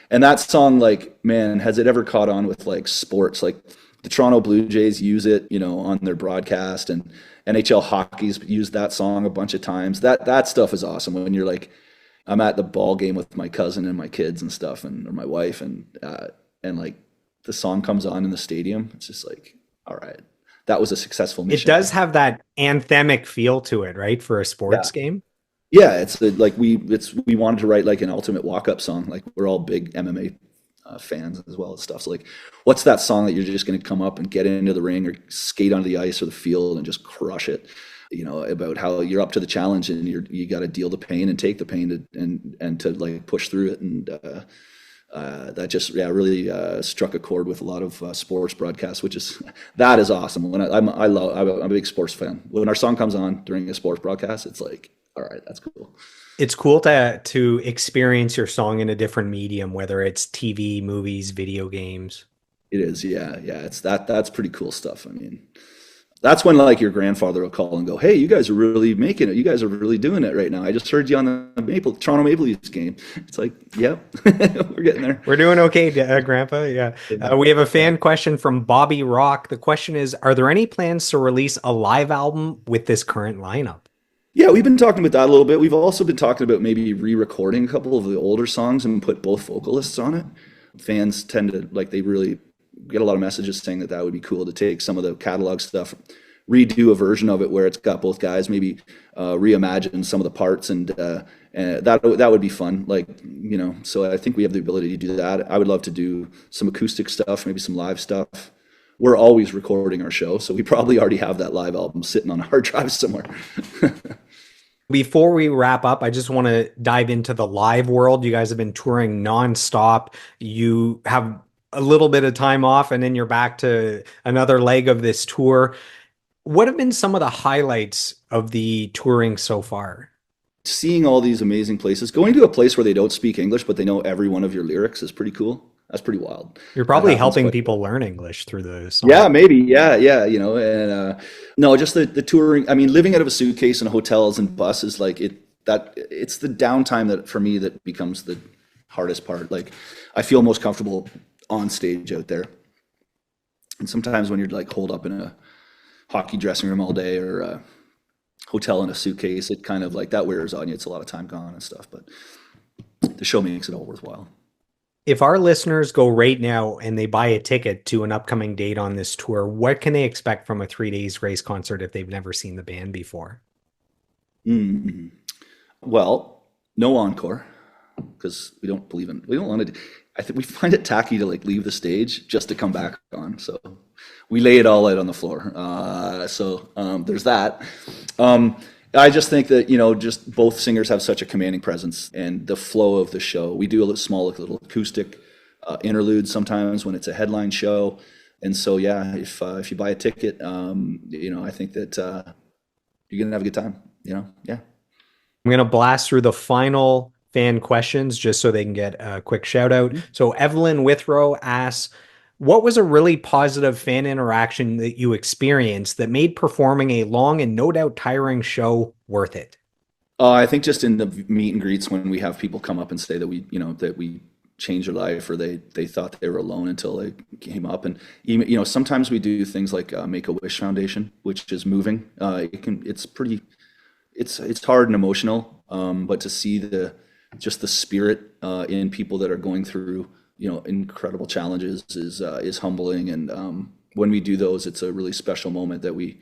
that song, like, man, has it ever caught on with like sports? Like the Toronto Blue Jays use it, on their broadcast, and NHL hockey's used that song a bunch of times. That stuff is awesome when you're like, I'm at the ball game with my cousin and my kids and stuff, or my wife, and like the song comes on in the stadium. It's just like, all right, that was a successful mission. It does have that anthemic feel to it, right? For a sports game. Yeah, it's like we wanted to write like an ultimate walk-up song. Like we're all big MMA fans as well as stuff. So like, what's that song that you're just going to come up and get into the ring or skate onto the ice or the field and just crush it? About how you're up to the challenge and you got to deal the pain and take the pain and to like push through it. And that just really struck a chord with a lot of sports broadcasts, that is awesome. When I'm a big sports fan. When our song comes on during a sports broadcast, it's like, all right, that's cool. It's cool to experience your song in a different medium, whether it's TV, movies, video games. It is, yeah. That's pretty cool stuff. I mean, that's when like your grandfather will call and go, hey, you guys are really making it. You guys are really doing it right now. I just heard you on the Toronto Maple Leafs game. It's like, yep, we're getting there. We're doing okay, Grandpa. Yeah. We have a fan question from Bobby Rock. The question is, are there any plans to release a live album with this current lineup? Yeah, we've been talking about that a little bit. We've also been talking about maybe re-recording a couple of the older songs and put both vocalists on it. Fans tend to, like, they really get a lot of messages saying that would be cool to take some of the catalog stuff, redo a version of it where it's got both guys, maybe reimagine some of the parts, and that would be fun. Like, so I think we have the ability to do that. I would love to do some acoustic stuff, maybe some live stuff. We're always recording our show, so we probably already have that live album sitting on a hard drive somewhere. Before we wrap up, I just want to dive into the live world. You guys have been touring nonstop. You have a little bit of time off, and then you're back to another leg of this tour. What have been some of the highlights of the touring so far? Seeing all these amazing places, going to a place where they don't speak English, but they know every one of your lyrics is pretty cool. That's pretty wild. You're probably helping people learn English through the song. Yeah, maybe. Yeah. And no, just the touring. I mean, living out of a suitcase in hotels and buses, like it's the downtime that for me that becomes the hardest part. Like I feel most comfortable on stage out there. And sometimes when you're like holed up in a hockey dressing room all day or a hotel in a suitcase, it kind of like that wears on you. It's a lot of time gone and stuff, but the show makes it all worthwhile. If our listeners go right now and they buy a ticket to an upcoming date on this tour, what can they expect from a 3 Days Grace concert if they've never seen the band before? Mm-hmm. Well, no encore, because we don't want to. I think we find it tacky to like leave the stage just to come back on. So we lay it all out on the floor. There's that. I just think that, just both singers have such a commanding presence, and the flow of the show. We do a small little acoustic interlude sometimes when it's a headline show. And so, yeah, if you buy a ticket, I think that you're going to have a good time, yeah. I'm going to blast through the final fan questions just so they can get a quick shout out. Mm-hmm. So Evelyn Withrow asks, what was a really positive fan interaction that you experienced that made performing a long and no doubt tiring show worth it? I think just in the meet and greets when we have people come up and say that we change their life, or they thought they were alone until they came up. And even, sometimes we do things like Make-A-Wish Foundation, which is moving. It's hard and emotional, but to see just the spirit in people that are going through incredible challenges is humbling. And when we do those, it's a really special moment that we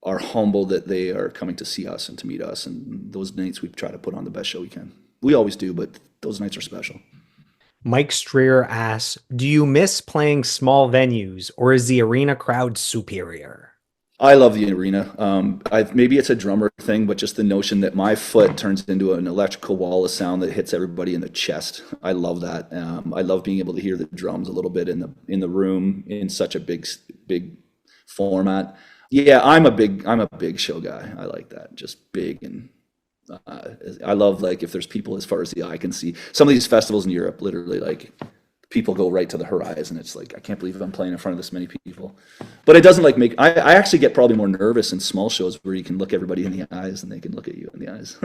are humbled that they are coming to see us and to meet us. And those nights we try to put on the best show we can. We always do, but those nights are special. Mike Streer asks, do you miss playing small venues or is the arena crowd superior? I love the arena. Maybe it's a drummer thing, but just the notion that my foot turns into an electrical wall of sound that hits everybody in the chest. I love that. I love being able to hear the drums a little bit in the room in such a big format. Yeah, I'm a big show guy. I like that. Just big. And I love, like, if there's people as far as the eye can see. Some of these festivals in Europe, literally, like, people go right to the horizon. It's like, I can't believe I'm playing in front of this many people. But it doesn't like make, I actually get probably more nervous in small shows where you can look everybody in the eyes and they can look at you in the eyes.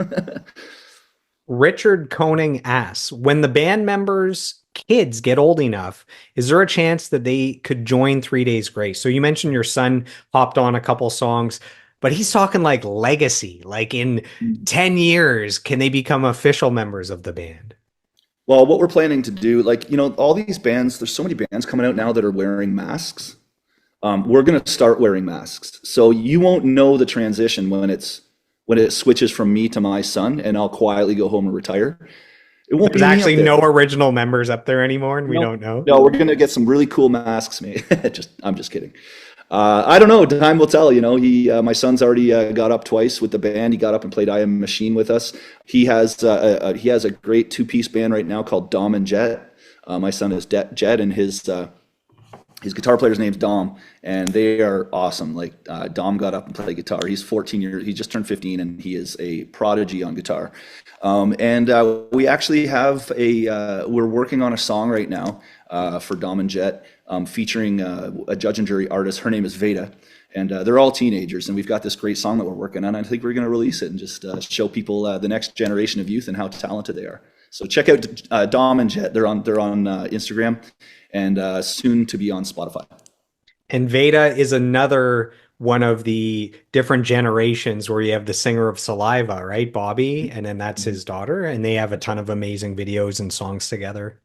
Richard Koning asks, when the band members' kids get old enough, is there a chance that they could join 3 Days Grace? So you mentioned your son hopped on a couple songs, but he's talking like legacy, like in 10 years, can they become official members of the band? Well, what we're planning to do, like, all these bands, there's so many bands coming out now that are wearing masks. We're going to start wearing masks. So you won't know the transition when it switches from me to my son, and I'll quietly go home and retire. It won't There's be actually no original members up there anymore, and we don't know. No, we're going to get some really cool masks made. I'm just kidding. I don't know. Time will tell. My son's already got up twice with the band. He got up and played I Am Machine with us. He has a great two-piece band right now called Dom and Jet. My son is Jet, and his guitar player's name's Dom, and they are awesome. Like, Dom got up and played guitar. He's 14 years. He just turned 15, and he is a prodigy on guitar. We actually have we're working on a song right now for Dom and Jet, featuring a judge and jury artist. Her name is Veda, and they're all teenagers. And we've got this great song that we're working on. I think we're going to release it and just show people the next generation of youth and how talented they are. So check out Dom and Jet. They're on Instagram, and soon to be on Spotify. And Veda is another one of the different generations where you have the singer of Saliva, right? Bobby, and then that's his daughter, and they have a ton of amazing videos and songs together.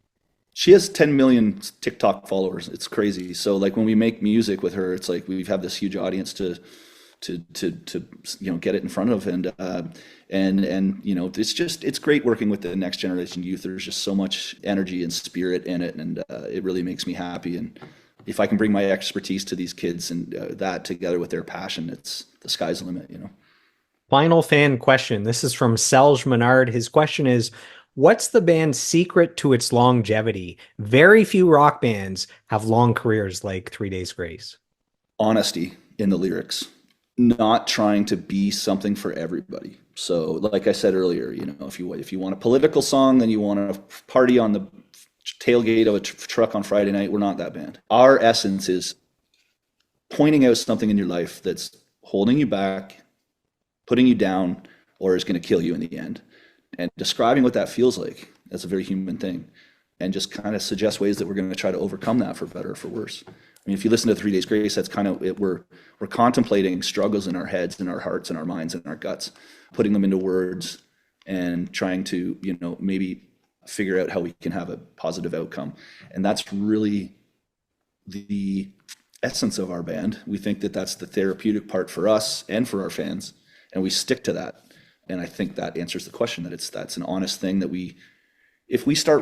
She has 10 million TikTok followers. It's crazy. So, like, when we make music with her, it's like we have this huge audience to get it in front of, and it's great working with the next generation youth. There's just so much energy and spirit in it, and it really makes me happy. And if I can bring my expertise to these kids and that together with their passion, it's the sky's the limit. Final fan question. This is from Selge Menard. His question is, what's the band's secret to its longevity? Very few rock bands have long careers like 3 Days Grace. Honesty in the lyrics. Not trying to be something for everybody. So, like I said earlier, if you want a political song, then you want to party on the tailgate of a truck on Friday night, we're not that band. Our essence is pointing out something in your life that's holding you back, putting you down, or is going to kill you in the end, and describing what that feels like. That's a very human thing, and just kind of suggest ways that we're going to try to overcome that, for better or for worse. I mean, if you listen to 3 Days Grace, that's kind of it. We're contemplating struggles in our heads, in our hearts, in our minds, in our guts, putting them into words, and trying to, maybe figure out how we can have a positive outcome. And that's really the essence of our band. We think that that's the therapeutic part for us and for our fans, and we stick to that. And I think that answers the question, that's an honest thing that if we try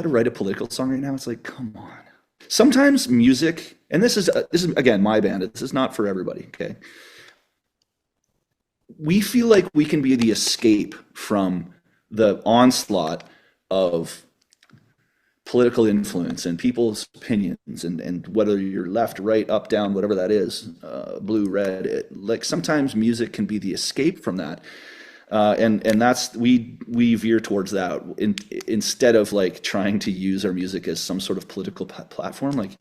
to write a political song right now, it's like, come on. Sometimes music, and this is again my band, this is not for everybody, okay? We feel like we can be the escape from the onslaught of political influence and people's opinions, and whether you're left, right, up, down, whatever that is, blue, red, like sometimes music can be the escape from that. And that's we veer towards that instead of like trying to use our music as some sort of political platform. Like,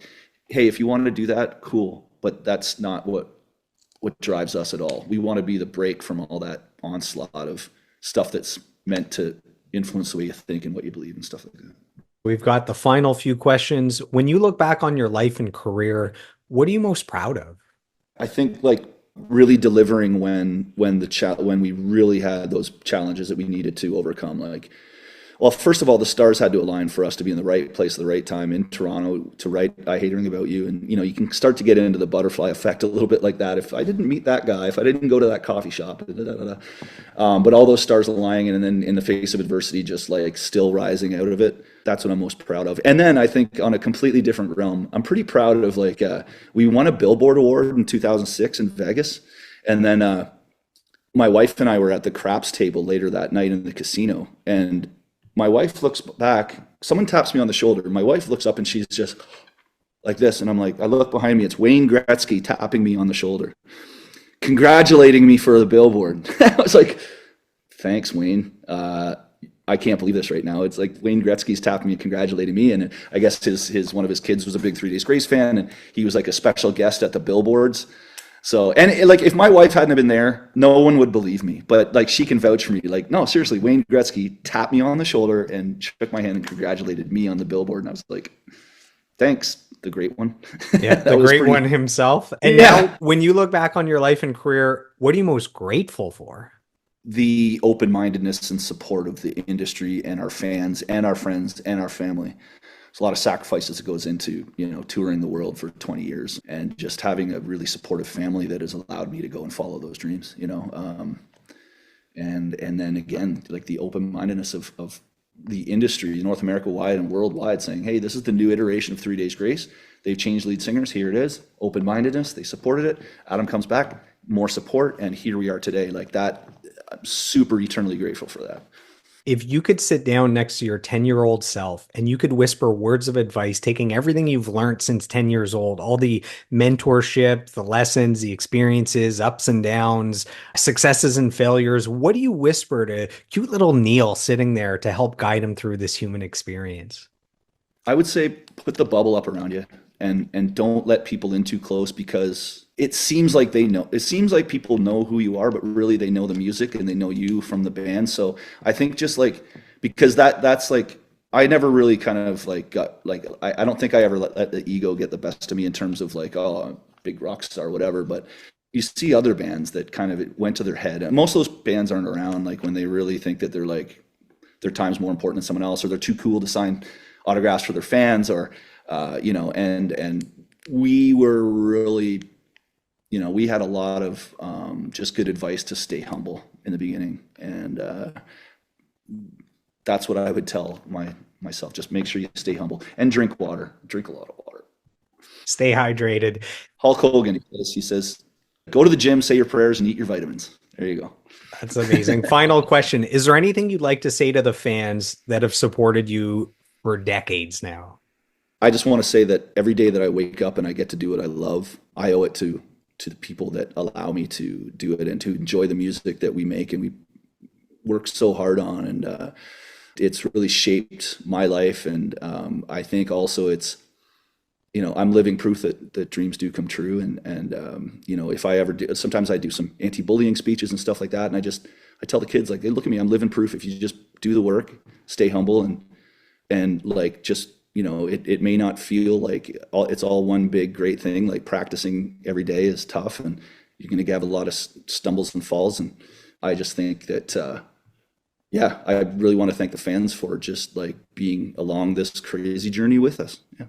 hey, if you want to do that, cool, but that's not what drives us at all. We want to be the break from all that onslaught of stuff that's meant to influence the way you think and what you believe and stuff like that. We've got the final few questions. When you look back on your life and career, what are you most proud of? I think like really delivering when we really had those challenges that we needed to overcome. Like, well, first of all, the stars had to align for us to be in the right place at the right time in Toronto to write I Hate Hearing About You. And, you can start to get into the butterfly effect a little bit like that. If I didn't meet that guy, if I didn't go to that coffee shop, but all those stars aligning and then in the face of adversity, just like still rising out of it. That's what I'm most proud of. And then I think on a completely different realm, I'm pretty proud of we won a Billboard Award in 2006 in Vegas. And then my wife and I were at the craps table later that night in the casino. And my wife looks back, someone taps me on the shoulder. My wife looks up and she's just like this. And I'm like, I look behind me, it's Wayne Gretzky tapping me on the shoulder, congratulating me for the Billboard. I was like, thanks, Wayne. I can't believe this right now. It's like Wayne Gretzky's tapping me, congratulating me. And I guess his one of his kids was a big 3 Days Grace fan. And he was like a special guest at the billboards. So, and if my wife hadn't been there, no one would believe me. But like, she can vouch for me. Like, no, seriously, Wayne Gretzky tapped me on the shoulder and shook my hand and congratulated me on the Billboard. And I was like, thanks, the great one. Yeah, the great one himself. And now, when you look back on your life and career, what are you most grateful for? The open-mindedness and support of the industry and our fans and our friends and our family. There's a lot of sacrifices that goes into, touring the world for 20 years and just having a really supportive family that has allowed me to go and follow those dreams, and then again, like the open-mindedness of the industry, North America wide and worldwide, saying, hey, this is the new iteration of 3 Days Grace. They've changed lead singers. Here it is. Open-mindedness. They supported it. Adam comes back, more support. And here we are today. Like that, I'm super eternally grateful for that. If you could sit down next to your 10-year-old self and you could whisper words of advice, taking everything you've learned since 10 years old, all the mentorship, the lessons, the experiences, ups and downs, successes and failures, what do you whisper to cute little Neil sitting there to help guide him through this human experience? I would say put the bubble up around you and don't let people in too close, because it seems like they know. It seems like people know who you are, but really they know the music and they know you from the band. So I think just like, because that's like, I never really kind of I don't think I ever let the ego get the best of me in terms of like, oh, I'm a big rock star or whatever. But you see other bands that kind of it went to their head. And most of those bands aren't around like when they really think that they're like, their time's more important than someone else, or they're too cool to sign autographs for their fans, or and we were really, we had a lot of just good advice to stay humble in the beginning, and that's what I would tell myself. Just make sure you stay humble and drink water. Drink a lot of water. Stay hydrated. Hulk Hogan, he says, go to the gym, say your prayers, and eat your vitamins. There you go. That's amazing. Final question. Is there anything you'd like to say to the fans that have supported you for decades now? I just want to say that every day that I wake up and I get to do what I love, I owe it to the people that allow me to do it and to enjoy the music that we make and we work so hard on. And it's really shaped my life. And I think also it's, I'm living proof that dreams do come true. And if I ever do, sometimes I do some anti-bullying speeches and stuff like that. And I tell the kids, like, hey, look at me, I'm living proof. If you just do the work, stay humble, and like, just, it may not feel like it's all one big great thing. Like practicing every day is tough, and you're going to have a lot of stumbles and falls. And I just think that, I really want to thank the fans for just like being along this crazy journey with us. Yeah.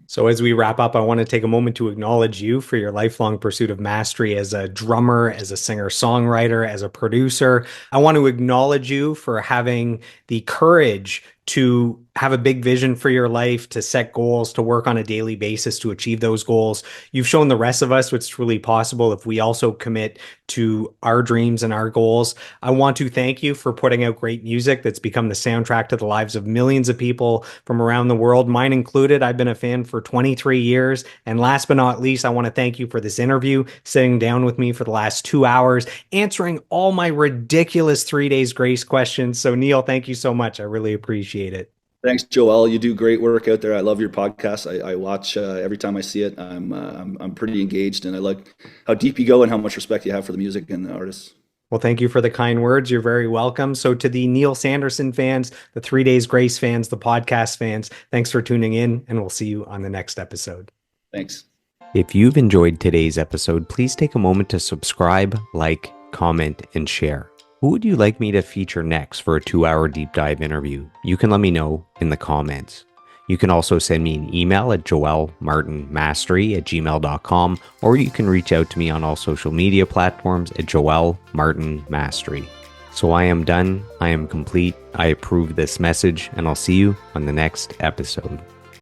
So as we wrap up, I want to take a moment to acknowledge you for your lifelong pursuit of mastery as a drummer, as a singer-songwriter, as a producer. I want to acknowledge you for having the courage to have a big vision for your life, to set goals, to work on a daily basis to achieve those goals. You've shown the rest of us what's truly possible if we also commit to our dreams and our goals. I want to thank you for putting out great music that's become the soundtrack to the lives of millions of people from around the world, mine included. I've been a fan for 23 years. And last but not least, I want to thank you for this interview, sitting down with me for the last 2 hours, answering all my ridiculous 3 Days Grace questions. So Neil, thank you so much. I really appreciate it. Thanks, Joel. You do great work out there. I love your podcast. I watch every time I see it. I'm pretty engaged, and I like how deep you go and how much respect you have for the music and the artists. Well, thank you for the kind words. You're very welcome. So to the Neil Sanderson fans, the 3 Days Grace fans, the podcast fans, thanks for tuning in, and we'll see you on the next episode. Thanks. If you've enjoyed today's episode, please take a moment to subscribe, like, comment, and share. Who would you like me to feature next for a 2-hour deep dive interview? You can let me know in the comments. You can also send me an email at joelmartinmastery@gmail.com, or you can reach out to me on all social media platforms at joelmartinmastery. So I am done. I am complete. I approve this message, and I'll see you on the next episode.